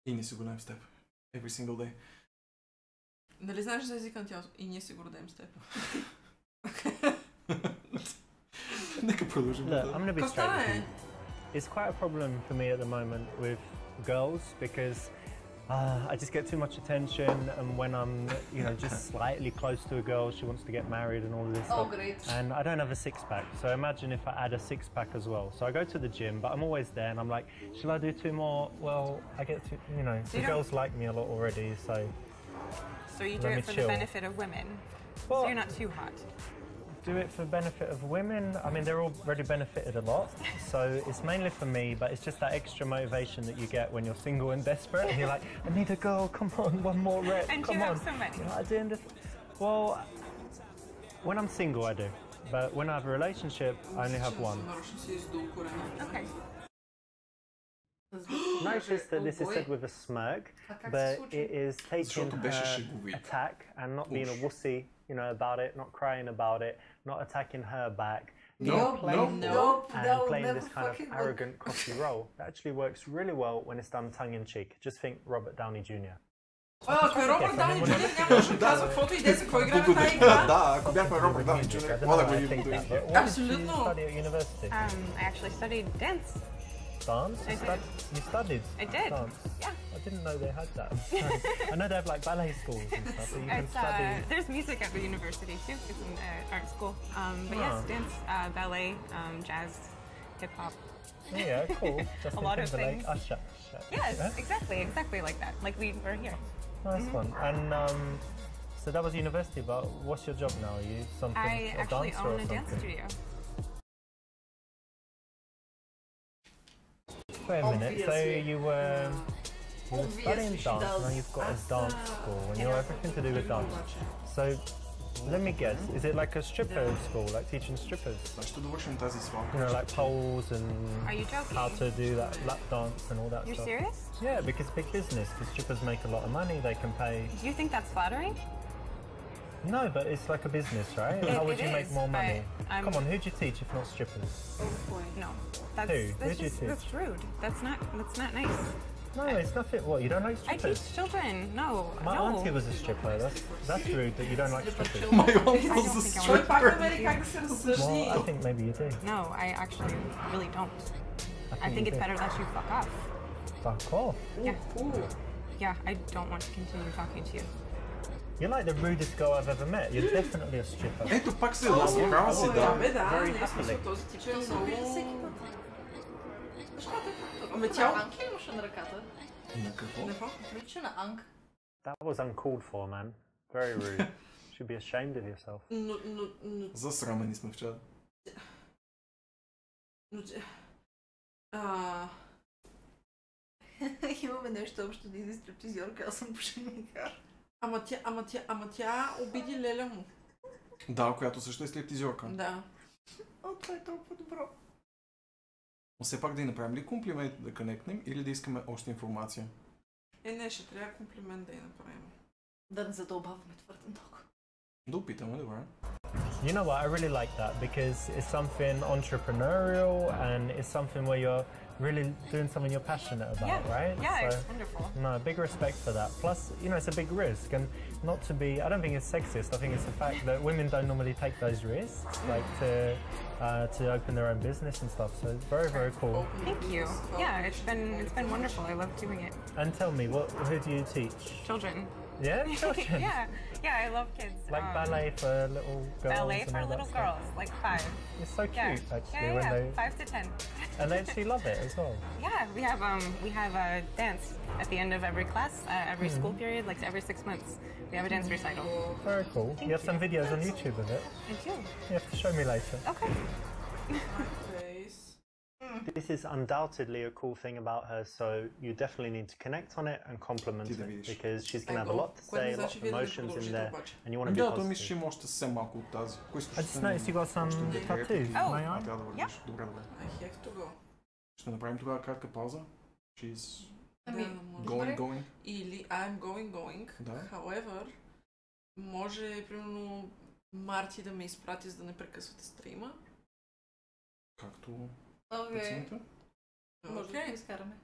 И не си гордеем с теб. Every single day. Нали знаеш за езика на тялото? И ние се гордеем с теб. Нека продължим. Look, I'm going to be straight with you. It's quite a problem for me at the moment with girls because I just get too much attention, and when I'm, just slightly close to a girl, she wants to get married and all of this stuff. Great. And I don't have a six-pack, so imagine if I add a six-pack as well. So I go to the gym, but I'm always there, and I'm like, shall I do two more? Well, I get to, the girls like me a lot already, so. So you do it for the benefit of women. Well, so you're not too hot. Do it for the benefit of women. I mean, they're already benefited a lot, so it's mainly for me, but it's just that extra motivation that you get when you're single and desperate, and you're like, I need a girl, come on, one more rep, and come you on. have so many. Doing this. Well, when I'm single, I do, but when I have a relationship, I only have one. Okay. Notice that this is said with a smirk, but it is taking her attack and not being a wussy, about it, not crying about it, not attacking her back, No, playing no. and playing this kind of arrogant, cocky role. It actually works really well when it's done tongue in cheek. Just think Robert Downey Jr. Ако е Робърт Дауни Джуниор, нямаше да казва каквото и да е, за кой играе в тази игра. Да, ако бяхме Робърт Дауни Джуниор, какво да го видим до игри? Абсолютно. I actually studied dance. Dance? You studied I did. dance? Yeah. I didn't know they had that. I know they have like ballet schools and stuff, so you can It's, study. there's music at the university too. It's an art school. But yes, dance, ballet, jazz, hip hop. Oh, yeah, cool. Justin lot of Timberlake, things. Usher. Yes, exactly like that. Like we were here. Nice one. And so that was university, but what's your job now? Are you something I a actually dancer or own a something? dance studio. Wait a minute. So you were studying Obviously she dance, does. now you've got a dance school, and you're everything to do with dance. So let me guess, is it like a stripper school, like teaching strippers? Ще довършим тази свалка. You know, like poles and Are you joking? how to do that lap dance and all that You're stuff. serious? Yeah, because it's big business. Because strippers make a lot of money. They can pay. Do you think that's flattering? No, but it's like a business, right? It- How would it you make is, more but money? I'm- Come on, who'd you teach if not strippers? No. That's Who? that's Who'd you just teach? that's rude. That's not nice. No, it's nothing. What, you don't like I strippers? teach children. No. My no. auntie was a stripper. That's rude that you don't like strippers. My aunt I was don't a think I Той want пак stripper. намери как да се разсъжди. Well, I think maybe you do. No, I actually really don't. I think you it's do. better that you fuck off. Fuck off. Yeah, I don't want to continue talking to you. You're like the rudest girl I've ever met. You're definitely a stripper. Ето пак се разправя си, да. Бе, да, Very не е смисъл happily. този тип е Ще се обижда всеки много... път. Защо те Ами тя... Анг ли имаше на ръката? На какво? Не знам. Прилича на Анг. That was uncalled for, man. Very rude. You should be ashamed of yourself. Но... Засрамени сме вчера. Имаме нещо общо да изи стриптизьорка, аз съм пошеникар. Ама тя обиди леля му. Да, която също е стриптизьорка. Да. О, това е толкова добро. Но все пак да й направим ли комплимент да конектнем или да искаме още информация? Не, ще трябва комплимент да й направим. Да не задълбаваме твърде много. Да опитаме, добре. You know what? I really like that because it's something entrepreneurial and it's something where you're really doing something you're passionate about, right? Yeah, So, it's wonderful. no, big respect for that. Plus, you know, it's a big risk, and not to be. I don't think it's sexist. I think it's the fact that women don't normally take those risks, like to open their own business and stuff. So it's very, very cool. Thank you. Yeah, it's been wonderful. I love doing it. And tell me, who do you teach? Children. Yeah, children. yeah, I love kids. Like ballet for little girls. Ballet and for all that little stuff. girls, like 5. It's so cute, actually, when they 5 to 10. and they actually love it as well. Yeah, we have a dance at the end of every class, every school period, like every 6 months. We have a dance recital. Very cool. You have some videos on YouTube of it. I do. You have to show me later. Okay. This is undoubtedly a cool thing about her, so you definitely need to connect on it and compliment it because she's going to have a lot to say, a lot of emotions in there, and you want to be Да, той мисля, че positive. има още съвсем малко от тази. I just noticed you got some tattoos. Oh. May I? Трябва да вървиш. Добре, добре. I have to go. Ще направим тогава кратка пауза. She's Ами, going. Или I'm going. Да. However, може, примерно, Марти да ме изпрати, за да не прекъсвате стрима. Както Окей. прецените. Може да го изкараме.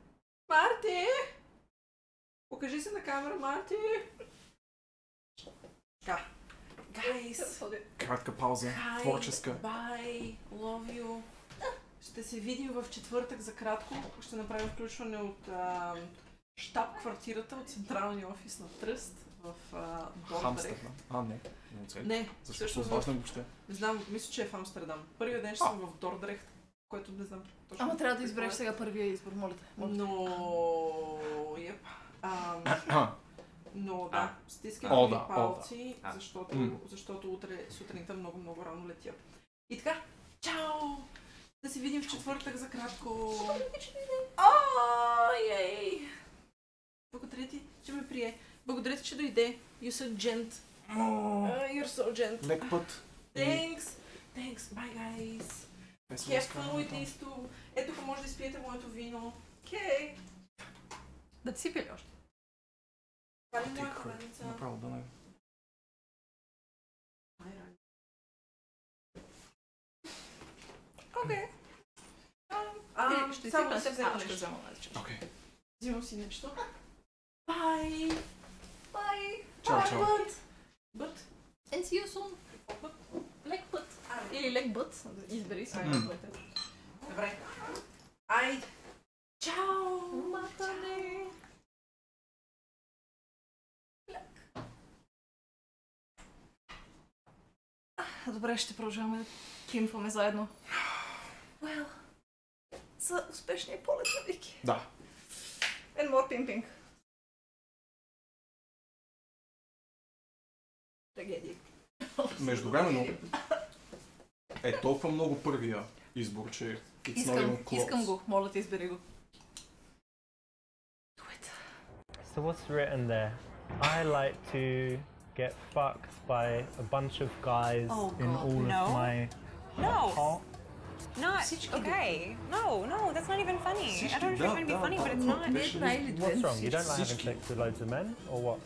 Марти! Покажи се на камера, Марти! Така. Guys! Кратка пауза. Творческа. Bye! Love you! Ще се видим в четвъртък за кратко. Ще направим включване от щаб-квартирата, от централния офис на Тръст в Дордрех. Хамстърдам. Не. Не оцели. Не, Защо всъщност се обаждам въобще? не знам, мисля, че е в Амстердам. Първия ден ще съм в Дордрех, който не знам точно. Ама трябва да избереш сега първия избор, моля те. Но... Еп. Но да, стискам О, ми да, палци, да. защото утре сутринта много рано летя. И така, чао! Да се видим в четвъртък за кратко. Ей! Благодаря ти, че ме прие. Благодаря ти, че дойде. You're so gent. You're so gent. Лек път. Thanks. Bye, guys. Have fun with these two. Ето, може да изпиете моето вино. Окей. Да ти си пили още. Това ли моята раница? Направо да не. ще Само изсипя, да си аз взема ще нещо. взема нещо. Окей. Взимам си нещо. Бай! Бай! Чао, Бай, чао. бът! Бът. And see you soon. Лек път. Или лек бът. Избери си. Добре. Ай! Чао! Матане! Добре, ще продължаваме да кимваме заедно. Well, за успешния полет на Вики. Да. And more pimping. Трагедия. Междувременно е толкова много първия избор, че it's not even close. Искам го. Моля те, избери го. Do it. So what's written there? I like to get fucked by a bunch of guys in all No. of my No. hot. Not okay. No, that's not even funny. I don't know if it's trying to be funny, but it's not. What's wrong? You don't like having sex with loads of men, or what?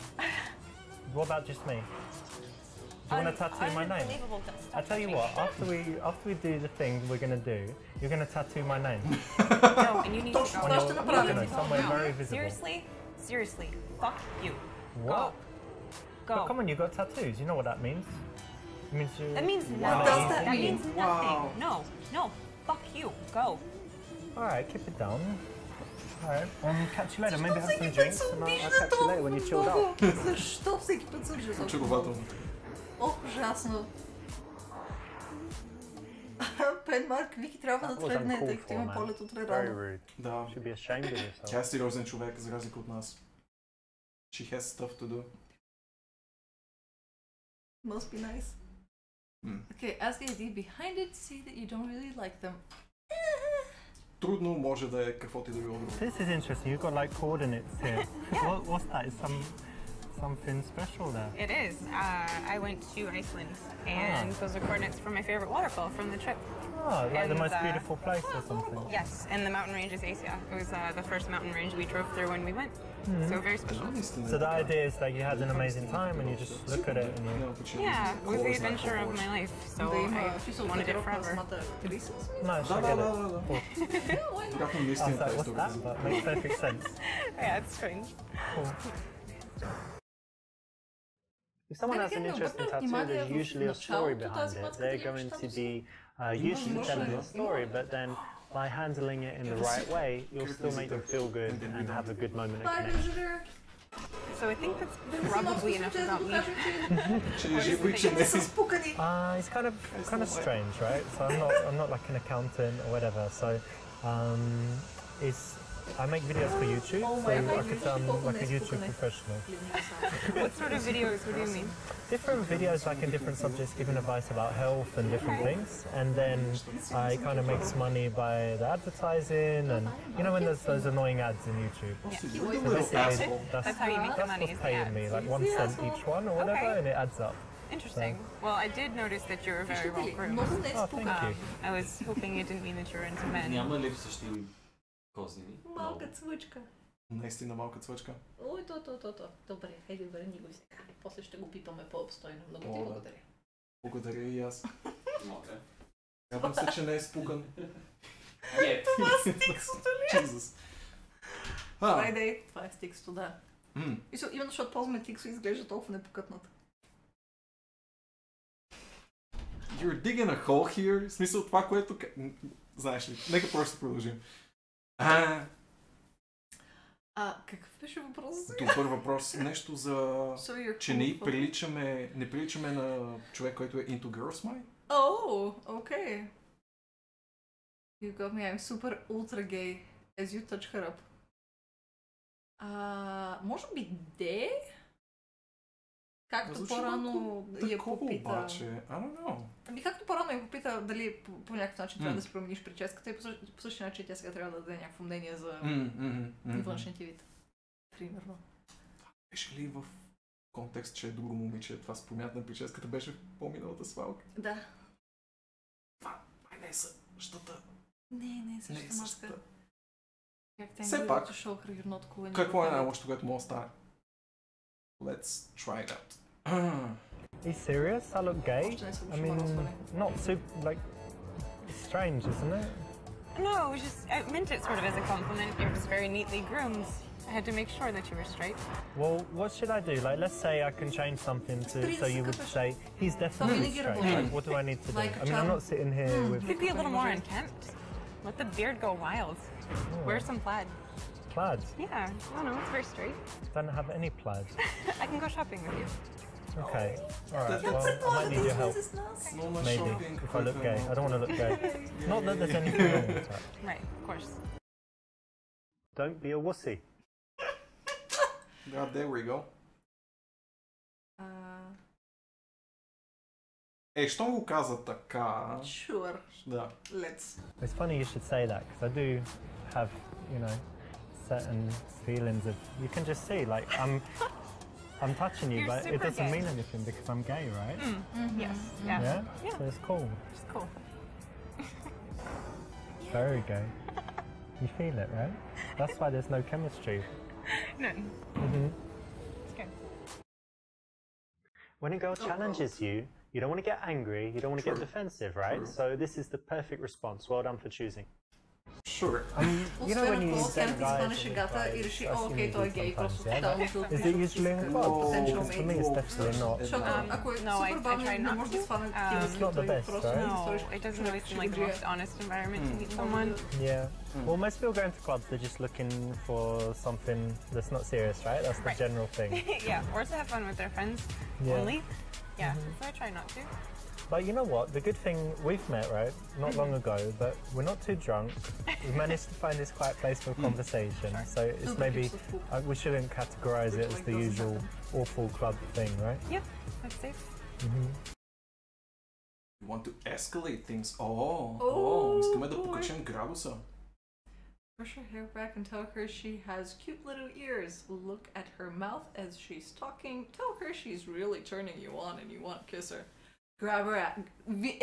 What about just me? Do you want to tattoo my name? Unbelievable. I tell you what. After we do the thing we're gonna do, you're gonna tattoo my name No, and you need to go. on your, somewhere very visible. Seriously, fuck you. What? Go. But come on, you got tattoos. You know what that means? It means you. That means you nothing. wanna eat That it. means nothing. No, fuck you. Go. All right, keep it down. All right, catch you later. Maybe have some drinks, and I'll catch you later when you're chilled out. Защо всеки път се обижда? Очарователно. Ох, ужасно. Пенмарк, Вики трябва да That was тръгне, uncalled тъй като for, има man. полет утре Very рано. rude. Да. You should be ashamed of yourself. Тя е сериозен човек, за разлика от нас. She has stuff to do. Must be nice. Okay, as the idea behind it, see that you don't really like them. Трудно може да е каквото и да било друго. This is interesting. You've got like coordinates here. What's that? Is something special there? It is. I went to Iceland, and those are coordinates for my favorite waterfall from the trip. Oh, like the And, most beautiful place or something. Yes, and the mountain range is Asia. It was the first mountain range we drove through when we went. So very special. So the idea is that you had an amazing time and you just look at it and you. Yeah, it was the adventure of my life. So Да има I wanted it forever. самата актриса. Nice, I Да, get да, it. да, да. Cool. Вероятно I was наистина like, тази what's that? история. But makes perfect sense. Yeah, it's strange. Cool. If someone has an interesting tattoo, there's usually a story behind it. They're going to be usually telling a story, but then by handling it in the right way, you'll still make them feel good and have a good moment of connection. So I think that's probably enough about me. Че е живо и че не си... It's kind of strange, right? So I'm not like an accountant or whatever. So I make videos for YouTube, so I could say I'm like a YouTube professional. What sort of videos? What do you mean? Different videos like in different subjects, giving advice about health and different things, and then I kind of makes money by the advertising, and you know when there's those annoying ads in YouTube. So basically, That's how you make the that's money, what's is the paying ads. me, like 1 cent each one or whatever, Okay. and it adds up. Interesting. Well, I did notice that you were very well groomed. Много не Oh, thank you. I was hoping it didn't mean that you were into men. Няма липсващи кознини. Малка цвъчка. Наистина малка цвъчка. Ой, то. Добре, хайде, върни го сега. После ще го пипаме по-обстойно. Много ти О, да. благодаря. Благодаря и аз. Моля. Радвам се, че не е спукан. Това стиксото ли? Jesus. Това е стиксото, да. Именно защото ползваме тиксо, изглежда толкова непокътната. You're digging a hole here? В смисъл това, което... Знаеш ли, нека просто продължим. Какъв беше въпросът? Добър въпрос. Нещо за... So че не приличаме на човек, който е into girls, май? Okay. You got me, I'm super ultra gay as you touch her up. Може би де? Както по-рано я попита... Обаче, I don't know. Ами както по-рано я попита дали по някакъв начин трябва да си промениш прическата и по същия начин тя сега трябва да даде някакво мнение за външния ти вид. Примерно. Беше ли в контекст, че е друго момиче, това с промяната на прическата беше в по-миналата свалка? Да. Това не е същата. Не, същата маска. Как тя все пак, какво е най-лошото, което може да стане? Let's try it out. Are you serious? I look gay? I mean, not super, like, it's strange, isn't it? No, it was just, I meant it sort of as a compliment. You're just very neatly groomed. I had to make sure that you were straight. Well, what should I do? Like, let's say I can change something so you would say, he's definitely straight. Like, what do I need to do? I mean, I'm not sitting here with... Could be a little more unkempt. Let the beard go wild. Wear some plaid. Plaids? Yeah, I don't know, it's very straight. Don't have any plaids. I can go shopping with you. Okay. Alright, well, I might need your help. Maybe, if I look gay. I don't want to look gay. Not that there's anything wrong with that. Right, of course. Don't be a wussy. God, there we go. Щом го каза така... Sure. Да. Let's. It's funny you should say that, because I do have, you know, certain feelings of... You can just see, like, I'm touching you, You're but it super doesn't gay. mean anything because I'm gay, right? Yes, yeah. Yeah? So it's cool. It's cool. Very gay. You feel it, right? That's why there's no chemistry. None. It's good. When a girl challenges you, you don't want to get angry, you don't want to get defensive, right? So this is the perfect response. Well done for choosing. Sure. You know when you Освен date ако guys изпъне and шегата и guys, реши, I о, assume окей, you той do е гей, просто sometimes, тотално yeah? се Is it usually in clubs? Potential Because for me it's definitely not. Защото ако е No, I супер бавно try и не not може да to. сване It's not the best, просто right? No, it doesn't always seem like the most honest environment to meet someone. Yeah. Well, most people going to clubs, they're just looking for something that's not serious, right? That's the Right. general thing. Yeah, or to have fun with their friends Yeah. only. Yeah, so I try not to. But you know what? The good thing, we've met, right? Not long ago, but we're not too drunk. We've managed to find this quiet place for conversation. So it's maybe, we shouldn't categorize it as the usual awful club thing, right? Yeah, that's safe. You want to escalate things. Oh, искаме да покачим градуса. Brush her hair back and tell her she has cute little ears. Look at her mouth as she's talking. Tell her she's really turning you on and you want to kiss her. Grab her at...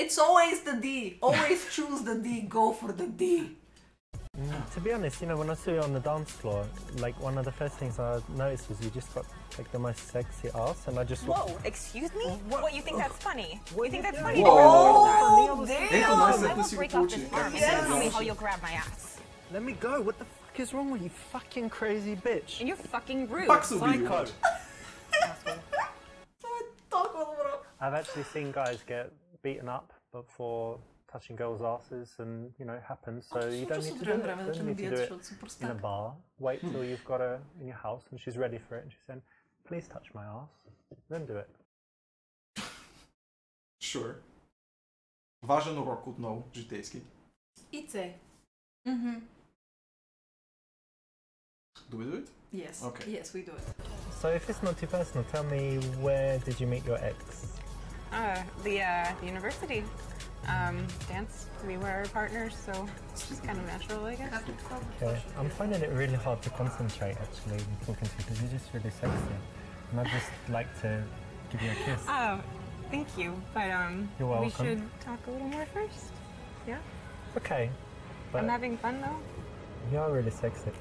It's always the D. Always choose the D. Go for the D. To be honest, you know, when I saw you on the dance floor, like one of the first things I noticed was you just got like the most sexy ass, and I just... Whoa, excuse me? What, you think that's funny? You think that's doing? funny? Whoa! Damn! Ето най-сетне I си will го break off получи. this arm and then tell me how you'll grab my ass. Let me go. What the fuck is wrong with you, fucking crazy bitch? And you're fucking rude. Пак се обиди. Psycho. Това е толкова добро. I've actually seen guys get beaten up before touching girls' asses, and you know, it happens. So you don't need to do it. You don't need to do it in a bar. Wait till you've got her in your house and she's ready for it, and she's saying, "Please touch my ass." Then do it. Sure. Важен урок отново, житейски. Ице. Do we do it? Yes. Okay. Yes, we do it. So if it's not too personal, tell me, where did you meet your ex? The university. Dance. We were partners, so it's just kind of natural, I guess. Okay, I'm finding it really hard to concentrate actually talking to you because you're just really sexy, and I'd just like to give you a kiss. Oh, thank you. But You're we welcome. should talk a little more first. Yeah. Okay, but I'm having fun though. you are really sexy.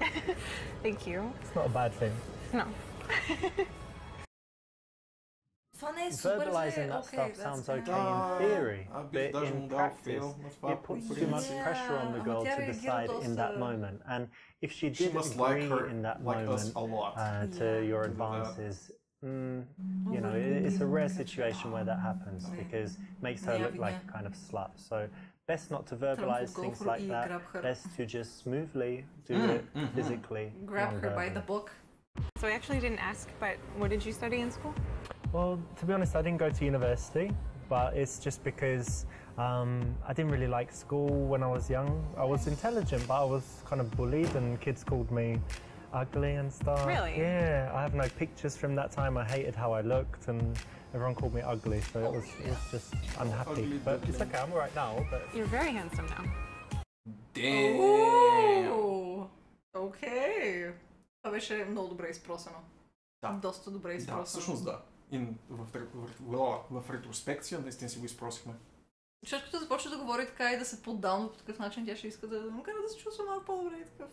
Thank you. It's not a bad thing. No. Това не е супер Verbalizing that stuff sounds okay in theory, Аз бих but даже in му дал practice, фейл на това. it puts too much pressure on the Yeah, girl ама тя to реагира decide in that доста- moment. And if she She did must agree like her, in that like us moment a lot. to your advances, you know, it's a rare situation where that happens because it makes her look like a kind of slut. So best not to verbalize go things for like и that. grab her. Best to just smoothly do it physically. Grab her by non-verbally. the book. So I actually didn't ask, but what did you study in school? Well, to be honest, I didn't go to university, but it's just because I didn't really like school when I was young. I was intelligent, but I was kind of bullied, and kids called me ugly and stuff. Really? Yeah, I have no pictures from that time. I hated how I looked, and everyone called me ugly, so it was just unhappy. Ugly But duckling. it's okay, I'm alright now. But You're very handsome now. Damn. Ooh, окей. Това беше много добре изпросено. Да. Доста добре Да, изпросено. всъщност да. И в ретроспекция наистина си го изпросихме. Защото като започва да говори така и да се поддално по такъв начин, тя ще иска да му кара да се чувства малко по-добре и такъв.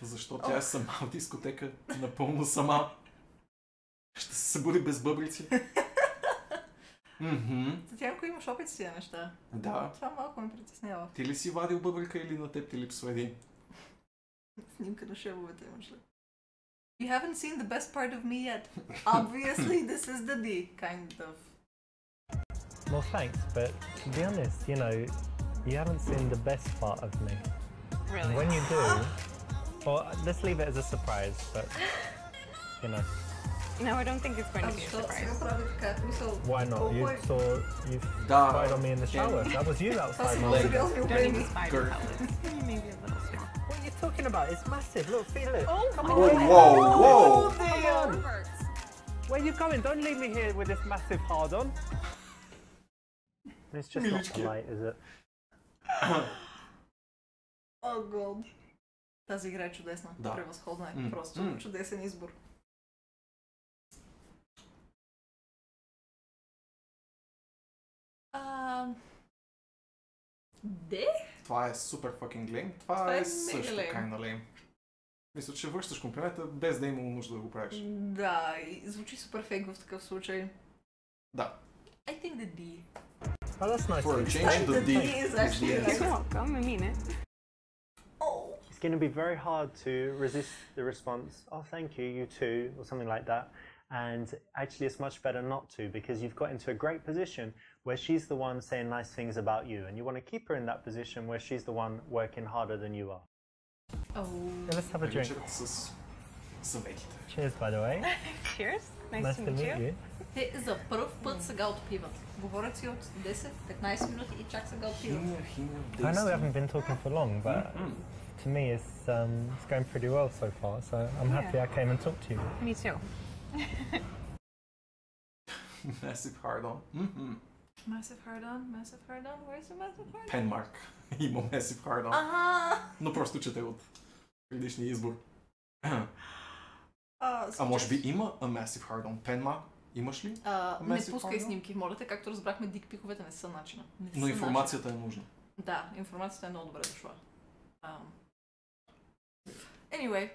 Защо тя е сама в дискотека, напълно сама. Ще се събуди без бъбрици. Татянко, имаш опит с тия неща. Да. Това малко ме притеснява. Ти ли си вадил бъбрика или на теб ти липсва един? Снимка на шевовете имаш ли? You haven't seen the best part of me yet. Obviously, this is the D, kind of. Well, thanks, but to be honest, you know, you haven't seen the best part of me. Really? And when you do, well, let's leave it as a surprise, but, you know. No, I don't think it's going to be a surprise. Why not? You spied on me in the shower. That was you outside my window. Don't even spy your pellets. Maybe a little small. What are you talking about? It's massive. Look, feel it. Oh Come my on. God. Whoa! Come on. Where are you going? Don't leave me here with this massive hard-on. It's just not polite, is it? Oh god. Тази игра е чудесна. Да. Превъзходна е. Просто чудесен избор. Де? Това е супер fucking lame. Това е също lame. kinda lame. Мисля, че връщаш комплимента без да е имало нужда да го правиш. Да, и звучи супер фейк в такъв случай. Да. I think the D. Oh, that's nice. For a change, the D is actually the You're welcome, I mean it. Oh. It's going to be very hard to resist the response, oh, thank you, you too, or something like that. And actually, it's much better not to, because you've got into a great position where she's the one saying nice things about you, and you want to keep her in that position where she's the one working harder than you are. Oh. So let's have a drink. С съветите. Cheers, by the way. Cheers. Nice Nice to meet you. Те за първ път сега отпиват. Говорят си от 10-15 минути и чак сега отпиват. I know we haven't been talking for long, but to me it's going pretty well so far, so I'm happy I came and talked to you. Me too. Massive hard-on. Massive hard-on, massive hard-on, where's the massive hard-on? Penmark. Има Massive hard-on. Но просто чете от предишния избор. А може би има a Massive hard-on. Penmark, имаш ли? Не пускай снимки, моля те, както разбрахме, дикпиковете не са начина. Но информацията е нужна. Да, информацията е много добре дошла. Anyway,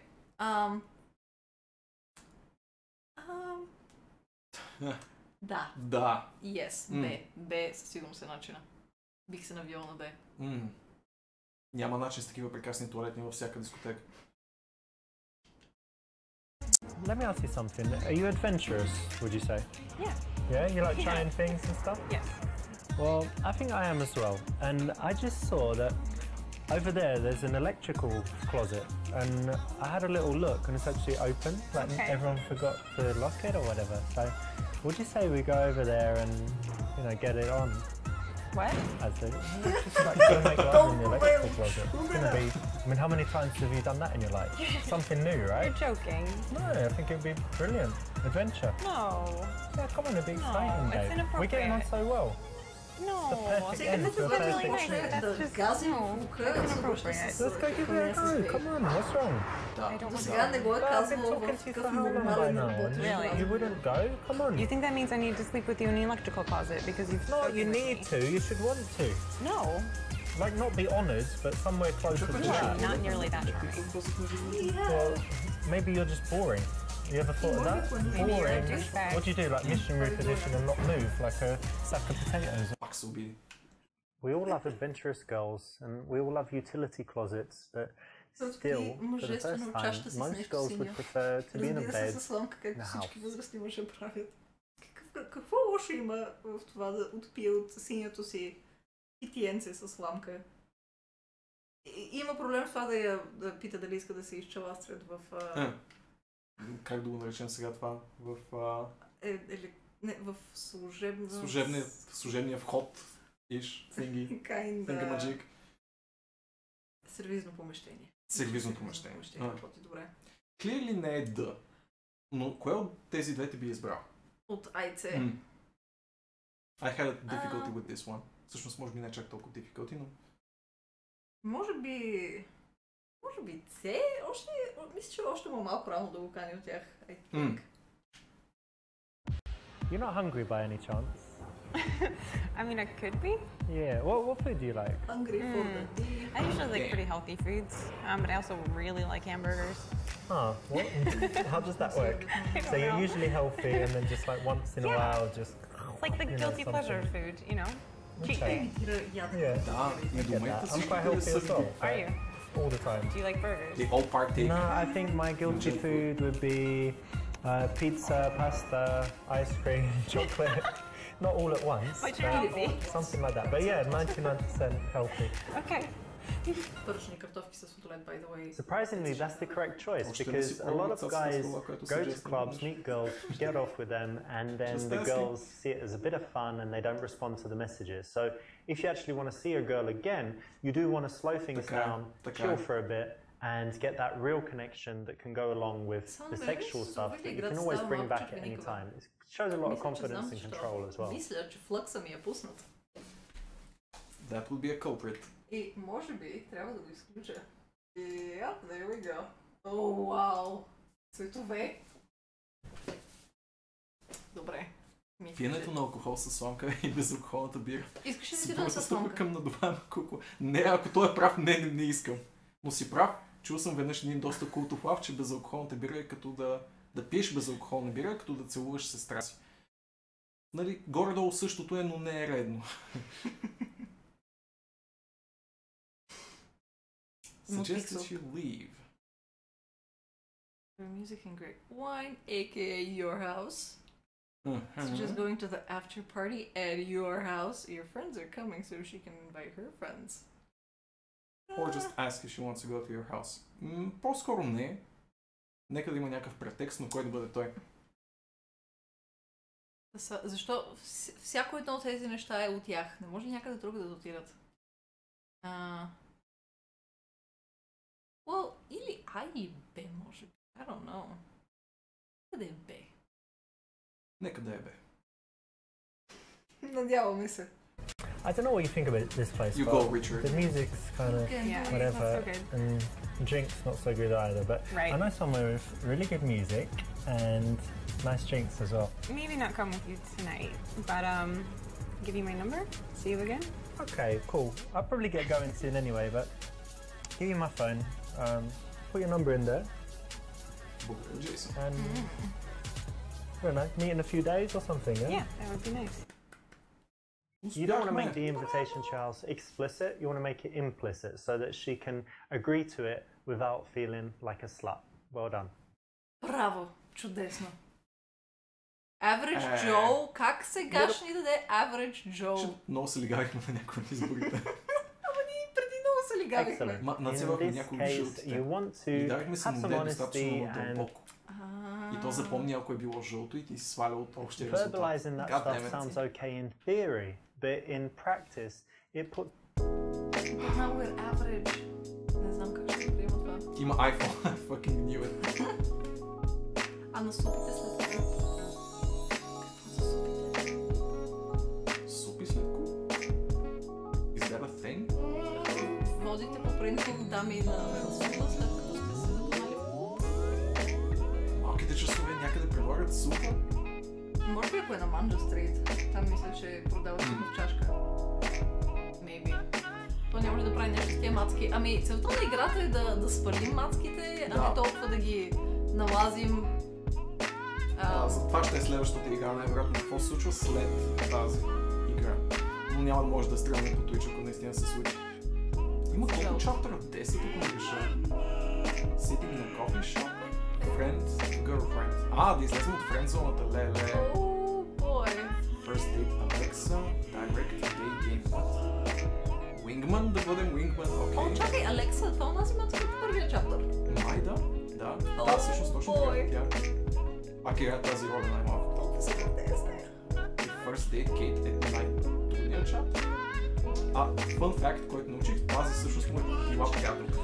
да. Да. Yes, Б със сигурност е начина. Бих се навила на Б. Няма начин с такива прекрасни туалетни във всяка дискотека. Let me ask you something. Are you adventurous, would you say? Yeah. Yeah? You like trying things and stuff? Yes. Well, I think I am as well. And I just saw that over there's an electrical closet. And I had a little look and it's actually open. Like everyone forgot to lock it or whatever. So would you say we go over there and, you know, get it on? What? Just like gonna make love in the electrical closet. It's gonna be, I mean, how many times have you done that in your life? Something new, right? You're joking. No, I think it'd be brilliant. Adventure. No. Yeah, come on, it'd be exciting, it's Dave. We're getting on so well. No. It's the perfect end to a That's perfect really nice, shoot. but that's just It's inappropriate. Let's go give it a go. Come on, what's wrong? I don't До want сега не го е I've been казвало talking в to you такъв for how long by нормален now? работещ Really? You wouldn't go? Come on. You think that means I need to sleep with you in the electrical closet because you've No, spoken you with need me? to. You should want to. No. Like, not be honoured, but somewhere closer to that. Not nearly that charming. Well, maybe you're just boring. You ever thought of that? Boring. douchebag. What do you do, like missionary position and not move, like a sack of potatoes? Пак се обиди. We all love adventurous girls, and we all love utility closets, but still, for the first time, most girls would prefer to be in a bed. Разбира се, със сламка, както in a всички house. възрастни мъже правят. Какво лошо има в това да отпие от синято си питиенце със сламка? Има проблем с това да пита дали иска да се изчеластрят в... Как да го наречем сега това? В служебния вход. Thingy magic. Сервизно помещение. Сервизно помещение. Работи добре. Clear ли не е Д? Но кое от тези двете би избрал? От IC. I had a difficulty with this one. Всъщност може би не чак толкова difficulty, но... Може би C? Мисля, че още му малко рано да го кани от тях. I think. You're not hungry by any chance? I mean, I could be. Yeah. What food do you like? Hungry for the D. I usually like pretty healthy foods, but I also really like hamburgers. Oh, what? How does that work? So you're usually healthy and then just like once in a while just... like the guilty pleasure food, you know? Cheat day. Yeah. Да, и I get думайте that. I'm всички quite къде healthy са as well. Are you? All the time. Do you like burgers? They all partake. No, I think my guilty Junk food would be pizza, pasta, ice cream, chocolate. Not all at once. But you're healthy. Something like that. But yeah, 99% healthy. Okay. Пършни картофки с футолет, by the way. Surprisingly, that's the correct choice because a lot of guys go to clubs, meet girls, get off with them, and then the girls see it as a bit of fun and they don't respond to the messages. So if you actually want to see a girl again, you do want to slow things down, chill for a bit, and get that real connection that can go along with the sexual stuff that you can always bring back at any time. It shows a lot of confidence and control as well. Мисля, че флъкса ми е пуснат. That would be a culprit. И може би трябва да го изключа. Yeah, there we go. Oh, вау! Цветове. Добре. Пиенето на алкохол със сламка и безалкохолната бира. Искаш ли да ти дам със стъпка сламка? към надуваема кукла. Не, ако той е прав, не искам. Но си прав, чул съм веднъж един доста култов лав, че безалкохолната бира е като да пиеш безалкохолна бира, е като да целуваш сестра си. Нали, горе-долу същото е, но не е редно. Suggested you leave. Your music and great wine, aka your house. So just going to the after party at your house. Your friends are coming, so she can invite her friends. Or just ask if she wants to go to your house. По-скоро не. Нека да има някакъв претекст, но кой да бъде той. Защо всяко едно от тези неща е от тях? Не може ли някъде друга да дотират? Well, или А и Б, може би. I don't know. Къде е Б? Нека да е Б. Надяваме се. I don't know what you think about this place. You but go, Richard. The music's kind of Yeah, whatever, it's not so good. and drinks not so good either. But Right. I know somewhere with really good music and nice drinks as well. Maybe not come with you tonight, but give you my number. See you again. Okay, cool. I'll probably get going soon anyway, but give you my phone. Put your number in there, Благодаря, Джейсон. and I don't know, meet in a few days or something. Yeah. Yeah, that would be nice. You don't want to make the invitation, Charles, explicit. You want to make it implicit so that she can agree to it without feeling like a slut. Well done. Браво! Чудесно! Average Joe? Как сега ще ни даде Average Joe? Много се лигарихме на някои от изборите. Ама ние преди много се лигавихме. Excellent. Нацевахме In някои this виши case, от you теб. want И to дарихме се have some модель достатъчно honesty and дълбоко. И то запомни, ако е било жълто и ти си сваля от общия резултат. verbalizing that God stuff damn it. sounds okay in theory, but in practice, it puts But now we're average. Не знам как ще приема това. Има iPhone, I fucking knew it. А на супите след това? Какво са супите? Супи сладко? Is that a thing? Водите по принцип дами на супа, след като сте се задумали в клуб. Малките часове някъде предлагат супа? Може би ако е на Манджа Стрит. Там мисля, че продават супа в чашка. Maybe. То няма ли да прави нещо с тия мацки? Ами, целта на играта е да спалим мацките, а не толкова да ги налазим. За това ще е следващата игра, най-вероятно какво се случва след тази игра. Но няма да може да стрелне по Twitch, ако наистина се случи. Има колко чаптера? 10, ако не греша. Sitting in a coffee shop, friend, girlfriend. Да излезем от френдзоната, леле. Oh boy. First date Alexa, direct day game. Wingman, да бъдем Wingman, окей. О, чакай, Алекса, това у нас има от първия чаптър. Май да. Да, всъщност точно така е тя. Играе тази роля най-малко. Толкова се гордея с нея. First date Kate е най-трудният чаптър. Fun fact, който научих, тази всъщност му е била приятелка.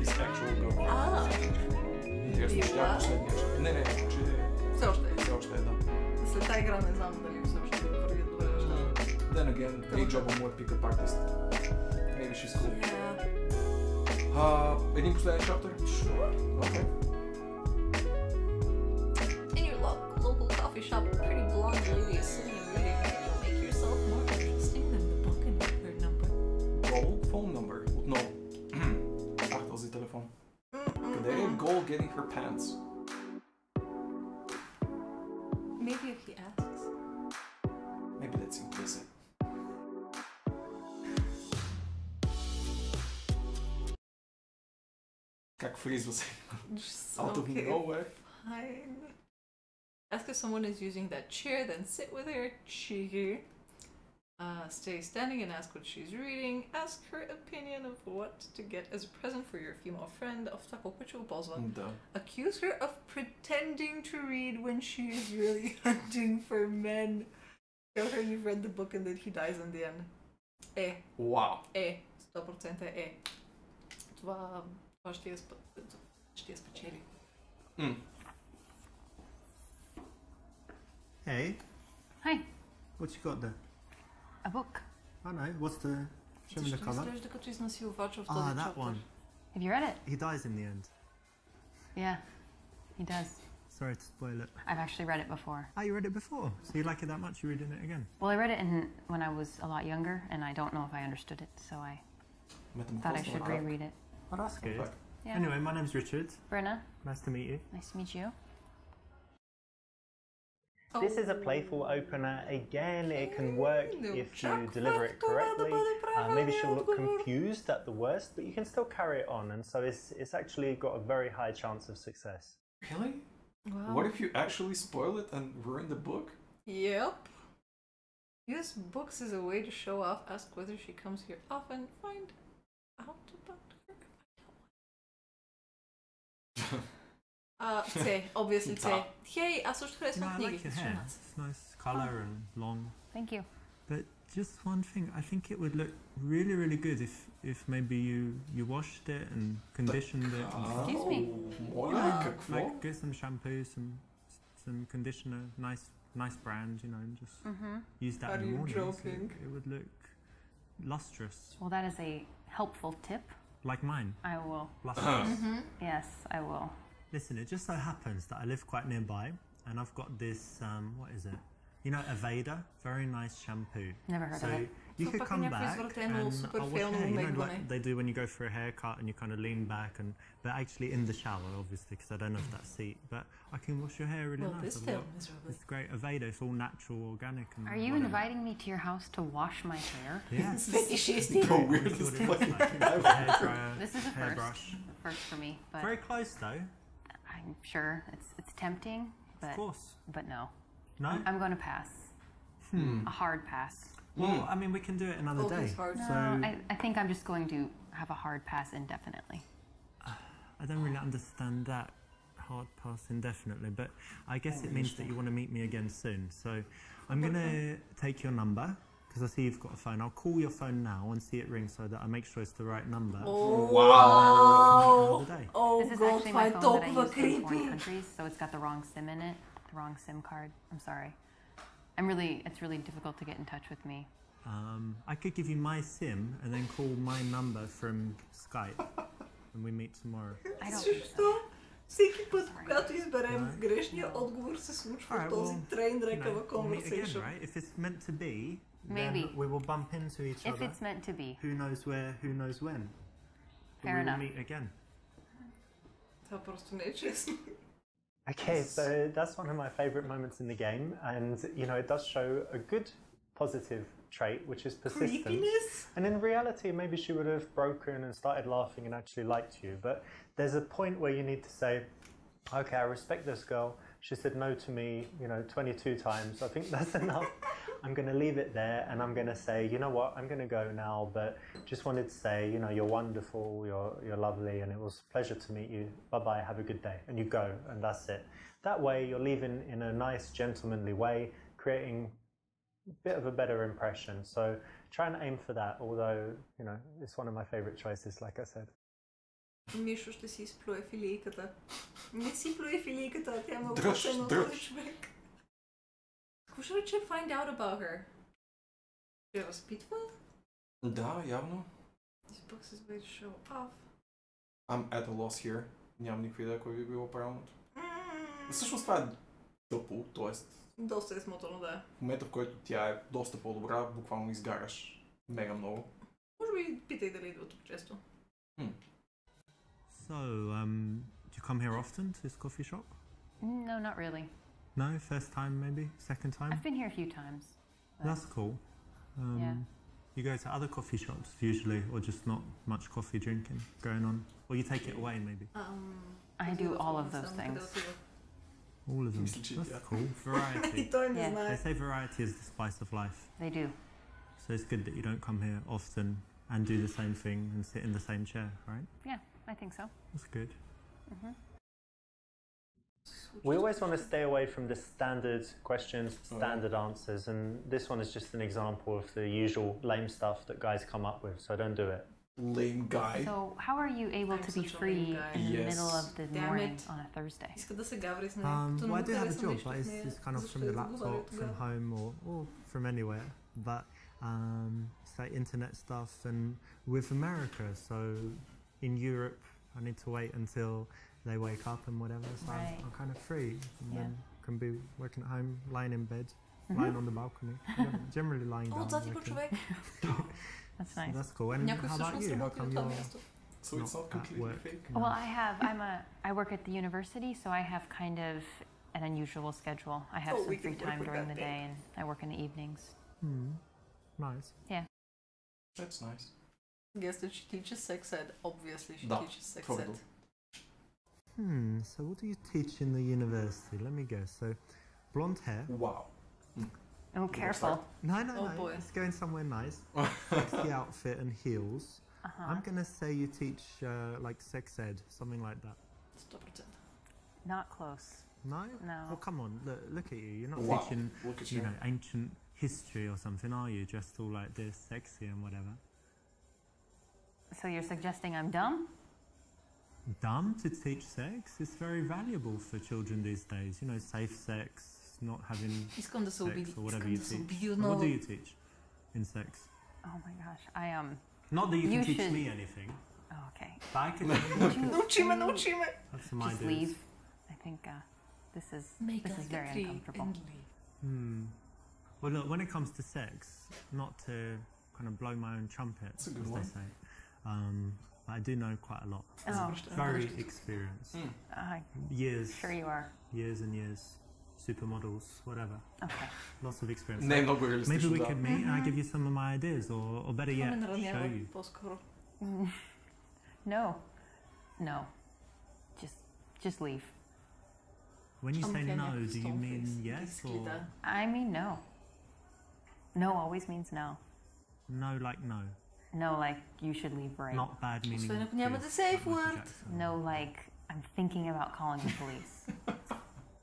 His actual girl. Интересно, че тя е последния чаптър. Не, че... Все още е. Все още е, да. След тази игра не знам дали все още да вървят добре нещата. Then again, day job му е pick-up artist. Maybe she's cool. Един последен чаптър? Окей. In your local coffee shop, a pretty blonde lady is sitting and reading. You make yourself more interesting than the book and her number. Goal phone number. Отново. Този телефон. Къде е Goal getting her pants? Maybe if he asks. някакъв израз. Just, Out of okay, nowhere. fine. Ask if someone is using that chair, then sit with her. Cheeky. Stay standing and ask what she's reading. Ask her opinion of what to get as a present for your female friend. Да. Accuse her of pretending to read when she is really hunting for men. Tell her you've read the book and that he dies in the end. Вау. 100% Това ще я спечели. Hey, Hi. what you got there? A book. I know. What's the? Show me the Защо cover. изглежда като изнасилвача в този Ah, that чаптър? one. Have you read it? He dies in the end. Yeah, he does. Sorry to spoil it. I've actually read it before. Oh, you read it before, so you like it that much? You're reading it again? Well, I read it when I was a lot younger, and I don't know if I understood it, so I thought I should reread it. Oh, that's good. Yeah. Anyway, my name's Richard. Brenna, Nice to meet you. nice to meet you. This is a playful opener. Again, it can work if you deliver it correctly. Maybe she'll look confused at the worst, but you can still carry it on, and so it's actually got a very high chance of success. Really? Wow. What if you actually spoil it and ruin the book? Yep. Use books as a way to show off. Ask whether she comes here often. Find out about her. Те, obviously те. Hey, аз също харесвам I книги. like your hair. It's nice colour and long. Thank you. But just one thing, I think it would look really, really good if maybe you washed it and conditioned it. Excuse me. Моля, какво? Like get some shampoo, some conditioner, nice brand, you know, and just use that Are in the you morning. so joking? it would look lustrous, Well, that is a helpful tip. like mine. I will. Lustrous. Yes, I will. Listen, it just so happens that I live quite nearby, and I've got this. What is it? You know, Aveda, very nice shampoo. Never heard So of it. you could Пак come някакво back извратено, and супер I'll wash фейлно your hair. You know, омегване. like they do when you go for a haircut and you kind of lean back, but actually in the shower, obviously, because I don't have that seat. But I can wash your hair really Well, nice. this I've film got- is really... It's great. Aveda, it's all natural, organic. And Are you whatever. inviting me to your house to wash my hair? Yes. Фетишисти. The weirdest fucking Hairdryer, This is a hairbrush. first for me, but Very close though. I'm sure it's tempting, Of course. but no. No. I'm going to pass. A hard pass. Well, I mean, we can do it another Oh, day. it's hard. No, So I think I'm just going to have a hard pass indefinitely. I don't really understand that hard pass indefinitely, but I guess it means that you want to meet me again soon. So I'm going to take your number because I see you've got a phone. I'll call your phone now and see it ring so that I make sure it's the right number. Wow. Another day. Oh This is god, actually това my е phone that I толкова use in foreign creepy. countries, so it's got the wrong SIM in it, the wrong SIM card. I'm sorry. It's really difficult to get in touch with me. I could give you my SIM and then call my number from Skype and we meet tomorrow. I don't think so. Защо? Всеки път, когато изберем грешния отговор, се случва Alright, този well, трейн You know, рекава we'll meet again, conversation. right? If it's meant to be, Maybe. then we will bump into each If other. it's meant to be. Who knows where, who knows when. But Fair we enough. will meet again. Това просто не е честно. Okay, so that's one of my favorite moments in the game, and you know it does show a good positive trait, which is persistence. Creepiness? And in reality, maybe she would have broken and started laughing and actually liked you. But there's a point where you need to say, okay, I respect this girl. She said no to me, 22 times. I think that's enough. I'm going to leave it there, and I'm going to say, you know what, I'm going to go now, but just wanted to say, you're wonderful, you're lovely, and it was a pleasure to meet you. Bye-bye, have a good day. And you go, and that's it. That way, you're leaving in a nice, gentlemanly way, creating a bit of a better impression. So try and aim for that, although, it's one of my favorite choices, like I said. Мишо ще си изплюе филийката. Не си плюе филийката, тя ме Дръж, опасена от дръж. този човек. Какво ще рече find out about her? Ще разпитва? Да, явно. This book is way to show off. I'm at a loss here. Нямам никаква идея кой би било правилното. Всъщност това е тъпо, т.е. Доста е смотано, да. в момента, в който тя е доста по-добра, буквално изгаряш мега много. Може би питай дали идва тук често. So, do you come here often to this coffee shop? No, not really. No? First time maybe? Second time? I've been here a few times. That's cool. Yeah. You go to other coffee shops usually, or just not much coffee drinking going on? Or you take it away maybe? I do all of those things. All of them. That's cool. Variety. Yeah. They say variety is the spice of life. They do. So it's good that you don't come here often and do the same thing and sit in the same chair, right? Yeah, I think so. That's good. Mm-hmm. We always want to stay away from the standard questions, standard answers, and this one is just an example of the usual lame stuff that guys come up with, so don't do it. Lame guy. So how are you able to be free in the middle of the morning on a Thursday? Well, I do have a job, but it's kind of from the laptop, from home, or from anywhere. But it's like internet stuff, and with America, so in Europe, I need to wait until they wake up and whatever, so I'm kind of free. And then can be working at home, lying in bed, lying on the balcony, generally lying down. That's nice. So that's cool. And how about you? How come you're so it's not completely fake? Well, I work at the university, so I have kind of an unusual schedule. I have some free time during the day, and I work in the evenings. Nice. Yeah. That's nice. Guess that she teaches sex ed. Obviously, she teaches sex ed. So what do you teach in the university? Let me guess. So, blonde hair. Wow. Oh, careful. No. Boy. It's going somewhere nice. Sexy outfit and heels. I'm going to say you teach like sex ed, something like that. 100%. Not close. No? No. Well, come on. Look at you. You're not teaching, you know, ancient history or something, are you? Dressed all like this, sexy and whatever. So you're suggesting I'm dumb? Dumb to teach sex? It's very valuable for children these days. You know, safe sex, not having sex or whatever you teach. What do you teach in sex? Oh my gosh, Not that you can teach me anything. Oh, okay. But I can. Naучи ме. That's some ideas. Just leave. I think this is very uncomfortable. Well, look, when it comes to sex, not to kind of blow my own trumpet, as they say, I do know quite a lot. Oh. Very experienced. Years. Sure you are. Years and years. Supermodels, whatever. Okay. Lots of experience. Maybe we could meet and I give you some of my ideas, or better yet, show you. No. Just leave. When you say no, do you mean yes or? I mean no. No always means no. No, like no. No, like you should leave right. Not bad meaning. No, like I'm thinking about calling the police.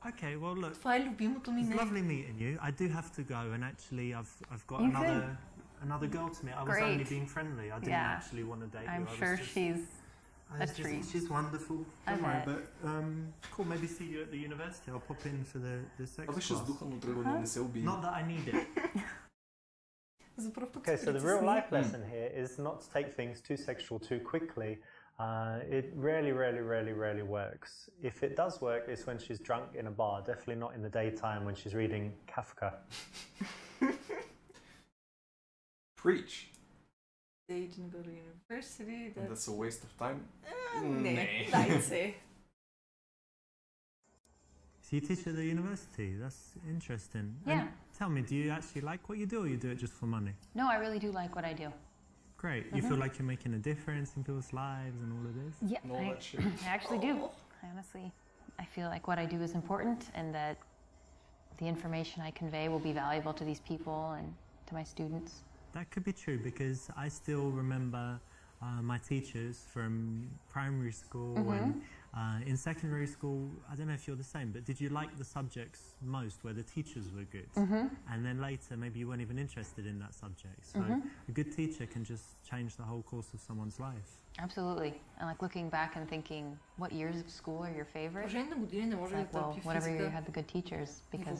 Okay, well look. Това е любимото ми It's lovely meeting you. I do have to go, and actually I've got another girl to meet. I was only being friendly. I didn't actually want to date you. I'm sure she's a treat. She's wonderful. Don't worry, but cool. Maybe see you at the university. I'll pop in for the sex class. Not that I need it. Okay, so the real life lesson here is not to take things too sexual too quickly. It rarely works. If it does work, it's when she's drunk in a bar, definitely not in the daytime when she's reading Kafka. Preach. They didn't go to university. That's a waste of time. I'd say. So you teach at the university? That's interesting. Yeah. And tell me, do you actually like what you do, or you do it just for money? No, I really do like what I do. Great. You feel like you're making a difference in people's lives and all of this? Yeah, I actually do. I feel like what I do is important, and that the information I convey will be valuable to these people and to my students. That could be true, because I still remember my teachers from primary school and in secondary school. I don't know if you're the same, but did you like the subjects most where the teachers were good? And then later maybe you weren't even interested in that subject. So a good teacher can just change the whole course of someone's life. Absolutely. And like looking back and thinking, what years of school are your favorite? It's like, well, whatever year you had the good teachers, because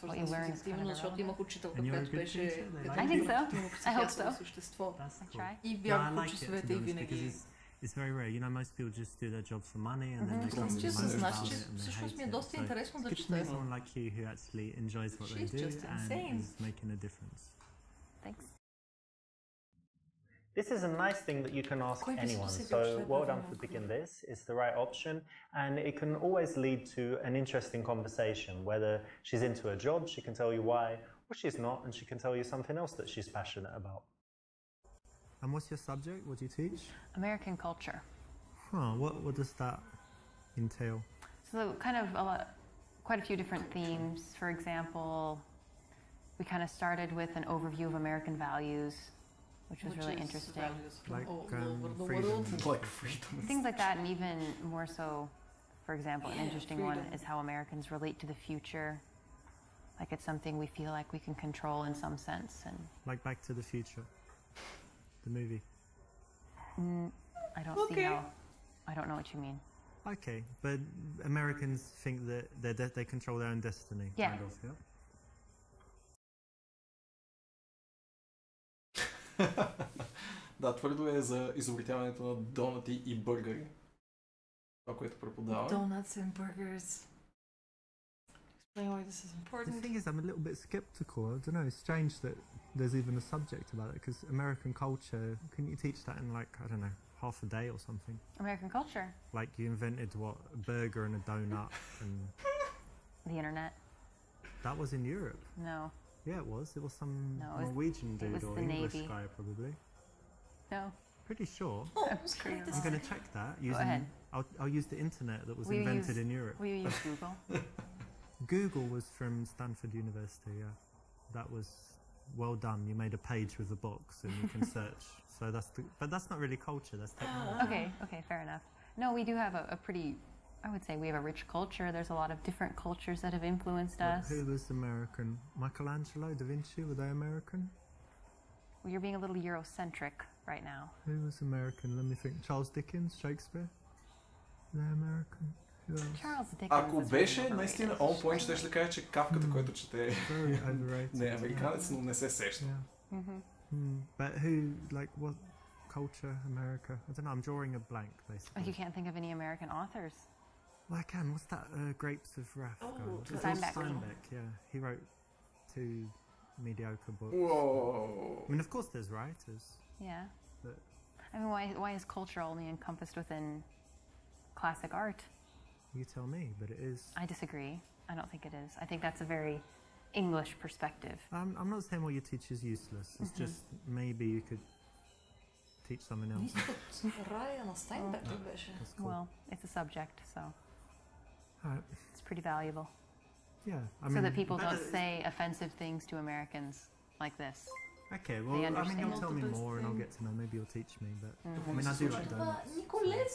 what you learn is kind of irrelevant. And you're a good teacher? I think so. I hope so. That's cool. Try. No, I like it, to be honest, because it's very rare. You know, most people just do their job for money and then they come with emotions about it and they hate it. So it's good to meet someone like you who actually enjoys what they do and is making a difference. Thanks. This is a nice thing that you can ask anyone, so well done for picking this. It's the right option, and it can always lead to an interesting conversation. Whether she's into her job, she can tell you why, or she's not, and she can tell you something else that she's passionate about. And what's your subject? What do you teach? American culture. Huh, what does that entail? So kind of quite a few different themes. For example, we kind of started with an overview of American values, which was really interesting. Like freedom. Like freedom. Things like that, and even more so, for example, an interesting one is how Americans relate to the future. Like it's something we feel like we can control in some sense. And like Back to the Future, the movie. I don't see how. I don't know what you mean. Okay, but Americans think that they control their own destiny. Yeah. Kind of, yeah? Да, твърдо е за изобретяването на донати и бъргари. Това, което преподава. Donuts and burgers. Explain why this is important. The thing is, I'm a little bit skeptical. I don't know, it's strange that there's even a subject about it, because American culture, couldn't you teach that in like, I don't know, half a day or something? American culture? Like you invented what, a burger and a donut and... The internet? That was in Europe. No. Yeah, it was. It was some Norwegian it dude was or the English Navy. guy probably. No. Pretty sure. I'm going to check that. Go ahead. I'll use the internet that was invented in Europe. Will you use Google? Google was from Stanford University, yeah. That was well done. You made a page with a box and you can search. So but that's not really culture, that's technology. Okay, fair enough. No, we do have a pretty, I would say we have a rich culture. There's a lot of different cultures that have influenced us. Who was American? Michelangelo, Da Vinci, were they American? Well, you're being a little Eurocentric right now. Who was American? Let me think. Charles Dickens, Shakespeare? Were they American? Who else? Charles Dickens. Ако беше наистина on point, ще да кажа, че Кавката, който чете не е американец, но не се сеща. But who, like, what culture, America? I don't know, I'm drawing a blank, basically. You can't think of any American authors? Well, I can. What's that, Grapes of Wrath? Steinbeck. Yeah. He wrote 2 mediocre books. Whoa. I mean, of course there's writers. Yeah. But I mean, why is culture only encompassed within classic art? You tell me, but it is. I disagree. I don't think it is. I think that's a very English perspective. I'm not saying what you teach is useless. It's just maybe you could teach someone else. Cool. Well, it's a subject, so it's pretty valuable. Yeah, I so mean, that people don't say offensive things to Americans like this. Okay, well, I mean, you'll tell me more and I'll get to know. Maybe you'll teach me, but I mean, I do like donuts.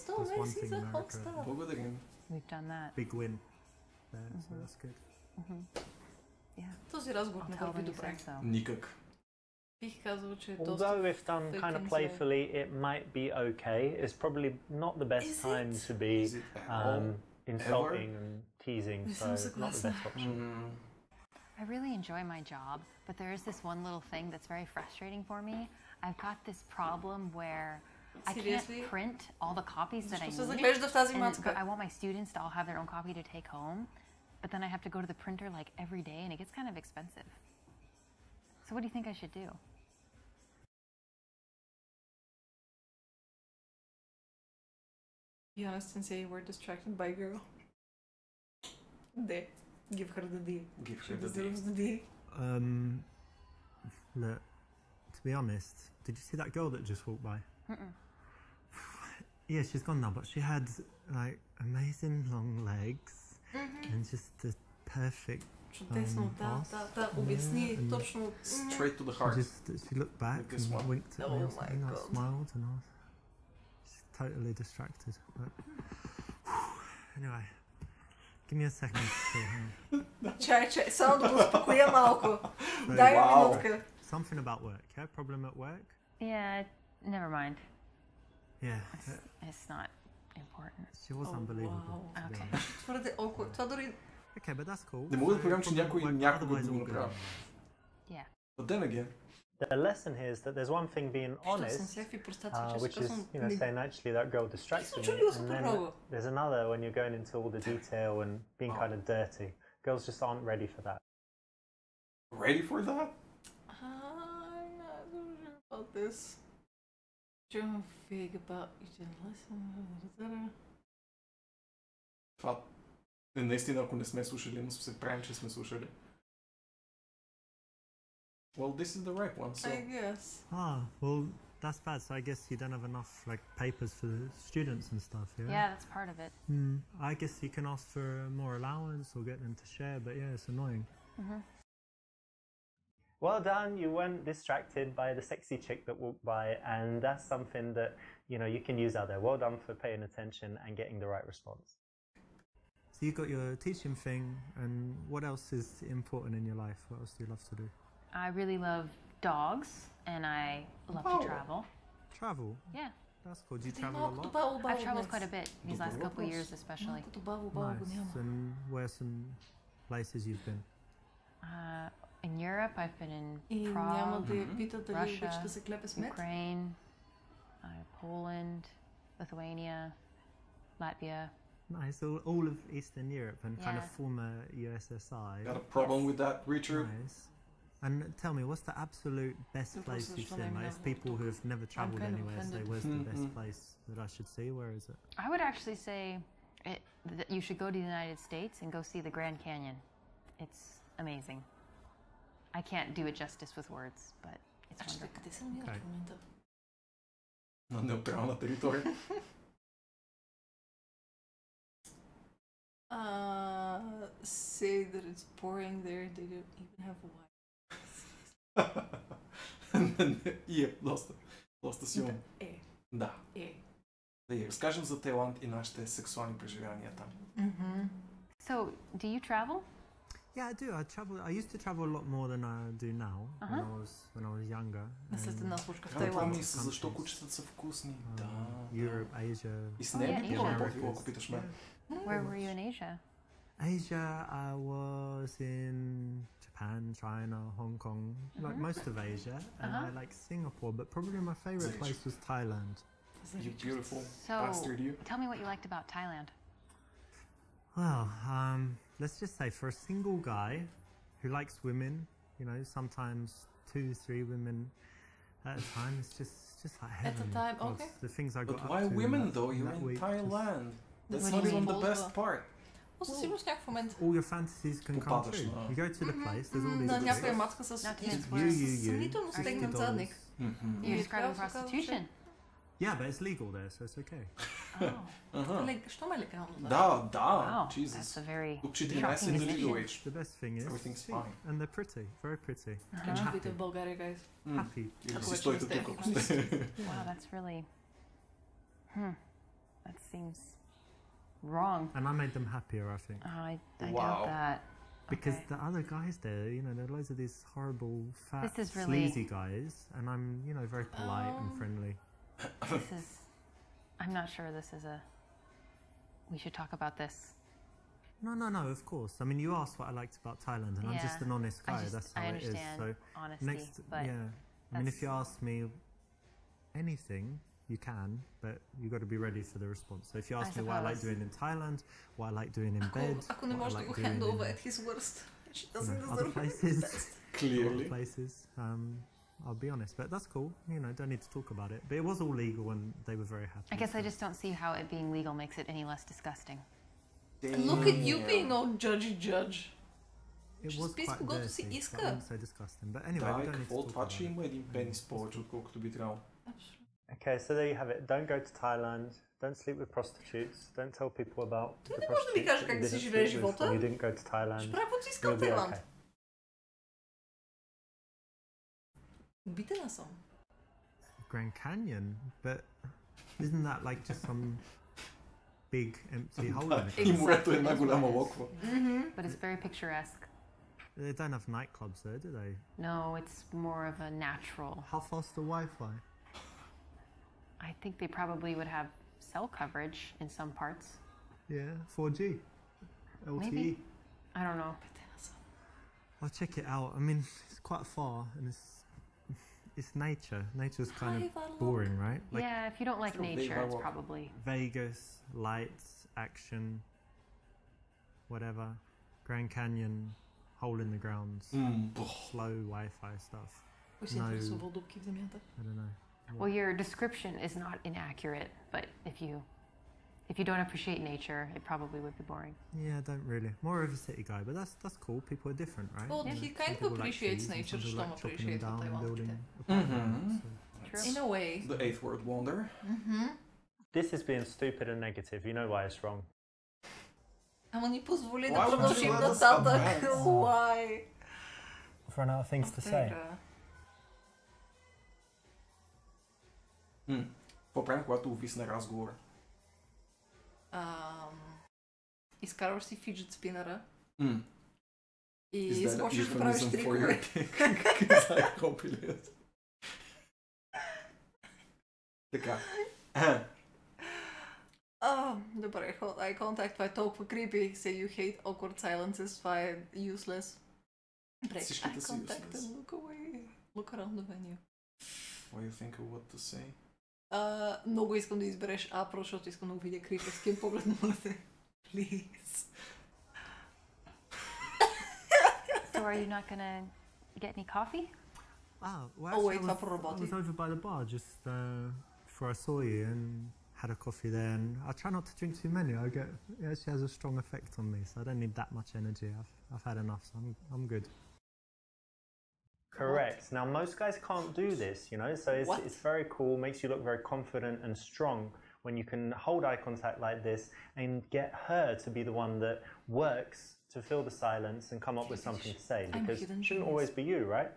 So that's one thing America. We've done that. Big win there, so that's good. Yeah. Този разговор не върви добре. Никак. Бих казал, че е доста... Although if done kind of playfully, it might be okay. It's probably not the best time to be insulting and teasing, so not the best option. I really enjoy my job, but there is this one little thing that's very frustrating for me. I've got this problem where I can't print all the copies that I need. And I want my students to all have their own copy to take home, but then I have to go to the printer like every day and it gets kind of expensive. So what do you think I should do? Be honest and say you were distracted by a girl. Give her the D. Give her the D. Look, to be honest, did you see that girl that just walked by? Yeah, she's gone now, but she had like amazing long legs and just the perfect Чудесно, да, обясни точно. Straight to the heart. She looked back and winked at me or something. I smiled and I was totally distracted. But anyway, give me a second. Чай, само да го успокоя малко. Дай минутка. Something about work, yeah? Problem at work? Yeah, never mind. Yeah. It's not important. She was unbelievable. Okay. Твърде awkward. Това дори... Okay, but that's cool. Не мога да повярвам, че някой някога го направи. Yeah. But then again. The lesson here is that there's one thing being honest, which is, saying actually that girl distracted me, and then there's another when you're going into all the detail and being kind of dirty. Girls just aren't ready for that. Ready for that? I'm not so sure about this. Don't think about you didn't listen. Това е наистина, ако не сме слушали, но се правим, че сме слушали. Well, this is the right one, so... I guess. Well, That's bad. So I guess you don't have enough like papers for the students and stuff. Yeah. Yeah, that's part of it. I guess you can ask for more allowance or get them to share, but yeah, it's annoying. Well done. You weren't distracted by the sexy chick that walked by, and that's something that you can use out there. Well done for paying attention and getting the right response. So you got your teaching thing, and what else is important in your life? What else do you love to do? I really love dogs, and I love to travel. Travel? Yeah. That's cool. Do you travel a lot? I've traveled quite a bit these last couple of years, especially. Nice. And where are some places you've been? In Europe, I've been in Prague, Russia, Ukraine, Poland, Lithuania, Latvia. Nice, all of Eastern Europe and kind of former USSR. Got a problem with that, Richard? Nice. And tell me, what's the absolute best place you've seen? Like, if people who have never travelled anywhere say, where's the best place that I should see? Where is it? I would actually say that you should go to the United States and go see the Grand Canyon. It's amazing. I can't do it justice with words, but it's wonderful. Okay. На неутрална територия. Say that it's boring there. They don't even have доста силно. Да. Да я разкажем за Тайланд и нашите сексуални преживявания там. So, do you travel? Yeah, I do. I used to travel a lot more than I do now. When I was younger. Помни се защо кучетата са вкусни. Да. Europe, Asia. И с нея би било работило, ако питаш мен. Where were you in Asia? Asia, I was in Japan, China, Hong Kong, like most of Asia, and I like Singapore, but probably my favorite place was Thailand. You beautiful bastard, you. Tell me what you liked about Thailand. Well, let's just say for a single guy who likes women, sometimes 2-3 women at a time, it's just like heaven. At a time, okay. The things I got But up why to women that, though? You're in Thailand. That's not even the best part. All your fantasies can come true. You go to the place, there's all these някоя мацка с съмнително стегнат задник. You're describing prostitution. Yeah, but it's legal there, so it's okay. Що ме легално? Да. Wow, Jesus. that's a very Тук 14 shocking the legal decision. age. The best thing is, Everything's fine. and they're pretty, very pretty. Така че видите в България, guys. Happy. Или си стойте тук, ако сте. Wow, that's really... That seems wrong. And I made them happier, I think. I doubt that. Because the other guys there, there are loads of these horrible, fat, sleazy guys, and I'm, very polite and friendly. I'm not sure this is we should talk about this. No, of course. I mean, you asked what I liked about Thailand, and I'm just an honest guy. That's how it is. So honesty, but I mean, if you ask me anything, you can, but you got to be ready for the response. So if you ask me what I like doing in Thailand, what I like doing in bed, ако не може да го handle at his worst, she doesn't deserve other places, Clearly. other places. I'll be honest, but that's cool. Don't need to talk about it. But it was all legal, and they were very happy. I guess I just don't see how it being legal makes it any less disgusting. Look at you being all judge. It was quite dirty, but I wouldn't say disgusting. But anyway, we don't need to talk това, about че има един пенис повече, отколкото би трябвало. Okay, so there you have it. Don't go to Thailand. Don't sleep with prostitutes. Don't tell people about the prostitutes that you didn't sleep with when you didn't go to Thailand. You'll be okay. Обидена съм. Grand Canyon, but isn't that like just some big empty hole in it? И морето е една голяма локва. But it's very picturesque. They don't have nightclubs there, do they? No, it's more of a natural. How fast the Wi-Fi? I think they probably would have cell coverage in some parts. Yeah, 4G. LTE. Maybe. I don't know. I'll check it out. I mean, it's quite far, and it's nature. Nature's kind of boring, right? Like, yeah, if you don't like nature, it's probably... Vegas, lights, action, whatever. Grand Canyon, hole in the grounds, slow Wi-Fi stuff. No, I don't know. Well, your description is not inaccurate, but if you don't appreciate nature, it probably would be boring. Yeah, I don't really. More of a city guy, but that's cool. People are different, right? Well, he kind of appreciates nature, some people like chopping them down and building apartments. true. In a way. The eighth word wonder. This is being stupid and negative. You know why it's wrong. Ама ни позволи Why да would you продължим let us нататък. advance? Why? I've run out of things to say. Какво правим, когато увисне разговора? Изкарваш си фиджет спинъра Mm. и почваш да euphemism правиш for трикове. your Така. Добре, eye contact, това е толкова creepy. Say you hate awkward silences, това е useless. Break Всичките eye са contact useless. and look away. Look around the venue. What do you think of what to say? Много искам да избереш Апро, защото искам да го видя крипърския поглед на мъде. Please. So are you not gonna get any coffee? Well, Oh, wait, I I was over by the bar just before I saw you and had a coffee there. And I try not to drink too many. It actually has a strong effect on me, so I don't need that much energy. I've had enough, so I'm good. Correct. Now, most guys can't do this, you know, so it's very cool, makes you look very confident and strong when you can hold eye contact like this and get her to be the one that works to fill the silence and come up with something to say, because it shouldn't always be you, right?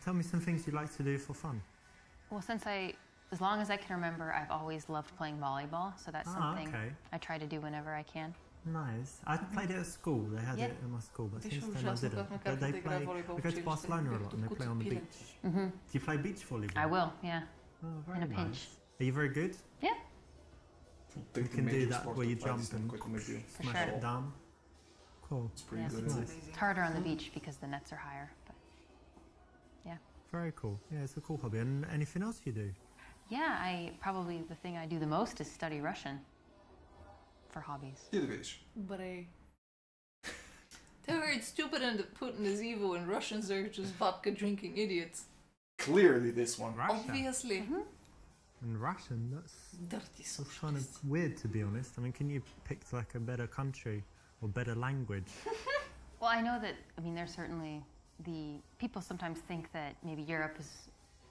Tell me some things you like to do for fun. Well, as long as I can remember, I've always loved playing volleyball, so that's something I try to do whenever I can. Nice. I played it at school. They had it in my school, but since then I didn't. But we go to Barcelona a lot and they play on the beach. Do you play beach volleyball? I will, yeah. Oh, very In a pinch. nice. Are you very good? Yeah. You can do that where you jump and smash it down. Cool. It's pretty good. It's harder on the beach because the nets are higher, but yeah. Very cool. Yeah, it's a cool hobby. And anything else you do? Yeah, probably the thing I do the most is study Russian for hobbies. Ти да видиш. But tell her it's stupid and that Putin is evil and Russians are just vodka drinking idiots. Clearly this one. Russia. Obviously. And Russian, that's Dirty kind of weird, to be honest. I mean, can you pick like a better country or better language? Well, I know that, there's certainly people sometimes think that maybe Europe is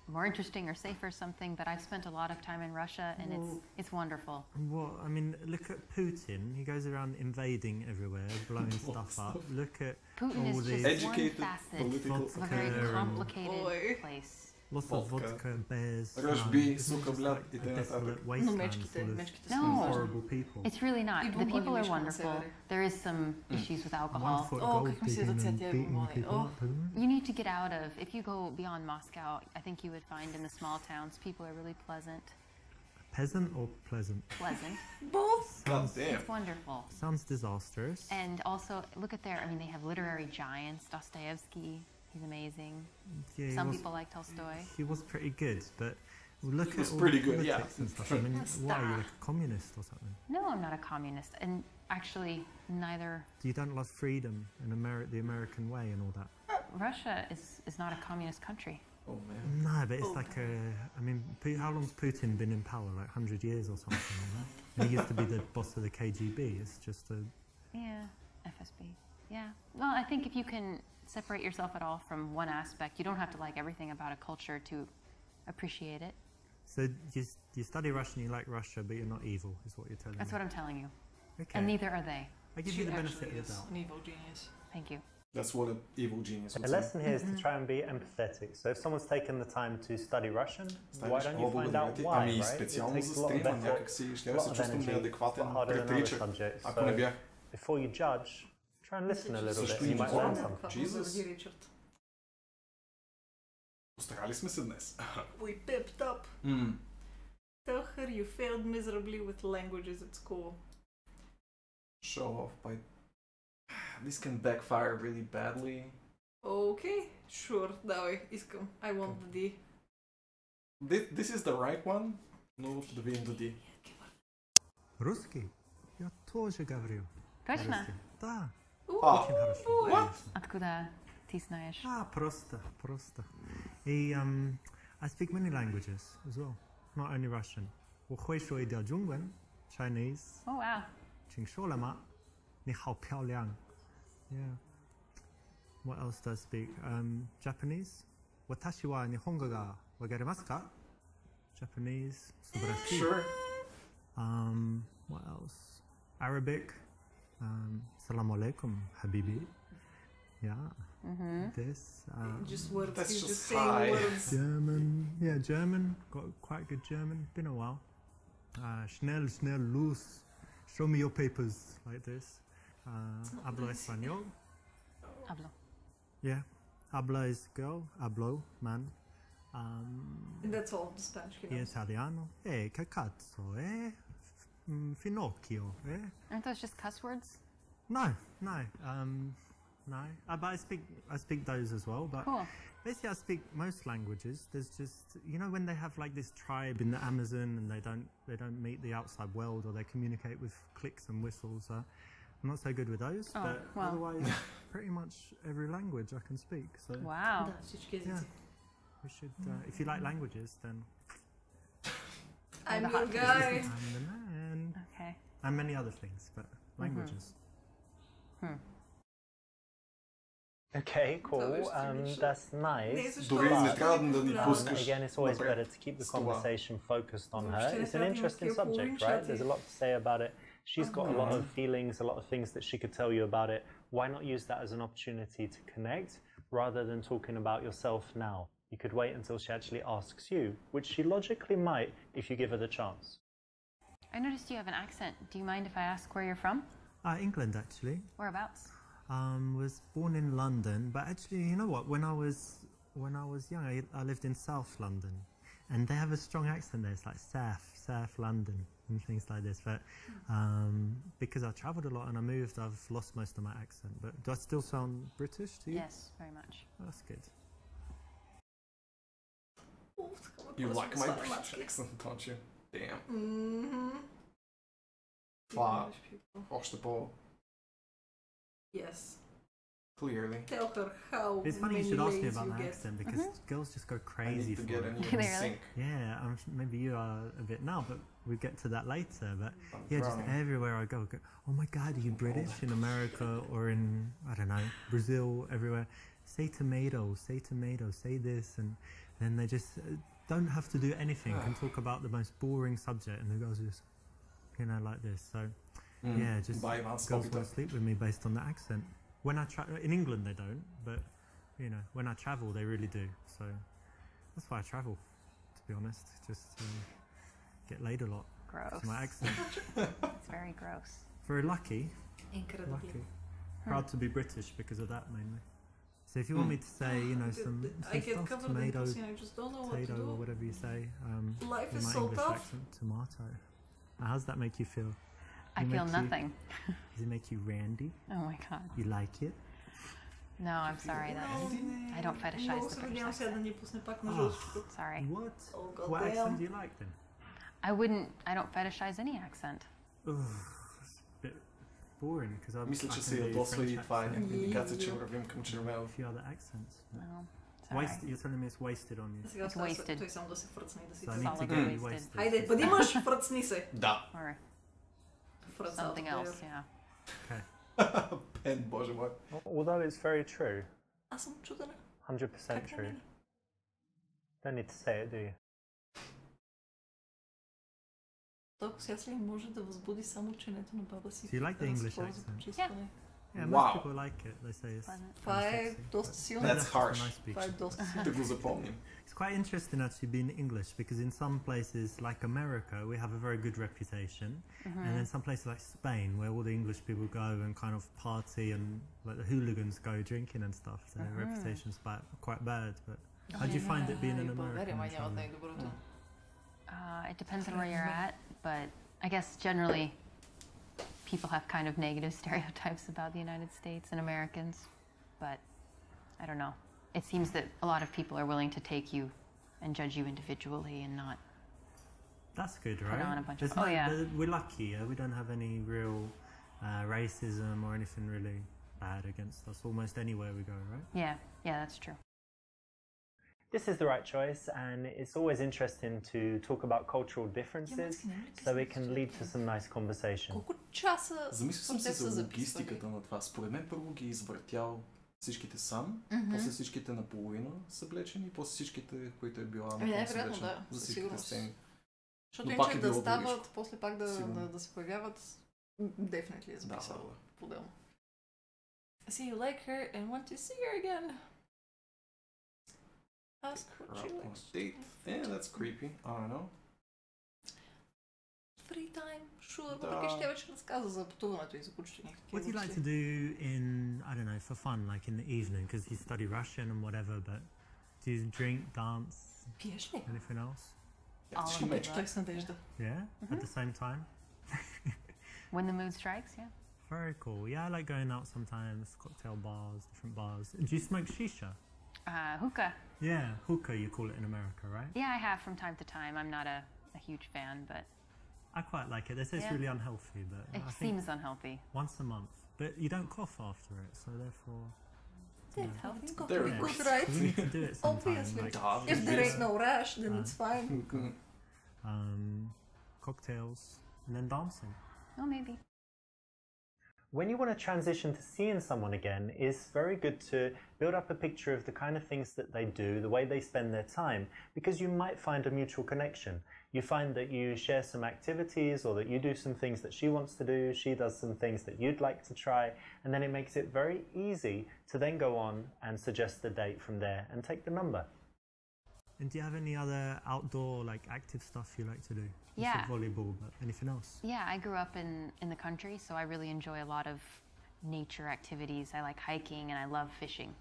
more interesting or safe or something, but I've spent a lot of time in Russia and it's wonderful. Well, I mean, look at Putin. He goes around invading everywhere, blowing stuff up. Look at Putin all is the just educated one facet political of a very complicated place. Lots of vodka, bears, Ръжби, it's сука, just блядь, like и a т.н. desolate No, wasteland мечките full са of horrible people. It's really not. И The people are бомбони wonderful. мишки на There is some issues with 1 alcohol. foot Oh, gold как ми се digging ръцете and beating бомбони. people Oh. up, isn't it? You need to get out of, if you go beyond Moscow, I think you would find in the small towns, people are really pleasant. Peasant or pleasant? Pleasant. Both. God damn. It's wonderful. Sounds disastrous. And also, look at they have literary giants. Dostoevsky, he's amazing. Yeah, Some people like Tolstoy. He was pretty good, but look He at was all pretty the good, politics yeah. and stuff. I mean, what are you, like a communist or something? No, I'm not a communist. And actually, neither. You don't love freedom and the American way and all that? Russia is not a communist country. Oh man. No, but it's like I mean, how long's Putin been in power? Like 100 years or something, right? And he used to be the boss of the KGB. It's just a... Yeah, FSB. Yeah. Well, I think if you can separate yourself at all from one aspect, you don't have to like everything about a culture to appreciate it. So you study Russian, you like Russia, but you're not evil, is what you're telling That's me. what I'm telling you. Okay. And neither are they. I give you the benefit of the doubt. An evil genius. Thank you. That's what an evil genius would The say. lesson here is to try and be empathetic. So if someone's taken the time to study Russian, why don't you find out why, Ами right? It специално takes за a lot of стрима effort, някак си ще a я lot се of чувствам energy, неадекватен a lot harder than other претрича, subjects. ако не бях. Before you judge, try and listen a little bit. Също You и might хора. learn something. Jesus. Ричард. Постарали сме се днес. We pipped up. Tell her you failed miserably with languages at school. Show off by... This can backfire really badly. Okay, sure, давай, искам. I want the D. This is the right one, но да видим до D. Русский? Я тоже говорю. Точно? Да. Очень хорошо. Откуда ты знаешь? Просто. И I speak many languages as well, not only Russian. 我会说一点中文 Chinese. Oh wow. 请说了吗？你好漂亮。Yeah. What else do I speak? Japanese. 私は日本語が Wagarimasu ka? Japanese. Subarashi. Sure. What else? Arabic. Assalamu alaikum, habibi. Yeah. This. Just words. That's He's just just saying hi. words. German. Yeah, German. Got quite good German. Been a while. Schnell, schnell, los. Show me your papers. Like this. Hablo español. Hablo. Yeah. Habla is girl. Hablo, man. And that's all the Spanish he knows. Italiano. Che cazzo, eh? Finocchio, eh? Aren't those just cuss words? No. No. But I speak those as well. But Cool. basically, I speak most languages. There's just, you know, when they have like this tribe in the Amazon and they don't meet the outside world, or they communicate with clicks and whistles. I'm not so good with those, Oh, but well. otherwise, pretty much every language I can speak. So Wow. Да, всички езици. yeah, we should. If you like languages, then I'm the your hot guy. I'm the man. Okay. And many other things, but languages. Okay, cool. That's nice. Дори не трябва да ни Да. пускаш. Again, it's always напред. better to keep the с това. conversation focused on her. Въобще не It's an трябва да има interesting такива subject, половин right? чати. There's a lot to say about it. She's got a lot of feelings, a lot of things that she could tell you about it. Why not use that as an opportunity to connect rather than talking about yourself now? You could wait until she actually asks you, which she logically might if you give her the chance. I noticed you have an accent. Do you mind if I ask where you're from? England, actually. Whereabouts? Was born in London, but actually, you know what? When I was young, I lived in South London, and they have a strong accent there. It's like South London and things like this. But because I travelled a lot and I moved, I've lost most of my accent. But do I still sound British to you? Yes, very much. That's good. You like my British accent, don't you? Damn. Mm-hmm. Това още по Yes. clearly. Tell her how It's funny you many should ask me lays about you my get. accent because girls just go I crazy need to for get it. in Really? sync. Yeah, maybe you are a bit now, but we'll get to that later. But I'm yeah, just drowning. everywhere I go, oh my God, are you British? In America or in, I don't know, Brazil, everywhere. Say tomato, say this. And then they just don't have to do anything and talk about the most boring subject. And the girls just, you know, like this. So yeah, just Bye, man, stop girls it. won't sleep with me based on the accent. When I in England they don't, but you know, when I travel they really do. So that's why I travel, to be honest. Just get laid a lot. Gross. It's my accent. It's very gross. Very lucky. Incredibly. Lucky. Proud to be British because of that mainly. So if you want me to say, you know, some I get stuff, covered in tomato, pussy and I just don't know what to potato, or do. whatever you say, Life in is my so English tough. accent, tomato. How does that make you feel? I Does it feel make you- nothing. Does it make you randy? Oh my god. You like it? No, I'm sorry. I don't fetishize Много the се British надявам сега да accent. ни пусне пак на Oh, жълчето. Sorry. what? Oh, God What damn. accent do you like then? I don't fetishize any accent. It's a bit boring because I Мисля, I че can се do ядосва French и това е accent, някаква индикация, че вървим към a червено. few other accents. but No. Waste, Sorry. you're telling me it's wasted on you. Сега It's остава wasted. той само да се фръцне и да си So I need to Solid get you wasted. wasted. Хайде, бъди мъж, фръцни се. Да. Or Фръц something else, yeah. Пен, боже мой. Although it's very true, Аз съм чудена. 100% Как true. намери? Don't need to say it, do you? Толкова сега ли може да възбуди само ученето на баба си? Do you like the да English разползва accent? почистване? Yeah, most Wow. people like it. They say it's Pleasant. Това е sexy, доста but- силно. That's harsh. when I speak. Това е доста силно. Да го запомним. It's quite interesting actually being English because in some places like America we have a very good reputation, and then some places like Spain where all the English people go and kind of party and like the hooligans go drinking and stuff. So their reputation's quite bad. But how do you find it being an American? България нямат environment? най-доброто. It depends on where you're at, but I guess generally people have kind of negative stereotypes about the United States and Americans, but I don't know. It seems that a lot of people are willing to take you and judge you individually and not. That's good, Put right? on a bunch There's of- oh, yeah. We're lucky. We don't have any real racism or anything really bad against us almost anywhere we go, right? Yeah, that's true. This is the right choice, and it's always interesting to talk about cultural differences so it can lead to some nice conversation. Колко часа Замислил съм те се са за записвали? логистиката на това. Според мен първо ги е извъртял всичките сам, после всичките наполовина са облечени, после всичките, които е била Най-вероятно, са облечени да, за всичките сцени. Защото иначе да стават, после пак да се появяват, definitely е записал по-делно. So you like her and want to see her again. Ask what she likes. Date. Yeah, that's creepy. I don't know. Free time, sure. Въпреки ще тя вече разказа за пътуването и за кучето някакви. What do you like to do in, I don't know, for fun, like in the evening, because you study Russian and whatever, but do you drink, dance, пиеш ли? anything else? Той с Надежда. Yeah, at the same time? When the mood strikes, yeah. Very cool. Yeah, I like going out sometimes, cocktail bars, different bars. Do you smoke shisha? Hookah. Yeah, hookah you call it in America, right? Yeah, I have from time to time. I'm not a huge fan, but... I quite like it. They say it's really unhealthy, but It I seems think unhealthy. once a month. But you don't cough after it, so therefore... It's healthy. It's got They're to be good, right? You need to do it sometime. Obviously. Like, If there ain't no rash, then it's fine. Cocktails, and then dancing. Oh, maybe. When you want to transition to seeing someone again, it's very good to build up a picture of the kind of things that they do, the way they spend their time, because you might find a mutual connection. You find that you share some activities, or that you do some things that she wants to do, she does some things that you'd like to try, and then it makes it very easy to then go on and suggest the date from there and take the number. And do you have any other outdoor, like, active stuff you like to do? You Yeah. said volleyball, but anything else? Yeah, I grew up in the country, so I really enjoy a lot of nature activities. I like hiking and I love fishing.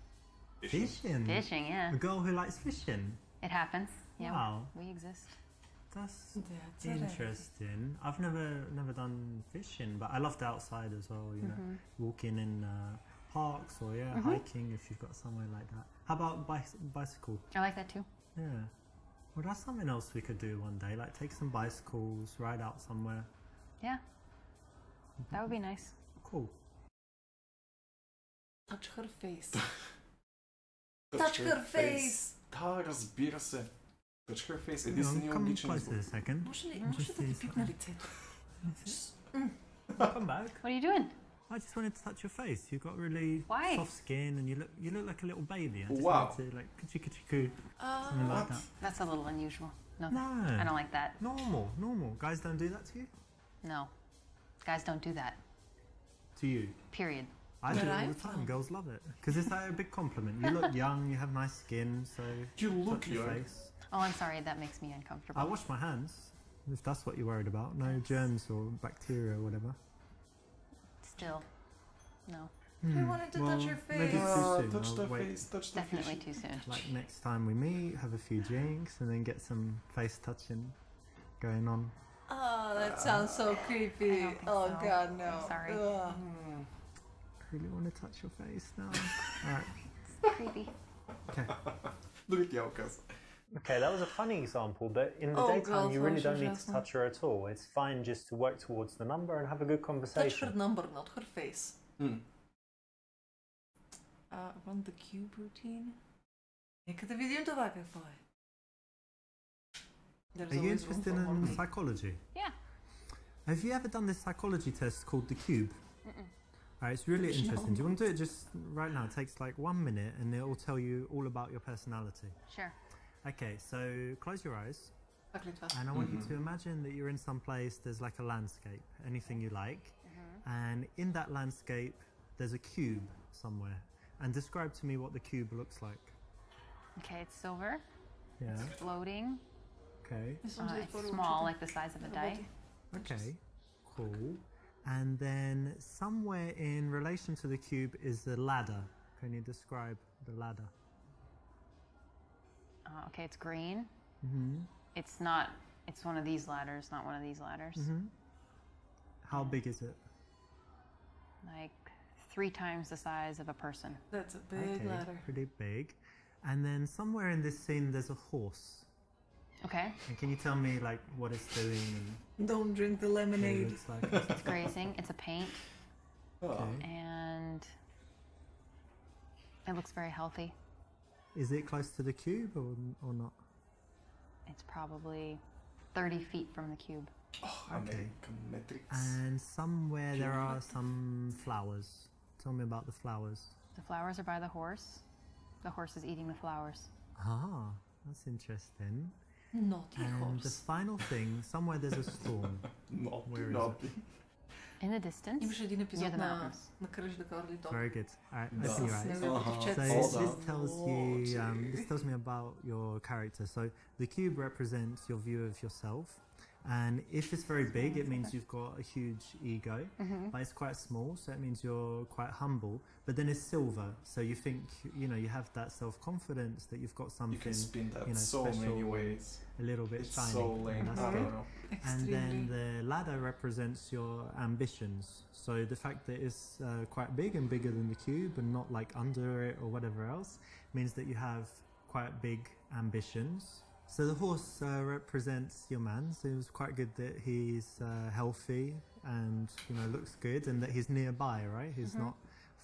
Fishing? Fishing, yeah. A girl who likes fishing? It happens. Yeah, Wow. we exist. That's interesting. I've never done fishing, but I love the outside as well, you know, walking in parks or hiking if you've got somewhere like that. How about bicycle? I like that too. Yeah. Well, that's something else we could do one day, like take some bicycles, ride out somewhere. Yeah. That would be nice. Cool. Touch her face. Touch her face! Да, разбира се. Touch her face. Единственият логичен Come избор. closer a second. Може ли да ти пипна лицето? Come back. What are you doing? I just wanted to touch your face. You've got really Why? soft skin and you look like a little baby. I just Wow. wanted to like something like that. That's a little unusual. No, No. I don't like that. Normal. Guys don't do that to you? No. Guys don't do that. To you? Period. I do it all the time. Girls love it. Because it's like a big compliment. You look young, you have nice skin, so You look touch your young. face. Oh, I'm sorry. That makes me uncomfortable. I wash my hands, if that's what you're worried about. No germs or bacteria or whatever. Still, no. I wanted to touch your face. Maybe too soon. Touch I'll the wait. face, touch the Definitely fish. too soon. Like next time we meet, have a few drinks, and then get some face touching going on. Oh, that sounds so creepy. I don't think Oh so. god, no. I'm sorry. Ugh. I really want to touch your face now. Alright. Creepy. Okay. Дори тя го каза. Okay, that was a funny example, but in the daytime you really don't need to touch her at all. It's fine just to work towards the number and have a good Touch conversation. her number, not her face. Run the cube routine. Нека да видим това какво е. Are you interested in psychology? Yeah. Have you ever done this psychology test called the cube? Alright, it's really interesting. Do you want to do it just right now? It takes like 1 minute and it will tell you all about your personality. Sure. Okay, so close your eyes Пак ли това? and I want you to imagine that you're in some place, there's like a landscape, anything you like, and in that landscape there's a cube somewhere. And describe to me what the cube looks like. Okay, it's silver. Yeah. Floating. Okay. It's small, like the size of a die. Okay. Cool. And then somewhere in relation to the cube is the ladder. Can you describe the ladder? Okay, it's green. Mm-hmm. It's one of these ladders, not one of these ladders. Mm-hmm. How big is it? Like 3 times the size of a person. That's a big ladder. Pretty big. And then somewhere in this scene there's a horse. Okay. And can you tell me like what it's doing and Don't drink the what it lemonade. looks like? It's grazing. It's a paint. Okay. And it looks very healthy. Is it close to the cube or not? It's probably 30 feet from the cube. American Matrix. And somewhere there are some flowers. Tell me about the flowers. The flowers are by the horse. The horse is eating the flowers. Ah, that's interesting. Naughty And horse. the final thing, somewhere there's a storm. Where is it? In the distance. Имаше един Near епизод the на mountains. Courage the Cowardly Dog. Very good. Alright, С open your eyes. неговите ковчеца. So this tells me about your character. So the cube represents your view of yourself, and if it's very big, it means you've got a huge ego. But it's quite small, so it means you're quite humble. But then it's silver, so you think you have that self-confidence that you've got something. You can spin that so special, many ways. A little bit It's shiny. so lame. And I that's don't good. know. And then the ladder represents your ambitions. So the fact that it's quite big and bigger than the cube and not like under it or whatever else means that you have quite big ambitions. So the horse represents your man. So it was quite good that he's healthy and looks good, and that he's nearby, right? He's not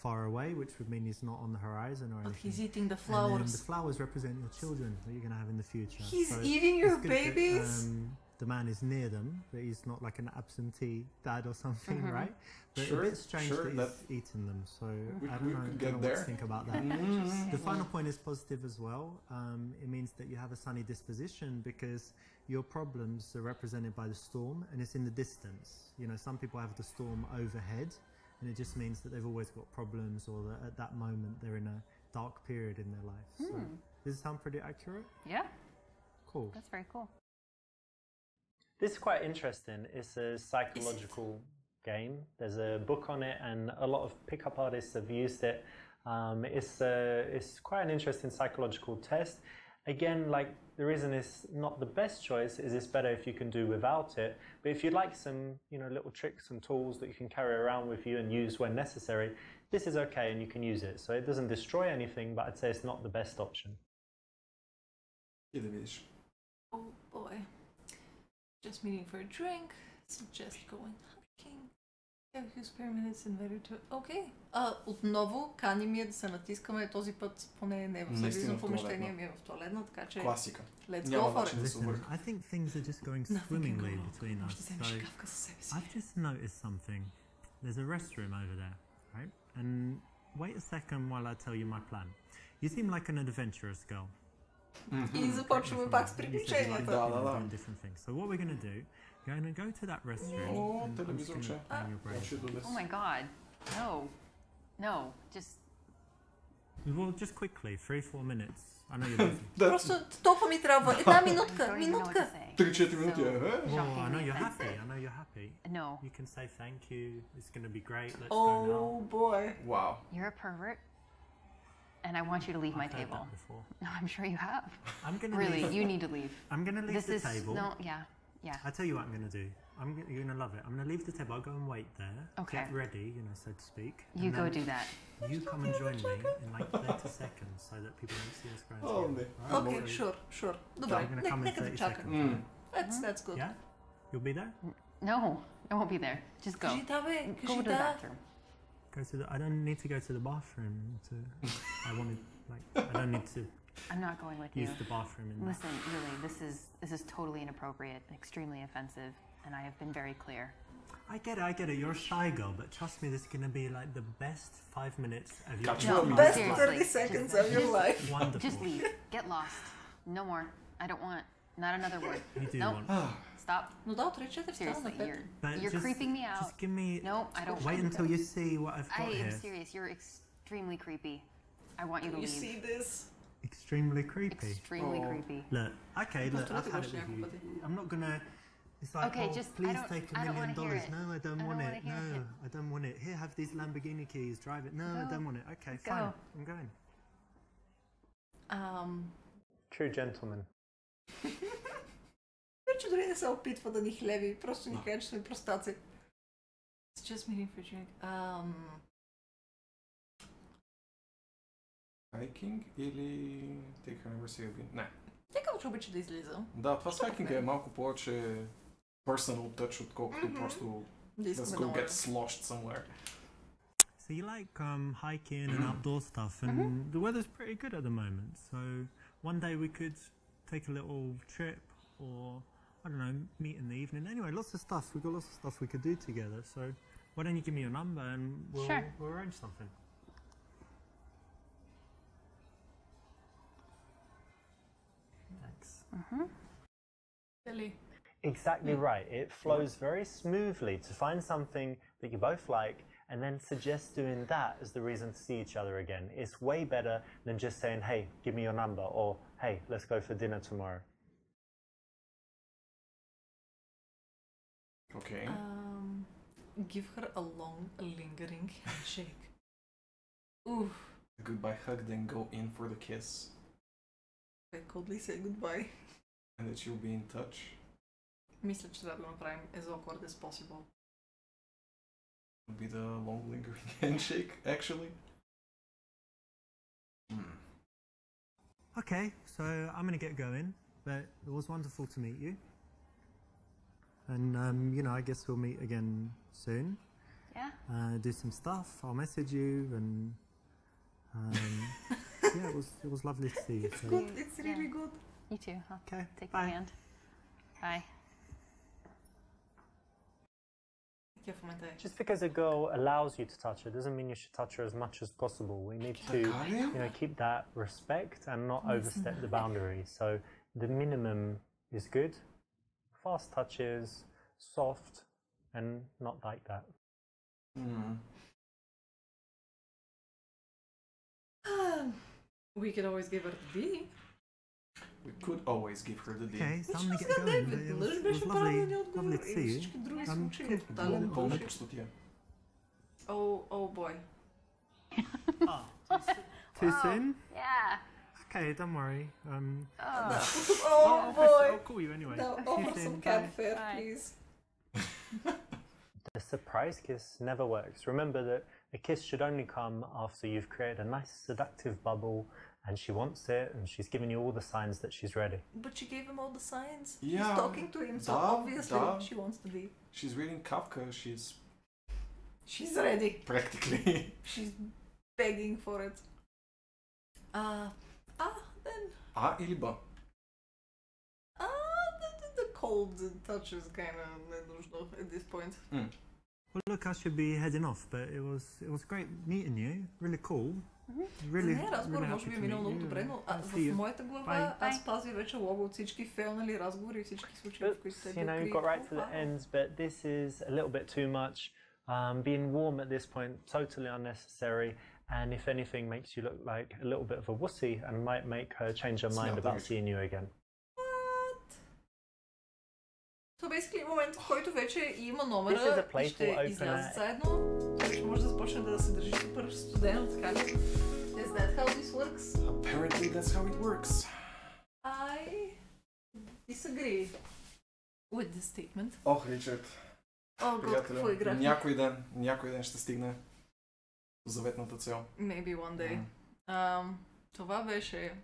far away, which would mean he's not on the horizon or anything. But he's eating the And flowers. then the flowers represent your children that you're going to have in the future. He's So eating your it's good that, babies? the man is near them, that he's not like an absentee dad or something, right? But Sure, a bit strange sure, that he's eating them, so We I could don't get know what there. to think about that. The final point is positive as well. It means that you have a sunny disposition because your problems are represented by the storm, and it's in the distance. Some people have the storm overhead, and it just means that they've always got problems, or that at that moment they're in a dark period in their life. So does it sound pretty accurate? Yeah, Cool. that's very cool. This is quite interesting. It's a psychological game. There's a book on it, and a lot of pickup artists have used it. It's quite an interesting psychological test. Again, like, the reason it's not the best choice is it's better if you can do without it. But if you'd like some, little tricks and tools that you can carry around with you and use when necessary, this is okay and you can use it. So it doesn't destroy anything, but I'd say it's not the best option. И да видиш. Oh boy. Just meeting for a drink. Suggest going hiking. Have a few spare minutes and better to... Окей. Отново каним я да се натискаме, този път поне не в сервизно помещение, ми е в туалетна, така че... Класика. Let's Няма go for начин it. да се Listen, обърка. I think things are just going Nothing can swimmingly go wrong. between us. Може да вземеш So кавка със себе си. I've just noticed something. There's a restroom over there, right? And wait a second while I tell you my plan. You seem like an adventurous girl. И започваме пак с приключенията. Doing different things. So what we're going to do, you're going to go to that restroom. О, and I'm just телевизорче. gonna bang your brain. Ще донес. Oh my god. No, just Well, just quickly, 3-4 minutes. I know you're busy. Просто толкова ми трябва. Една I минутка, don't even know what to минутка. say. 3-4 минути. Well, I know Shockingly you're happy. offensive. I know you're happy. No, You can say thank you. It's going to be great. Let's go now. Oh boy. Вау. you're a pervert, and I want you to leave my I've heard table. that before. No, I'm sure you have. I'm going to Really, leave. you need to leave. I'm going to leave This the is table. no, yeah. I tell you what I'm going to do. You're going to love it. I'm going to leave the table. I'll go and wait there. Okay. Get ready, so to speak. You and go then do that. You come and join me in like 30 seconds so that people don't see us going Oh, together. man. Alright? Окей, So sure. Добре, I'm going to come in нека да 30 чакам. seconds. That's good. Yeah? You'll be there? No, I won't be there. Just go. Кажи да, бе, Go кажи to the да. bathroom. Go to the. I don't need to go to the bathroom to. I wanted I don't need to I'm not going with you. use the bathroom in. Listen, really, this is totally inappropriate, extremely offensive, and I have been very clear. I get it. You're a shy girl, but trust me, this is going to be like the best 5 minutes of your Catch entire me. life. Best Seriously, 30 seconds just- of your life. Wonderful. Just leave. Get lost. No more. I don't want. Not another word. You do Nope. want. Stop. Но да, от 3-4 стана на Seriously, 5. But you're creeping me out. Just give me. No, I don't Wait want until you see what I've got I am here. serious. You're extremely creepy. I want you to You leave. see this? Extremely creepy. Extremely creepy. Look, okay, look, Повторете I've го had още it with няколко you. пъти. I'm not gonna. It's like, Okay, oh, just- I please don't- take I don't $1 wanna million. hear it. No, I don't I want don't it. wanna hear No, it. I don't want it. Here, have these Lamborghini keys. Drive it. No, I No. don't want it. Okay, Go. fine. I'm going. True gentleman. Вече дори не се опитва да ни хлеби, просто ни каже, че сме простаци. It's just meeting for a drink. Хайкинг или Take a Never See Again? Не. Нека че обича да излиза. Да, това с хайкинга е малко повече personal touch, отколкото просто Да let's искаме go много. get sloshed somewhere. So you like hiking and outdoor stuff, and the weather's pretty good at the moment. So one day we could take a little trip, or I don't know, meet in the evening. Anyway, lots of stuff. We've got lots of stuff we could do together. So why don't you give me your number and we'll Sure. we'll arrange something. Exactly right. It flows very smoothly to find something that you both like and then suggest doing that as the reason to see each other again. It's way better than just saying, hey, give me your number, or hey, let's go for dinner tomorrow. Okay. Give her a long, lingering handshake. Ooh. A goodbye hug, then go in for the kiss. I coldly say goodbye. And that you'll be in touch. Мисля, че трябва да го направим as awkward as possible. Be the long lingering handshake, actually. Okay, so I'm going to get going, but it was wonderful to meet you. And, you know, I guess we'll meet again soon. Yeah. Do some stuff, I'll message you, and yeah, it was lovely to see you. It's good, it's really good. You too. Okay, take bye. your hand. Bye. Just because a girl allows you to touch her doesn't mean you should touch her as much as possible. We need to, you know, keep that respect and not overstep the boundary. So the minimum is good. Fast touches, soft, and not like that. We could always give her the D. We could always give her the D. Okay, so I'm gonna get going. It was lovely to see you. Пълна простотия. Oh boy. Too soon? Yeah. Okay, don't worry. Oh boy. I'll call you anyway. Now offer some cat fare, please. The surprise kiss never works. Remember that a kiss should only come after you've created a nice seductive bubble and she wants it and she's giving you all the signs that she's ready. But she gave him all the signs. Yeah. He's talking to him, so obviously she wants to be. She's reading Kafka, She's ready. Practically. She's begging for it. Then. А или Б? The cold touch is kind of ненужно at this point. Well, look, I should be heading off, but it was great meeting you. Really cool. Really, не, разговор може би е минал много добре, но в моята глава аз пазя вече лого от всички фейлнали разговори и всички случаи, в които те you know, you got right to the end, but this is a little bit too much. Being warm at this point, totally unnecessary, and if anything, makes you look like a little bit of a wussy and might make her change her mind about seeing you again. So basically, момент, в който вече има номера и ще излязат заедно, вече може да започне да се държи супер студено, така ли? Is that how this works? Apparently that's how it works. I disagree with this statement. Ох, Ричард. Какво играх? Някой ден ще стигне до заветната цел. Maybe one day. Това беше...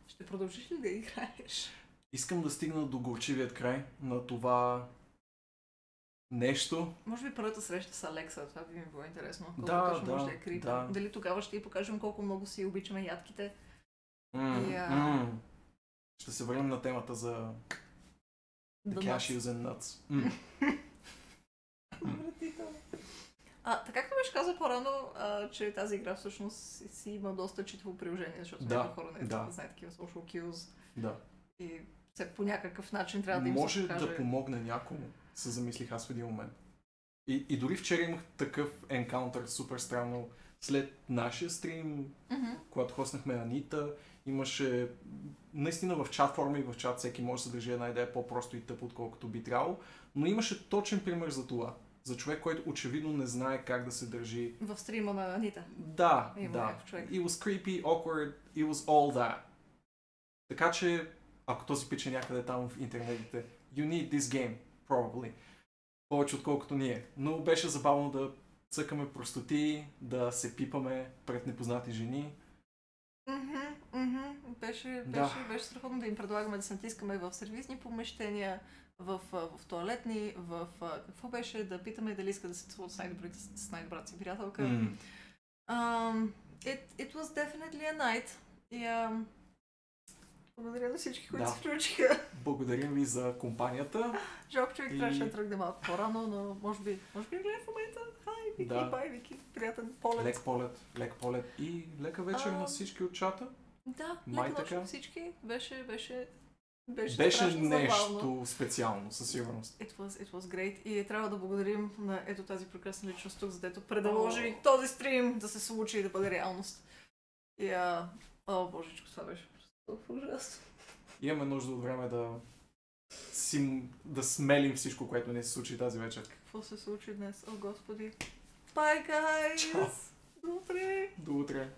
Ще продължиш ли да играеш? Искам да стигна до горчивият край на това нещо. Може би първата среща с Алекса, това би ми било интересно. Колко точно може да е крита. Да. Дали тогава ще й покажем колко много си обичаме ядките. Ще се върнем на темата за the cashews and nuts. Така както беше казал по-рано, че тази игра всъщност си има доста читаво приложение, защото някои хора не знаят такива social cues. Да. И по някакъв начин трябва да им се покаже. Може да помогне някому, се замислих аз в един момент. И дори вчера имах такъв енкаунтър супер странно. След нашия стрим, когато хоснахме Анита, имаше наистина в чат форма и в чат всеки може да се държи една идея по-просто и тъпо, отколкото би трябвало, но имаше точен пример за това. За човек, който очевидно не знае как да се държи. В стрима на Анита. Да. It was creepy, awkward, it was all that. Така че, ако този пич е някъде там в интернетите, you need this game, probably. Повече отколкото ние. Но беше забавно да цъкаме простоти, да се пипаме пред непознати жени. Беше страхотно да им предлагаме да се натискаме в сервизни помещения, в тоалетни, какво беше, да питаме дали иска да се целуват с най-добрата си приятелка. It was definitely a night. Благодаря на всички, които се включиха. Благодарим ви за компанията. Жалко, човек трябваше да тръгне малко по-рано, но може би гледа в момента. Хай, Вики, бай, Вики, приятен полет. Лек полет и лека вечер на всички от чата. Да, Май лека нощ така. на всички. Беше нещо специално, със сигурност. It was great. И трябва да благодарим на ето тази прекрасна личност тук, задето предложи този стрим да се случи и да бъде реалност. И божечко, това беше просто ужасно. Имаме нужда от време да смелим всичко, което не се случи тази вечер. Какво се случи днес? О, Господи. Bye, guys! Чао! До утре! До утре!